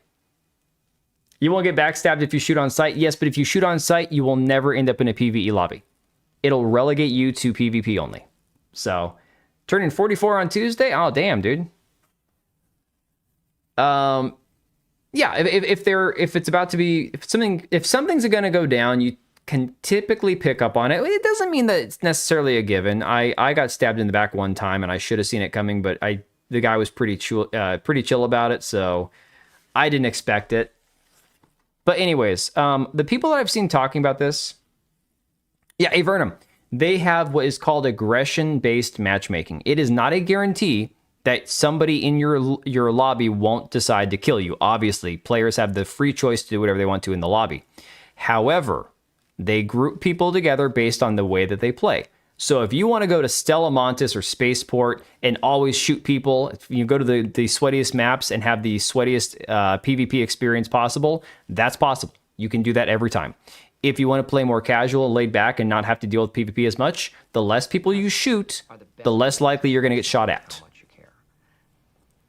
You won't get backstabbed if you shoot on sight. Yes, but if you shoot on sight, you will never end up in a PvE lobby. It'll relegate you to PvP only. So... Turning 44 on Tuesday? Oh, damn, dude. Yeah, if something's gonna go down, you can typically pick up on it. It doesn't mean that it's necessarily a given. I got stabbed in the back one time and I should have seen it coming, but the guy was pretty chill about it, so I didn't expect it. But anyways, the people that I've seen talking about this, yeah, Avernum. They have what is called aggression-based matchmaking. It is not a guarantee that somebody in your lobby won't decide to kill you. Obviously, players have the free choice to do whatever they want to in the lobby. However, they group people together based on the way that they play. So if you want to go to Stella Montis or Spaceport and always shoot people, if you go to the sweatiest maps and have the sweatiest PvP experience possible, that's possible. You can do that every time. If you want to play more casual, laid back, and not have to deal with PvP as much, the less people you shoot, the less likely you're going to get shot at.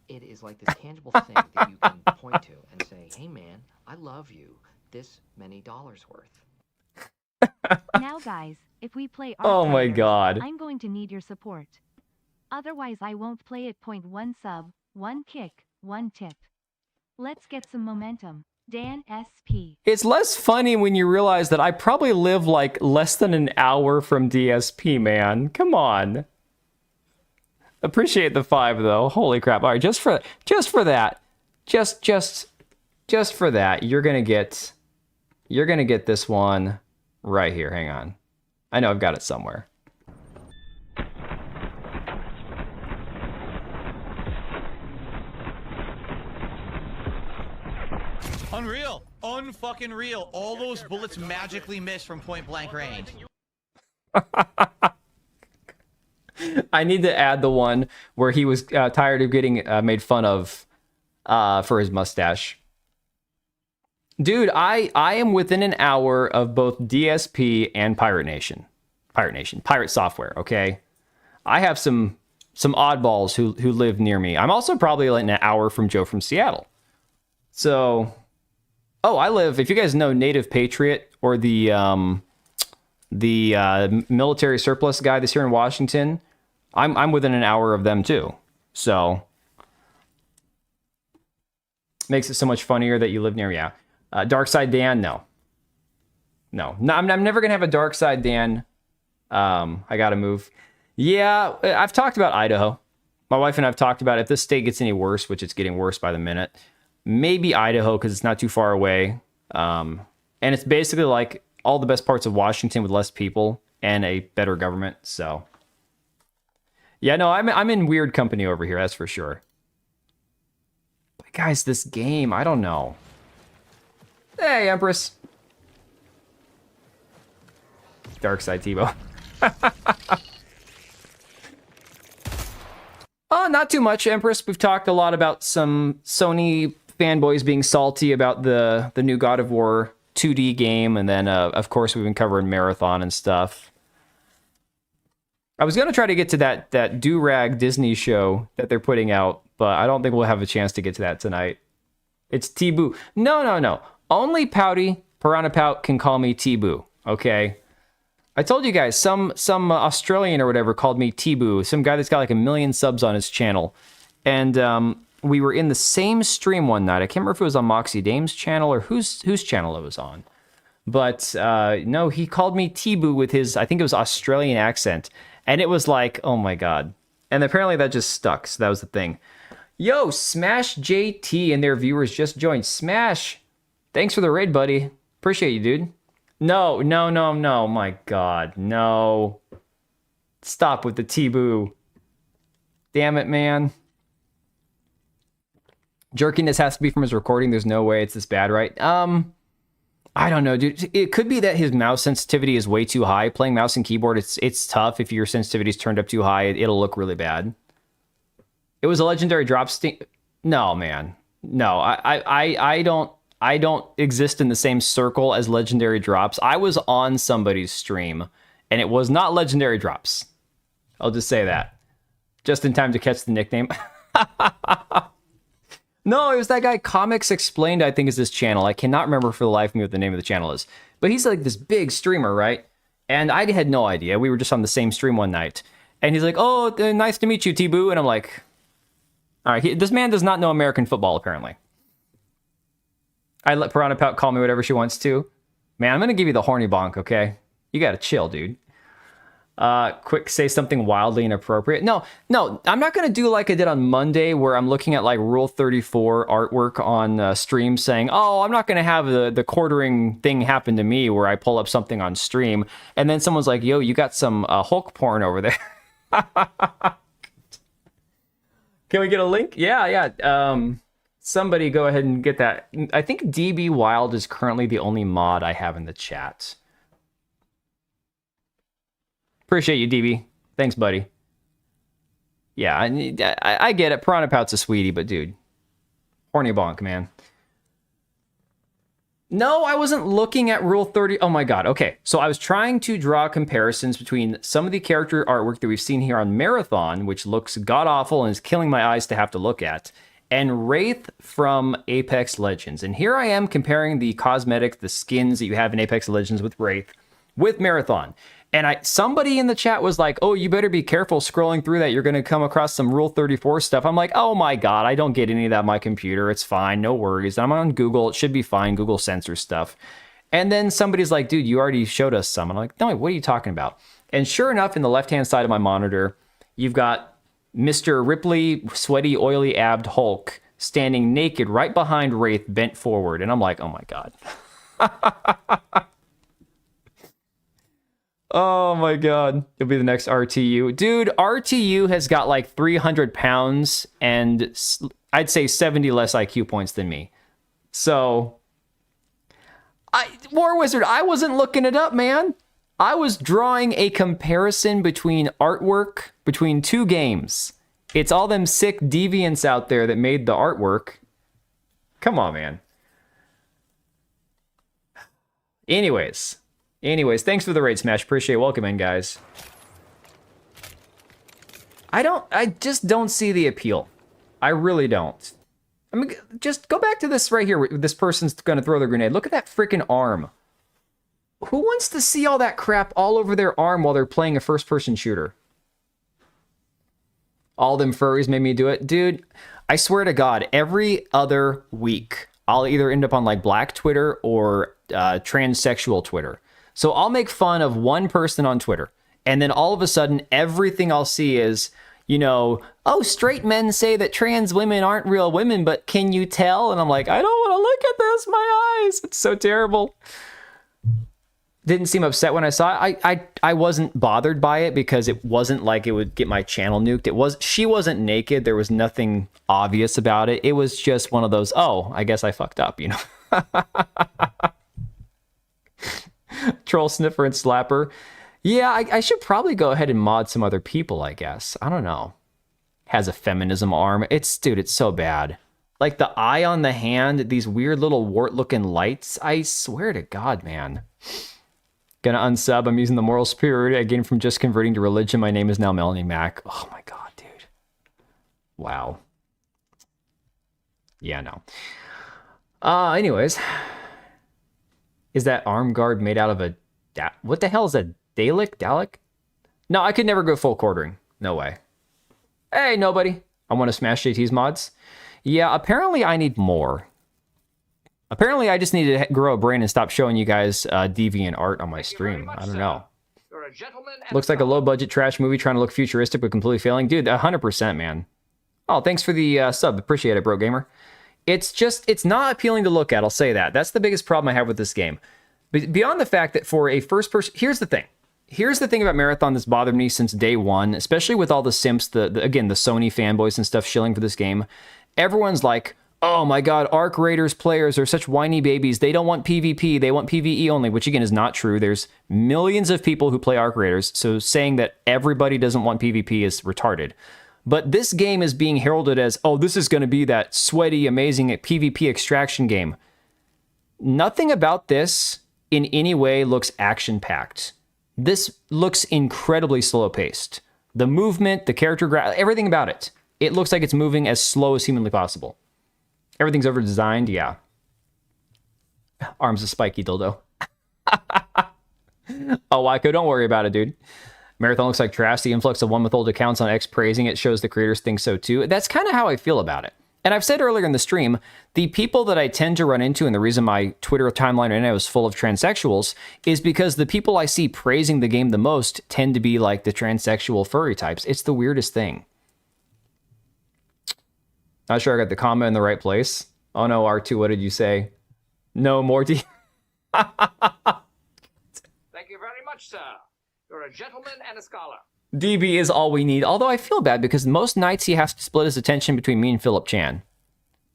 It is like this tangible thing that you can point to and say, hey man, I love you, this many dollars worth. Now guys, if we play Oh my god. I'm going to need your support. Otherwise I won't play it. Point 1 sub, 1 kick, 1 tip. Let's get some momentum. Dan SP. It's less funny when you realize that I probably live like less than an hour from DSP, man. Come on. Appreciate the 5 though. Holy crap. All right, just for that. Just for that, you're going to get this one right here. Hang on. I know I've got it somewhere. Unreal. unfucking real. All those bullets magically miss from point blank range. I need to add the one where he was tired of getting made fun of for his mustache. Dude, I am within an hour of both DSP and Pirate Nation. Pirate Software, okay? I have some oddballs who live near me. I'm also probably like an hour from Joe from Seattle. So, I live, if you guys know Native Patriot or the military surplus guy that's here in Washington, I'm within an hour of them too. So, makes it so much funnier that you live near me. Yeah. Dark Side Dan, no, I'm never gonna have a Dark Side Dan. I gotta move. Yeah, I've talked about Idaho. My wife and I've talked about if this state gets any worse, which it's getting worse by the minute, maybe Idaho because it's not too far away. And it's basically like all the best parts of Washington with less people and a better government. So, yeah, no, I'm in weird company over here. That's for sure. But guys, this game, I don't know. Hey, Empress. Dark Side Tebow. Oh, not too much, Empress. We've talked a lot about some Sony fanboys being salty about the new God of War 2D game, and then, of course, we've been covering Marathon and stuff. I was going to try to get to that do-rag Disney show that they're putting out, but I don't think we'll have a chance to get to that tonight. It's T-Boo. No. Only Pouty, Piranha Pout, can call me T-Boo, okay? I told you guys, some Australian or whatever called me T-Boo, some guy that's got like 1 million subs on his channel. And we were in the same stream one night. I can't remember if it was on Moxie Dame's channel or whose channel it was on. But no, he called me T-Boo with his, I think it was Australian accent. And it was like, oh my God. And apparently that just stuck, so that was the thing. Yo, Smash JT and their viewers just joined. Smash, thanks for the raid, buddy. Appreciate you, dude. No, my God, no. Stop with the T-Boo. Damn it, man. Jerkiness has to be from his recording. There's no way it's this bad, right? I don't know, dude. It could be that his mouse sensitivity is way too high. Playing mouse and keyboard, it's tough. If your sensitivity is turned up too high, it'll look really bad. It was a legendary drop No, man. No, I don't exist in the same circle as legendary drops. I was on somebody's stream, and it was not legendary drops. I'll just say that. Just in time to catch the nickname. No, it was that guy Comics Explained, I think is his channel. I cannot remember for the life of me what the name of the channel is. But he's like this big streamer, right? And I had no idea. We were just on the same stream one night. And he's like, oh, nice to meet you, T-Boo. And I'm like, all right, this man does not know American football, apparently. I let Piranha Pout call me whatever she wants to. Man, I'm going to give you the horny bonk, okay? You got to chill, dude. Quick, say something wildly inappropriate. No, I'm not going to do like I did on Monday where I'm looking at like Rule 34 artwork on stream saying, oh, I'm not going to have the quartering thing happen to me where I pull up something on stream. And then someone's like, yo, you got some Hulk porn over there. Can we get a link? Yeah. Somebody go ahead and get that. I think DB Wild is currently the only mod I have in the chat. Appreciate you, DB. Thanks, buddy. Yeah, I get it. Piranha Pout's a sweetie, but dude. Horny bonk, man. No, I wasn't looking at Rule 30. Oh my God. Okay, so I was trying to draw comparisons between some of the character artwork that we've seen here on Marathon, which looks god-awful and is killing my eyes to have to look at, and Wraith from Apex Legends. And here I am comparing the cosmetics, the skins that you have in Apex Legends with Wraith, with Marathon. And somebody in the chat was like, oh, you better be careful scrolling through that. You're going to come across some Rule 34 stuff. I'm like, oh my God, I don't get any of that on my computer. It's fine. No worries. I'm on Google. It should be fine. Google censors stuff. And then somebody's like, dude, you already showed us some. And I'm like, no, what are you talking about? And sure enough, in the left-hand side of my monitor, you've got Mr. Ripley, sweaty, oily abbed Hulk standing naked right behind Wraith bent forward. And I'm like, oh my God. Oh my God. It'll be the next RTU. Dude, RTU has got like 300 pounds and I'd say 70 less IQ points than me. So War Wizard, I wasn't looking it up, man. I was drawing a comparison between artwork between two games. It's all them sick deviants out there that made the artwork. Come on, man. Anyways, thanks for the raid, Smash. Appreciate it. Welcome in, guys. I just don't see the appeal. I really don't. I mean, just go back to this right here. This person's gonna throw their grenade. Look at that freaking arm. Who wants to see all that crap all over their arm while they're playing a first-person shooter? All them furries made me do it. Dude, I swear to God, every other week, I'll either end up on like Black Twitter or transsexual Twitter. So I'll make fun of one person on Twitter, and then all of a sudden, everything I'll see is, you know, oh, straight men say that trans women aren't real women, but can you tell? And I'm like, I don't want to look at this, my eyes. It's so terrible. Didn't seem upset when I saw it. I wasn't bothered by it because it wasn't like it would get my channel nuked. She wasn't naked. There was nothing obvious about it. It was just one of those, oh, I guess I fucked up, you know. Troll sniffer and slapper. Yeah, I should probably go ahead and mod some other people, I guess. I don't know. Has a feminism arm. Dude, it's so bad. Like the eye on the hand, these weird little wart-looking lights. I swear to God, man. Gonna unsub. I'm using the moral superiority I gained from just converting to religion. My name is now Melanie Mac. Oh my God, dude. Wow. Yeah, no. Anyways. Is that arm guard made out of a... What the hell is a Dalek? No, I could never go full quartering. No way. Hey, nobody. I want to smash JT's mods. Yeah, apparently I need more. Apparently, I just need to grow a brain and stop showing you guys deviant art on my stream. I don't know. Looks like a low-budget trash movie trying to look futuristic but completely failing. Dude, 100%, man. Oh, thanks for the sub. Appreciate it, bro gamer. It's not appealing to look at, I'll say that. That's the biggest problem I have with this game. But beyond the fact that for a first-person... Here's the thing. Here's the thing about Marathon that's bothered me since day one, especially with all the simps, again, the Sony fanboys and stuff shilling for this game. Everyone's like, oh my God, Arc Raiders players are such whiny babies. They don't want PvP. They want PvE only, which again is not true. There's millions of people who play Arc Raiders, so saying that everybody doesn't want PvP is retarded. But this game is being heralded as, oh, this is going to be that sweaty, amazing PvP extraction game. Nothing about this in any way looks action-packed. This looks incredibly slow-paced. The movement, the character, everything about it. It looks like it's moving as slow as humanly possible. Everything's over-designed, yeah. Arms a spiky dildo. Oh, Waiko, don't worry about it, dude. Marathon looks like trash. The influx of one with old accounts on X praising it shows the creators think so too. That's kind of how I feel about it. And I've said earlier in the stream, the people that I tend to run into, and the reason my Twitter timeline right now is full of transsexuals, is because the people I see praising the game the most tend to be like the transsexual furry types. It's the weirdest thing. Not sure I got the comma in the right place. Oh no, R2, what did you say? No, Morty. Thank you very much, sir. You're a gentleman and a scholar. DB is all we need. Although I feel bad because most nights he has to split his attention between me and Philip Chan.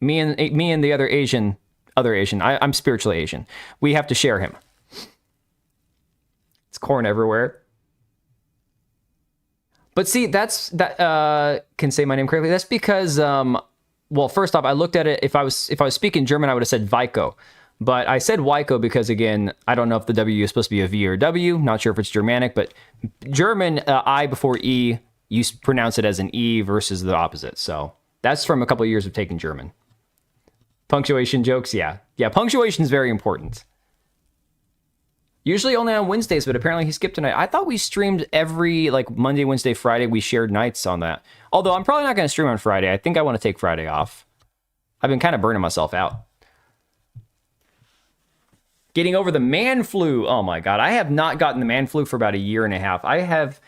Me and the other Asian. I'm spiritually Asian. We have to share him. It's corn everywhere. But see, can say my name correctly. That's because well, first off, I looked at it. If I was speaking German, I would have said Vico. But I said Wyco because, again, I don't know if the W is supposed to be a V or a W. Not sure if it's Germanic, but German, I before E, you pronounce it as an E versus the opposite. So that's from a couple of years of taking German. Punctuation jokes, yeah. Yeah, punctuation is very important. Usually only on Wednesdays, but apparently he skipped tonight. I thought we streamed every, like, Monday, Wednesday, Friday. We shared nights on that. Although I'm probably not going to stream on Friday. I think I want to take Friday off. I've been kind of burning myself out. Getting over the man flu. Oh my God. I have not gotten the man flu for about a year and a half. I have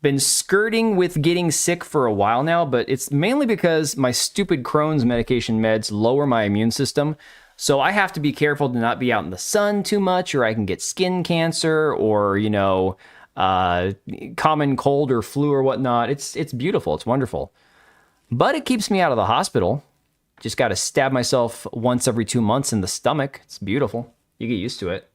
been skirting with getting sick for a while now, but it's mainly because my stupid Crohn's medication meds lower my immune system. So I have to be careful to not be out in the sun too much, or I can get skin cancer or, you know, common cold or flu or whatnot. It's beautiful. It's wonderful. But it keeps me out of the hospital. Just got to stab myself once every 2 months in the stomach. It's beautiful. You get used to it.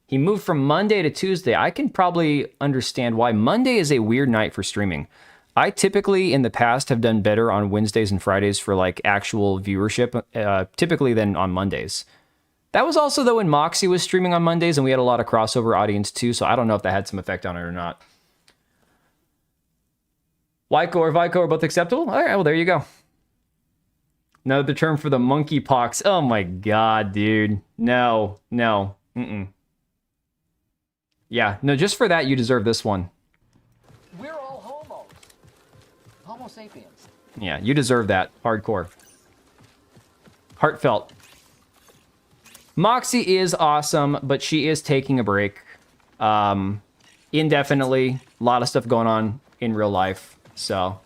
He moved from Monday to Tuesday. I can probably understand why. Monday is a weird night for streaming. I typically, in the past, have done better on Wednesdays and Fridays for like actual viewership, typically than on Mondays. That was also, though, when Moxie was streaming on Mondays, and we had a lot of crossover audience, too, so I don't know if that had some effect on it or not. Wyco or Vico are both acceptable? All right, well, there you go. Another term for the monkeypox. Oh, my God, dude. No. Mm-mm. Yeah, no, just for that, you deserve this one. We're all homos. Homo sapiens. Yeah, you deserve that. Hardcore. Heartfelt. Moxie is awesome, but she is taking a break. Indefinitely. A lot of stuff going on in real life. So.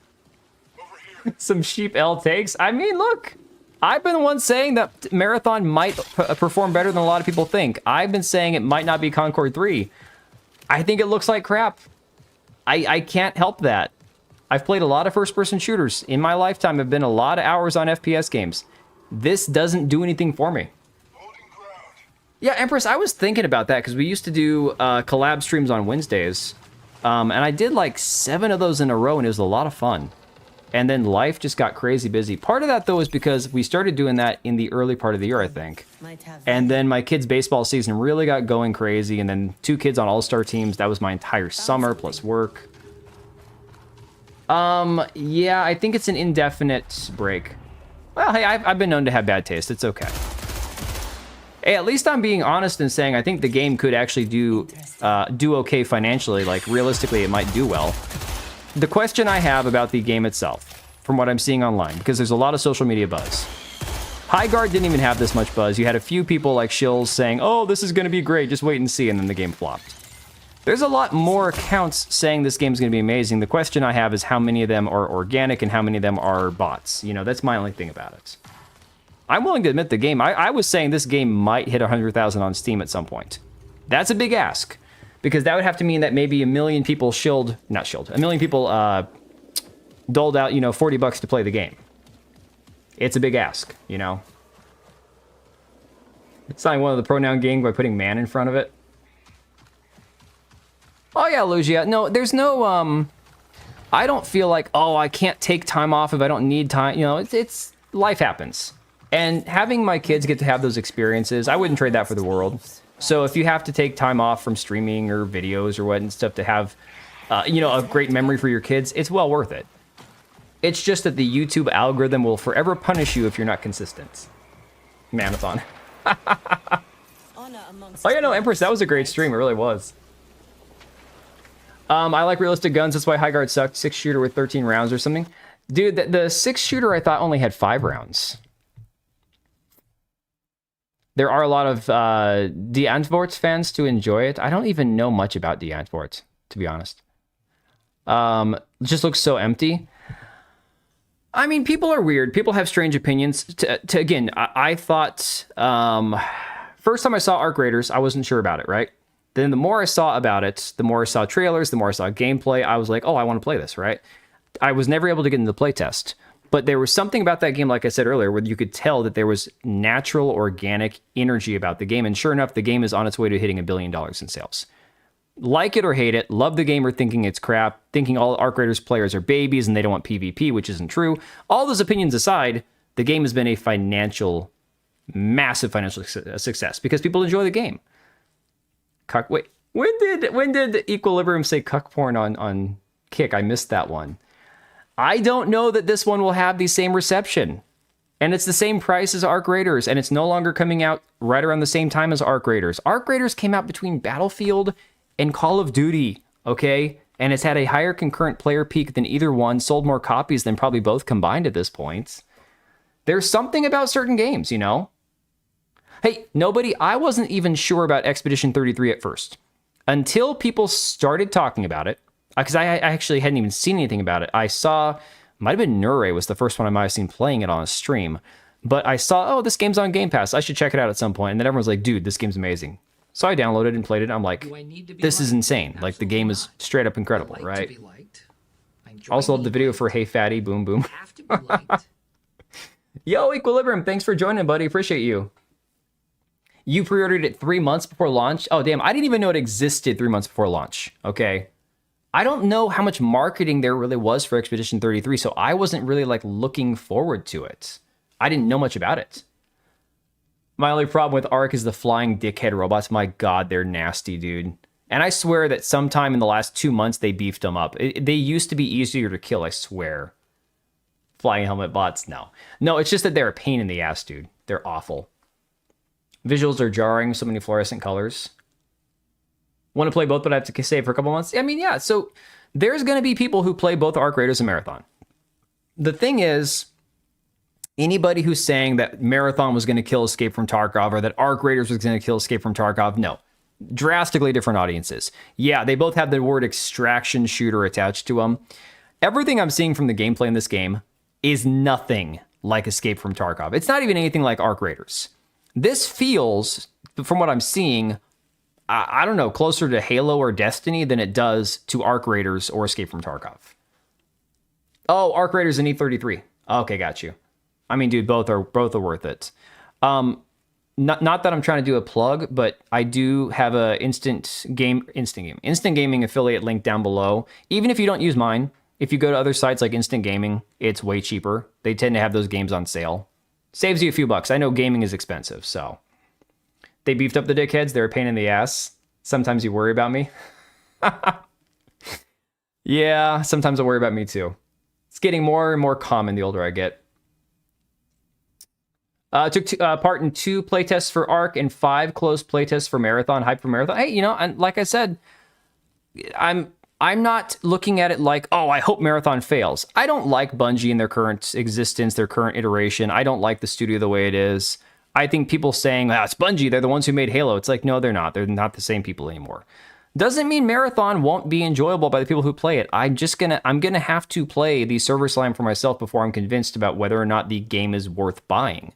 Some sheep L takes. I mean, look. I've been the one saying that Marathon might perform better than a lot of people think. I've been saying it might not be Concord 3. I think it looks like crap. I can't help that. I've played a lot of first-person shooters. In my lifetime, I've been a lot of hours on FPS games. This doesn't do anything for me. Yeah, Empress, I was thinking about that because we used to do collab streams on Wednesdays. And I did like 7 of those in a row, and it was a lot of fun. And then life just got crazy busy. Part of that, though, is because we started doing that in the early part of the year, I think. And then my kids' baseball season really got going crazy. And then 2 kids on all-star teams. That was my entire summer plus work. Yeah, I think it's an indefinite break. Well, hey, I've been known to have bad taste. It's okay. Hey, at least I'm being honest and saying I think the game could actually do okay financially. Like, realistically, it might do well. The question I have about the game itself, from what I'm seeing online, because there's a lot of social media buzz. Highguard didn't even have this much buzz. You had a few people like Shills saying, oh, this is going to be great, just wait and see, and then the game flopped. There's a lot more accounts saying this game's going to be amazing. The question I have is how many of them are organic and how many of them are bots. You know, that's my only thing about it. I'm willing to admit the game, I was saying this game might hit 100,000 on Steam at some point. That's a big ask. Because that would have to mean that maybe 1 million people $1 million people doled out, you know, $40 to play the game. It's a big ask, you know. It's not one of the pronoun gang by putting man in front of it. Oh yeah, Lugia. No, there's no, I don't feel like, oh, I can't take time off if I don't need time. You know, it's life happens. And having my kids get to have those experiences, I wouldn't trade that for the world. So if you have to take time off from streaming or videos or what and stuff to have, you know, a great memory for your kids, it's well worth it. It's just that the YouTube algorithm will forever punish you if you're not consistent. Marathon. Oh yeah, no, Empress, that was a great stream. It really was. I like realistic guns. That's why Highguard sucked. 6-shooter with 13 rounds or something. Dude, the 6-shooter I thought only had 5 rounds. There are a lot of Die Antwoord fans to enjoy it. I don't even know much about Die Antwoord, to be honest. It just looks so empty. I mean, people are weird. People have strange opinions. Again, I thought... first time I saw Arc Raiders, I wasn't sure about it, right? Then the more I saw about it, the more I saw trailers, the more I saw gameplay, I was like, oh, I want to play this, right? I was never able to get into the playtest. But there was something about that game, like I said earlier, where you could tell that there was natural, organic energy about the game. And sure enough, the game is on its way to hitting $1 billion in sales. Like it or hate it, love the game or thinking it's crap, thinking all Arc Raiders players are babies and they don't want PvP, which isn't true. All those opinions aside, the game has been a massive financial success because people enjoy the game. Wait, when did Equilibrium say cuck porn on Kick? I missed that one. I don't know that this one will have the same reception. And it's the same price as Arc Raiders, and it's no longer coming out right around the same time as Arc Raiders. Arc Raiders came out between Battlefield and Call of Duty, okay? And it's had a higher concurrent player peak than either one, sold more copies than probably both combined at this point. There's something about certain games, you know? Hey, I wasn't even sure about Expedition 33 at first. Until people started talking about it, because I actually hadn't even seen anything about it. I saw, might have been Nure was the first one I might have seen playing it on a stream. But I saw, oh, this game's on Game Pass. I should check it out at some point. And then everyone's like, dude, this game's amazing. So I downloaded and played it. I'm like, this is insane. Like, the game is straight up incredible, right? Also love the video for Hey Fatty, boom, boom. Yo, Equilibrium, thanks for joining, buddy. Appreciate you. You pre-ordered it 3 months before launch? Oh, damn. I didn't even know it existed 3 months before launch. Okay. I don't know how much marketing there really was for Expedition 33, so I wasn't really like looking forward to it. I didn't know much about it. My only problem with Ark is the flying dickhead robots. My God, they're nasty, dude. And I swear that sometime in the last 2 months, they beefed them up. They used to be easier to kill, I swear. Flying helmet bots, no. No, it's just that they're a pain in the ass, dude. They're awful. Visuals are jarring, so many fluorescent colors. Want to play both, but I have to save for a couple months? I mean, yeah, so there's going to be people who play both Ark Raiders and Marathon. The thing is, anybody who's saying that Marathon was going to kill Escape from Tarkov or that Ark Raiders was going to kill Escape from Tarkov, no. Drastically different audiences. Yeah, they both have the word extraction shooter attached to them. Everything I'm seeing from the gameplay in this game is nothing like Escape from Tarkov. It's not even anything like Ark Raiders. This feels, from what I'm seeing, I don't know, closer to Halo or Destiny than it does to Ark Raiders or Escape from Tarkov. Oh, Ark Raiders and E33. Okay, got you. I mean, dude, both are worth it. Not that I'm trying to do a plug, but I do have a Instant Gaming affiliate link down below. Even if you don't use mine, if you go to other sites like Instant Gaming, it's way cheaper. They tend to have those games on sale. Saves you a few bucks. I know gaming is expensive, so. They beefed up the dickheads. They're a pain in the ass. Sometimes you worry about me. Yeah, sometimes I worry about me too. It's getting more and more common the older I get. Took part in 2 playtests for Ark and 5 closed playtests for Marathon. Hype for Marathon. Hey, you know, and like I said, I'm not looking at it like, oh, I hope Marathon fails. I don't like Bungie in their current existence, their current iteration. I don't like the studio the way it is. I think people saying, it's Bungie, they're the ones who made Halo. It's like, no, they're not. They're not the same people anymore. Doesn't mean Marathon won't be enjoyable by the people who play it. I'm gonna have to play the server slime for myself before I'm convinced about whether or not the game is worth buying.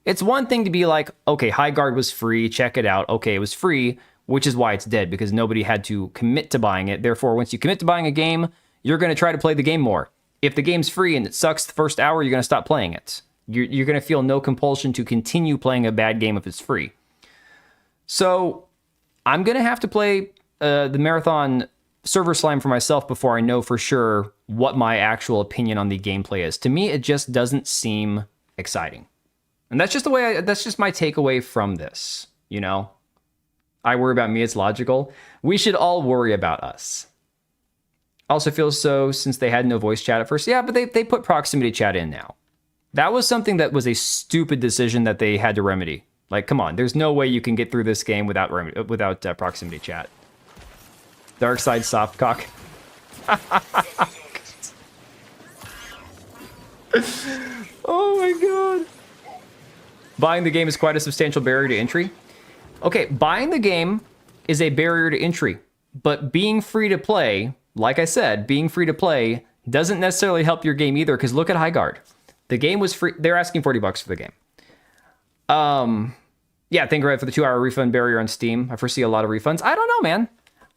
It's one thing to be like, okay, High Guard was free, check it out. Okay, it was free, which is why it's dead, because nobody had to commit to buying it. Therefore, once you commit to buying a game, you're gonna try to play the game more. If the game's free and it sucks the first hour, you're gonna stop playing it. You're going to feel no compulsion to continue playing a bad game if it's free. So I'm going to have to play the Marathon server slime for myself before I know for sure what my actual opinion on the gameplay is. To me, it just doesn't seem exciting. And that's just that's just my takeaway from this, you know? I worry about me, it's logical. We should all worry about us. Also feels so since they had no voice chat at first. Yeah, but they put proximity chat in now. That was something that was a stupid decision that they had to remedy. Like, come on, there's no way you can get through this game without proximity chat. Dark side softcock. Oh my god. Buying the game is quite a substantial barrier to entry. Okay, buying the game is a barrier to entry, but being free to play, like I said, being free to play doesn't necessarily help your game either, because look at High Guard. The game was free. They're asking $40 for the game. Yeah, think right for the 2-hour refund barrier on Steam. I foresee a lot of refunds. I don't know, man.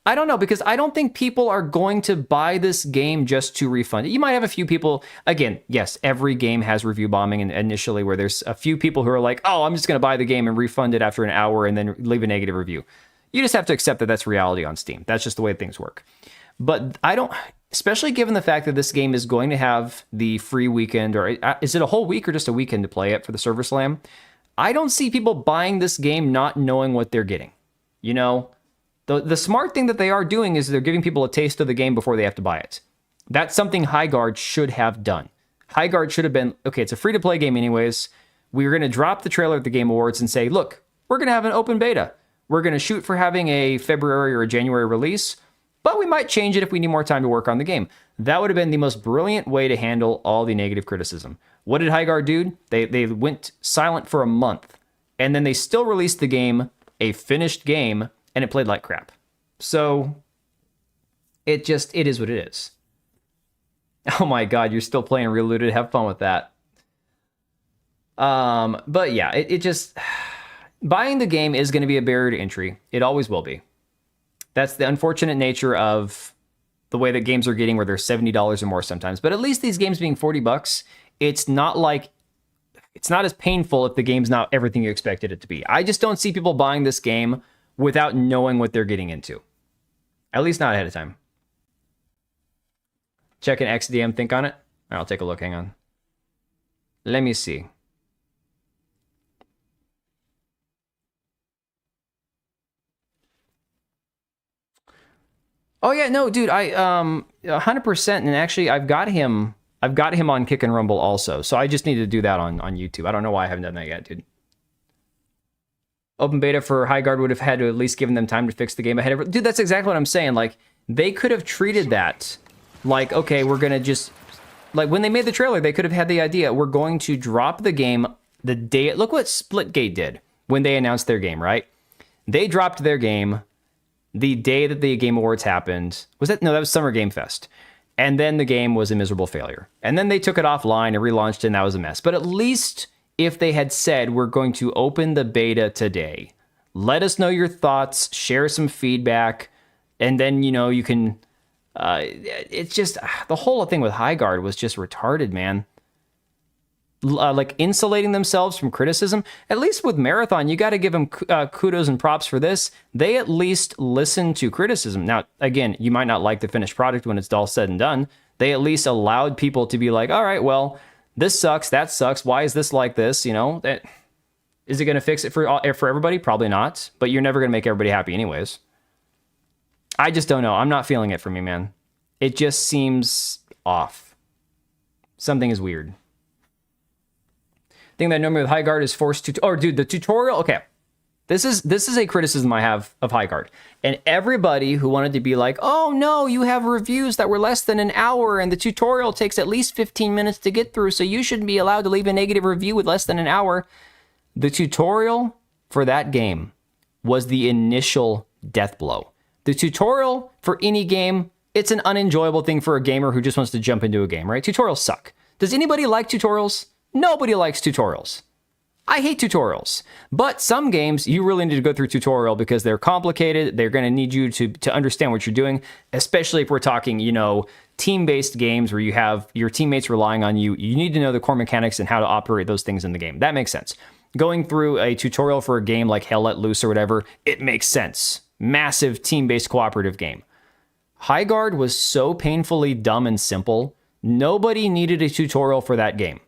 I don't know, because I don't think people are going to buy this game just to refund it. You might have a few people. Again, yes, every game has review bombing initially, where there's a few people who are like, oh, I'm just going to buy the game and refund it after an hour and then leave a negative review. You just have to accept that that's reality on Steam. That's just the way things work. But I don't... Especially given the fact that this game is going to have the free weekend, or is it a whole week or just a weekend to play it for the server slam? I don't see people buying this game not knowing what they're getting. You know, the smart thing that they are doing is they're giving people a taste of the game before they have to buy it. That's something High Guard should have done. High Guard should have been, okay, it's a free-to-play game anyways. We're going to drop the trailer at the Game Awards and say, look, we're going to have an open beta. We're going to shoot for having a February or a January release, but we might change it if we need more time to work on the game. That would have been the most brilliant way to handle all the negative criticism. What did High Guard do? They went silent for a month, and then they still released the game, a finished game, and it played like crap. So it is what it is. Oh my god, you're still playing Reloaded. Have fun with that. But yeah, it just... Buying the game is going to be a barrier to entry. It always will be. That's the unfortunate nature of the way that games are getting, where they're $70 or more sometimes. But at least these games being $40, it's not like It's not as painful if the game's not everything you expected it to be. I just don't see people buying this game without knowing what they're getting into. At least not ahead of time. Check an XDM think on it. I'll take a look. Hang on. Let me see. Oh yeah, no, dude, I 100%, and actually I've got him on Kick and Rumble also. So I just need to do that on YouTube. I don't know why I haven't done that yet, dude. Open beta for High Guard would have had to at least given them time to fix the game ahead of... Dude, that's exactly what I'm saying. Like, they could have treated that like, okay, we're going to just... Like, when they made the trailer, they could have had the idea, we're going to drop the game the day... Look what Splitgate did when they announced their game, right? They dropped their game the day that the Game Awards happened. Was that? No, that was Summer Game Fest. And then the game was a miserable failure. And then they took it offline and relaunched it, and that was a mess. But at least if they had said, we're going to open the beta today, let us know your thoughts, share some feedback, and then, you know, you can... it's just... The whole thing with High Guard was just retarded, man. Like insulating themselves from criticism. At least with Marathon, you got to give them kudos and props for this. They at least listen to criticism. Now, again, you might not like the finished product when it's all said and done. They at least allowed people to be like, all right, well, this sucks, that sucks. Why is this like this? You know, is it going to fix it for everybody? Probably not. But you're never going to make everybody happy anyways. I just don't know. I'm not feeling it for me, man. It just seems off. Something is weird. Thing that normally with High Guard is forced to... Oh, dude, the tutorial... Okay. This is a criticism I have of High Guard. And everybody who wanted to be like, oh, no, you have reviews that were less than an hour, and the tutorial takes at least 15 minutes to get through, so you shouldn't be allowed to leave a negative review with less than an hour. The tutorial for that game was the initial death blow. The tutorial for any game, it's an unenjoyable thing for a gamer who just wants to jump into a game, right? Tutorials suck. Does anybody like tutorials? Nobody likes tutorials. I hate tutorials. But some games, you really need to go through tutorial because they're complicated. They're going to need you to understand what you're doing, especially if we're talking, you know, team-based games where you have your teammates relying on you. You need to know the core mechanics and how to operate those things in the game. That makes sense. Going through a tutorial for a game like Hell Let Loose or whatever, it makes sense. Massive team-based cooperative game. High Guard was so painfully dumb and simple. Nobody needed a tutorial for that game.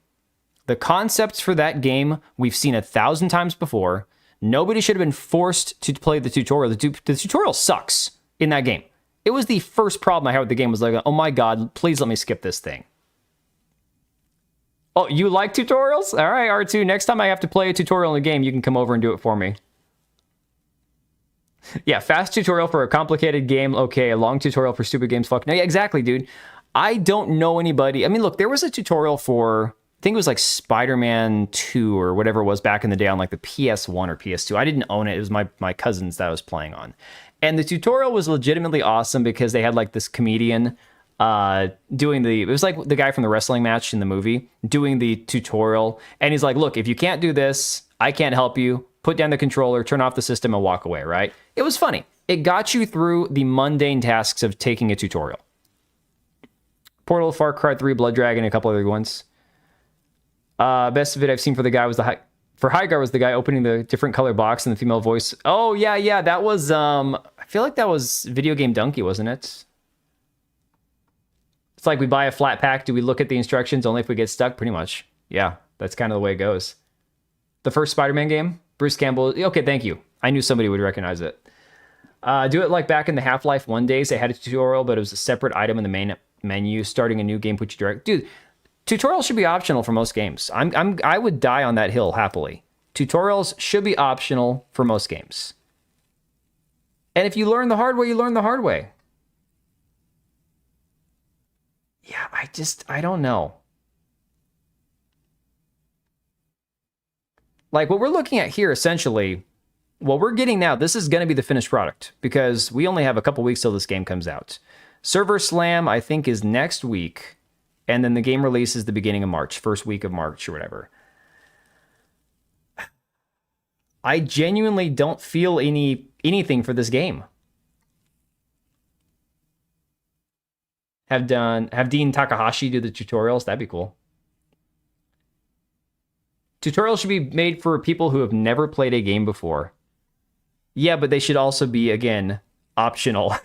The concepts for that game, we've seen 1,000 times before. Nobody should have been forced to play the tutorial. The tutorial sucks in that game. It was the first problem I had with the game was like, oh my God, please let me skip this thing. Oh, you like tutorials? All right, R2, next time I have to play a tutorial in a game, you can come over and do it for me. Yeah, fast tutorial for a complicated game. Okay, a long tutorial for stupid games. Fuck. No, yeah, exactly, dude. I don't know anybody. I mean, look, there was a tutorial for... I think it was like Spider-Man 2 or whatever it was back in the day on like the PS1 or PS2. I didn't own it. It was my cousin's that I was playing on. And the tutorial was legitimately awesome because they had like this comedian doing it was like the guy from the wrestling match in the movie doing the tutorial. And he's like, look, if you can't do this, I can't help you. Put down the controller, turn off the system and walk away, right? It was funny. It got you through the mundane tasks of taking a tutorial. Portal, Far Cry 3, Blood Dragon, a couple other ones. Best of it I've seen for the guy was for High Guard was the guy opening the different color box and the female voice. Oh yeah, that was I feel like that was Video Game Donkey, wasn't it? It's like we buy a flat pack, do we look at the instructions only if we get stuck? Pretty much. Yeah, that's kind of the way it goes. The first Spider-Man game, Bruce Campbell. Okay, thank you. I knew somebody would recognize it. Do it like back in the Half-Life 1 days. They had a tutorial, but it was a separate item in the main menu. Starting a new game put you direct. Dude, tutorials should be optional for most games. I would die on that hill happily. Tutorials should be optional for most games. And if you learn the hard way, you learn the hard way. Yeah, I don't know. Like what we're looking at here, essentially, what we're getting now, this is going to be the finished product because we only have a couple weeks till this game comes out. Server Slam, I think, is next week. And then the game release is the beginning of March, first week of March or whatever. I genuinely don't feel anything for this game. Have Dean Takahashi do the tutorials. That'd be cool. Tutorials should be made for people who have never played a game before. Yeah, but they should also be, again, optional.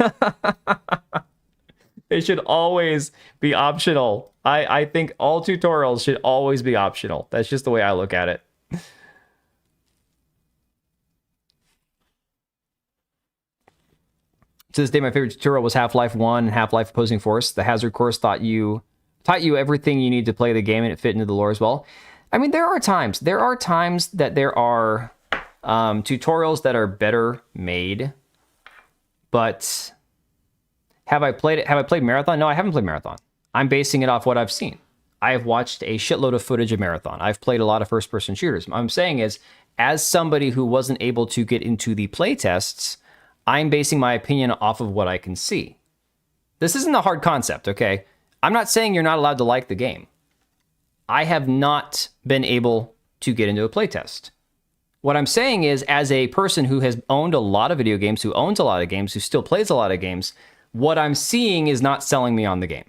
They should always be optional. I think all tutorials should always be optional. That's just the way I look at it. To this day, my favorite tutorial was Half-Life 1 and Half-Life Opposing Force. The Hazard course taught you everything you need to play the game, and it fit into the lore as well. I mean, there are times that there are tutorials that are better made, but have I played Marathon? No, I haven't played Marathon. I'm basing it off what I've seen. I have watched a shitload of footage of Marathon. I've played a lot of first-person shooters. What I'm saying is, as somebody who wasn't able to get into the playtests, I'm basing my opinion off of what I can see. This isn't a hard concept, okay? I'm not saying you're not allowed to like the game. I have not been able to get into a playtest. What I'm saying is, as a person who has owned a lot of video games, who owns a lot of games, who still plays a lot of games, what I'm seeing is not selling me on the game.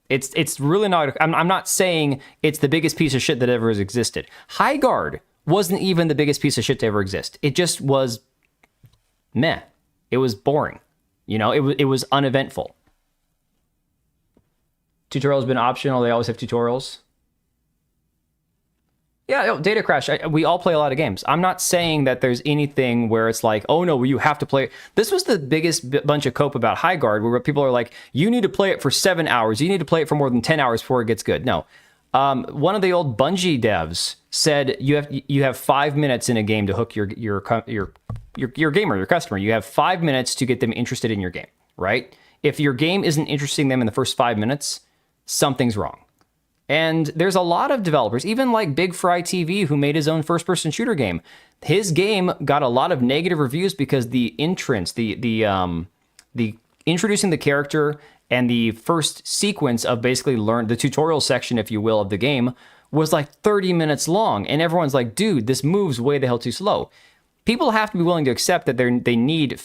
It's really not. I'm not saying it's the biggest piece of shit that ever has existed. High Guard wasn't even the biggest piece of shit to ever exist. It just was meh. It was boring. You know, it was uneventful. Tutorials have been optional. They always have tutorials. Yeah, Data Crash. We all play a lot of games. I'm not saying that there's anything where it's like, oh no, you have to play. This was the biggest bunch of cope about High Guard, where people are like, you need to play it for 7 hours. You need to play it for more than 10 hours before it gets good. No. One of the old Bungie devs said you have 5 minutes in a game to hook your gamer, your customer. You have 5 minutes to get them interested in your game, right? If your game isn't interesting them in the first 5 minutes, something's wrong. And there's a lot of developers, even like Big Fry TV, who made his own first-person shooter game. His game got a lot of negative reviews because the entrance, the introducing the character and the first sequence of basically the tutorial section, if you will, of the game was like 30 minutes long. And everyone's like, dude, this moves way the hell too slow. People have to be willing to accept that they need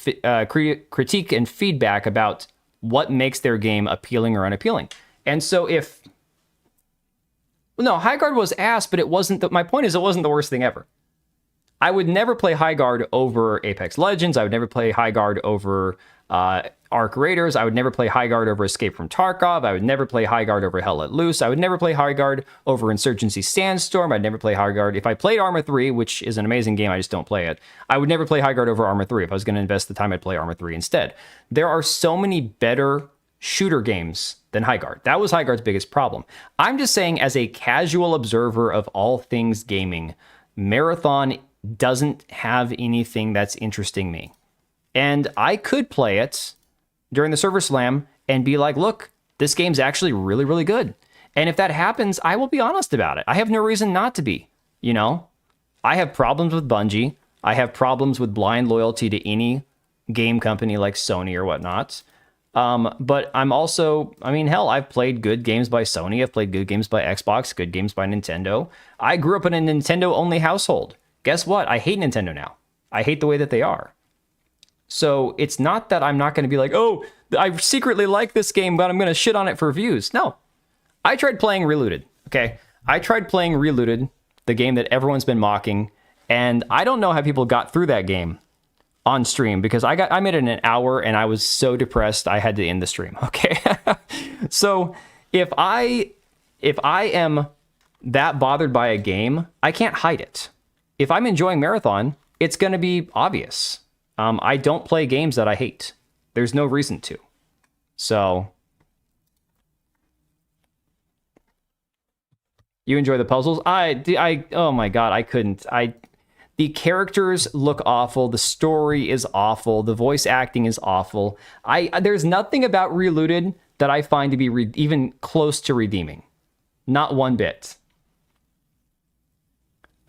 critique and feedback about what makes their game appealing or unappealing. And so no, High Guard was ass, but it wasn't. My point is, it wasn't the worst thing ever. I would never play High Guard over Apex Legends. I would never play High Guard over Arc Raiders. I would never play High Guard over Escape from Tarkov. I would never play High Guard over Hell Let Loose. I would never play High Guard over Insurgency Sandstorm. I'd never play High Guard. If I played Arma 3, which is an amazing game, I just don't play it, I would never play High Guard over Arma 3. If I was going to invest the time, I'd play Arma 3 instead. There are so many better shooter games than High Guard. That was High Guard's biggest problem. I'm just saying, as a casual observer of all things gaming, Marathon doesn't have anything that's interesting me. And I could play it during the server slam and be like, look, this game's actually really, really good. And if that happens, I will be honest about it. I have no reason not to be, you know? I have problems with Bungie. I have problems with blind loyalty to any game company like Sony or whatnot. But I'm also, I mean, hell, I've played good games by Sony. I've played good games by Xbox, good games by Nintendo. I grew up in a Nintendo-only household. Guess what? I hate Nintendo now. I hate the way that they are. So it's not that I'm not going to be like, oh, I secretly like this game, but I'm going to shit on it for views. No. I tried playing Reloaded, okay? I tried playing Reloaded, the game that everyone's been mocking, and I don't know how people got through that game on stream, because I made it in an hour and I was so depressed I had to end the stream. Okay. So if I am that bothered by a game, I can't hide it. If I'm enjoying Marathon, it's going to be obvious. I don't play games that I hate. There's no reason to. So you enjoy the puzzles? Oh my God, I couldn't. The characters look awful. The story is awful. The voice acting is awful. There's nothing about Reloaded that I find to be even close to redeeming. Not one bit.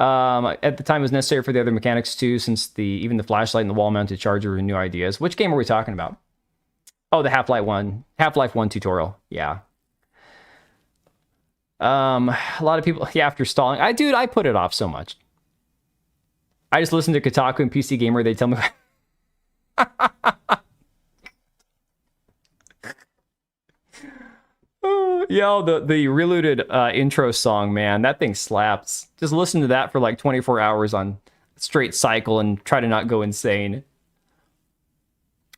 At the time, it was necessary for the other mechanics too, since even the flashlight and the wall-mounted charger were new ideas. Which game are we talking about? Oh, the Half-Life 1 tutorial. Yeah. A lot of people, yeah, after stalling. I put it off so much. I just listen to Kotaku and PC Gamer. They tell me. Yo, the Reloaded intro song, man, that thing slaps. Just listen to that for like 24 hours on straight cycle and try to not go insane.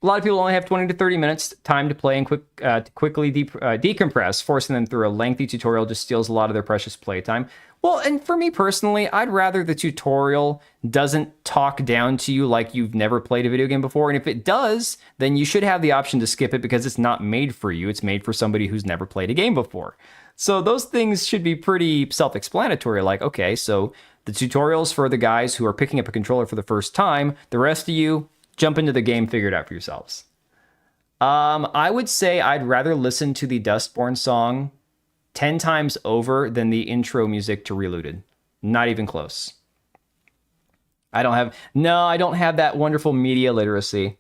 A lot of people only have 20 to 30 minutes time to play and to quickly decompress. Forcing them through a lengthy tutorial just steals a lot of their precious playtime. Well, and for me personally, I'd rather the tutorial doesn't talk down to you like you've never played a video game before. And if it does, then you should have the option to skip it because it's not made for you. It's made for somebody who's never played a game before. So those things should be pretty self-explanatory. Like, okay, so the tutorial's for the guys who are picking up a controller for the first time. The rest of you, jump into the game, figure it out for yourselves. I would say I'd rather listen to the Dustborn song 10 times over than the intro music to Reloaded. Not even close. I don't have that wonderful media literacy.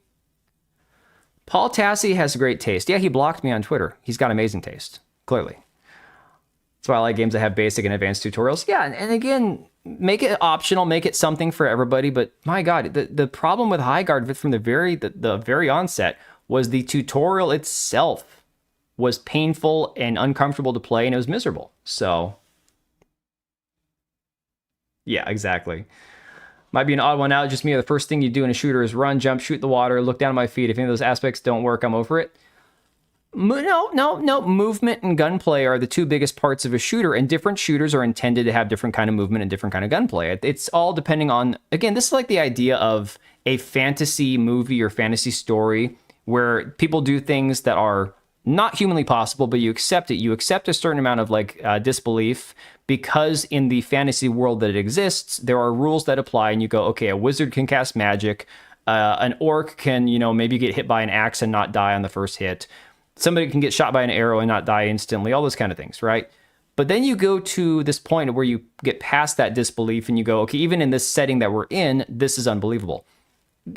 Paul Tassi has great taste. Yeah, he blocked me on Twitter. He's got amazing taste, clearly. That's why I like games that have basic and advanced tutorials. Yeah, and again, make it optional, make it something for everybody. But my God, the problem with Highguard from the very onset was the tutorial itself was painful and uncomfortable to play, and it was miserable. So, yeah, exactly. Might be an odd one out. Just me. The first thing you do in a shooter is run, jump, shoot the water, look down at my feet. If any of those aspects don't work, I'm over it. No. Movement and gunplay are the two biggest parts of a shooter, and different shooters are intended to have different kind of movement and different kind of gunplay. It's all depending on, again, this is like the idea of a fantasy movie or fantasy story where people do things that are not humanly possible, but you accept it. You accept a certain amount of disbelief because in the fantasy world that it exists, there are rules that apply, and you go, okay, a wizard can cast magic, an orc can, maybe get hit by an axe and not die on the first hit. Somebody can get shot by an arrow and not die instantly, all those kind of things, right? But then you go to this point where you get past that disbelief and you go, okay, even in this setting that we're in, this is unbelievable.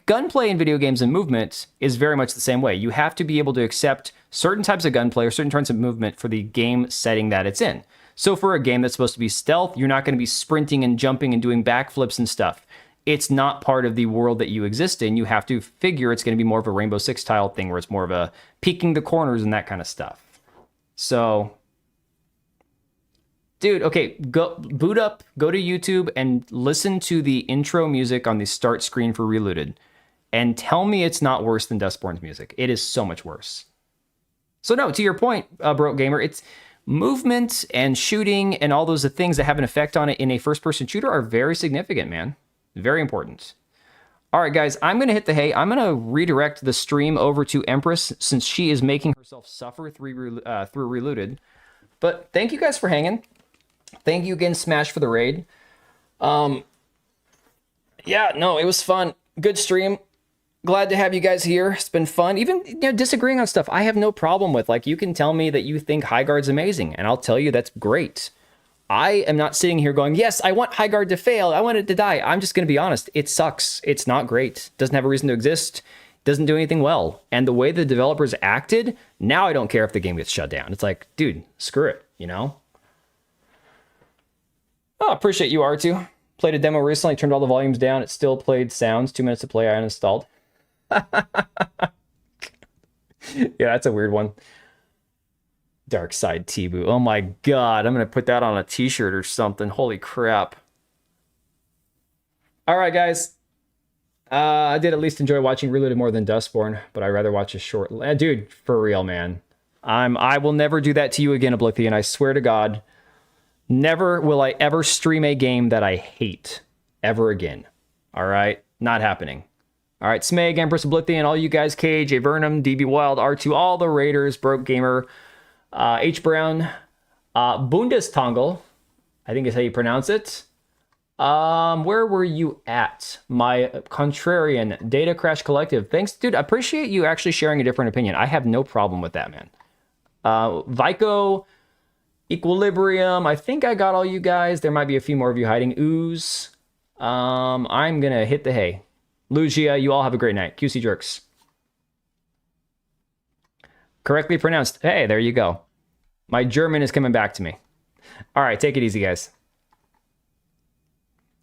Gunplay in video games and movement is very much the same way. You have to be able to accept certain types of gunplay or certain types of movement for the game setting that it's in. So for a game that's supposed to be stealth, you're not going to be sprinting and jumping and doing backflips and stuff. It's not part of the world that you exist in. You have to figure it's going to be more of a Rainbow Six style thing where it's more of a peeking the corners and that kind of stuff. So, dude, okay, boot up, go to YouTube and listen to the intro music on the start screen for Reloaded and tell me it's not worse than Dustborn's music. It is so much worse. So no, to your point, Broke Gamer, it's movement and shooting and all those things that have an effect on it in a first-person shooter are very significant, man. Very important. All right, guys, I'm going to hit the hay. I'm going to redirect the stream over to Empress since she is making herself suffer through Reloaded. But thank you guys for hanging. Thank you again, Smash, for the raid. Yeah, no, it was fun. Good stream. Glad to have you guys here. It's been fun. Even disagreeing on stuff, I have no problem with. Like, you can tell me that you think Highguard's amazing, and I'll tell you that's great. I am not sitting here going, yes, I want Highguard to fail. I want it to die. I'm just going to be honest. It sucks. It's not great. Doesn't have a reason to exist. Doesn't do anything well. And the way the developers acted, now I don't care if the game gets shut down. It's like, dude, screw it, Oh, appreciate you, R2. Played a demo recently, turned all the volumes down. It still played sounds. 2 minutes to play, I uninstalled. Yeah, that's a weird one. Dark Side T-Boo. Oh my God, I'm going to put that on a t-shirt or something. Holy crap. All right, guys. I did at least enjoy watching Reloaded more than Dustborn, but I'd rather watch a short... dude, for real, man. I will never do that to you again, Oblivion. I swear to God. Never will I ever stream a game that I hate. Ever again. All right? Not happening. All right, Smeg, Empress Oblivion, all you guys, Cage, A Vernum, DB Wild, R2, all the Raiders, Broke Gamer... H. Brown, Bundestangle, I think is how you pronounce it. Where were you at? My contrarian, Data Crash Collective. Thanks, dude. I appreciate you actually sharing a different opinion. I have no problem with that, man. Vico, Equilibrium. I think I got all you guys. There might be a few more of you hiding. Ooze. I'm gonna hit the hay. Lugia, you all have a great night. QC Jerks. Correctly pronounced. Hey, there you go. My German is coming back to me. All right, take it easy, guys.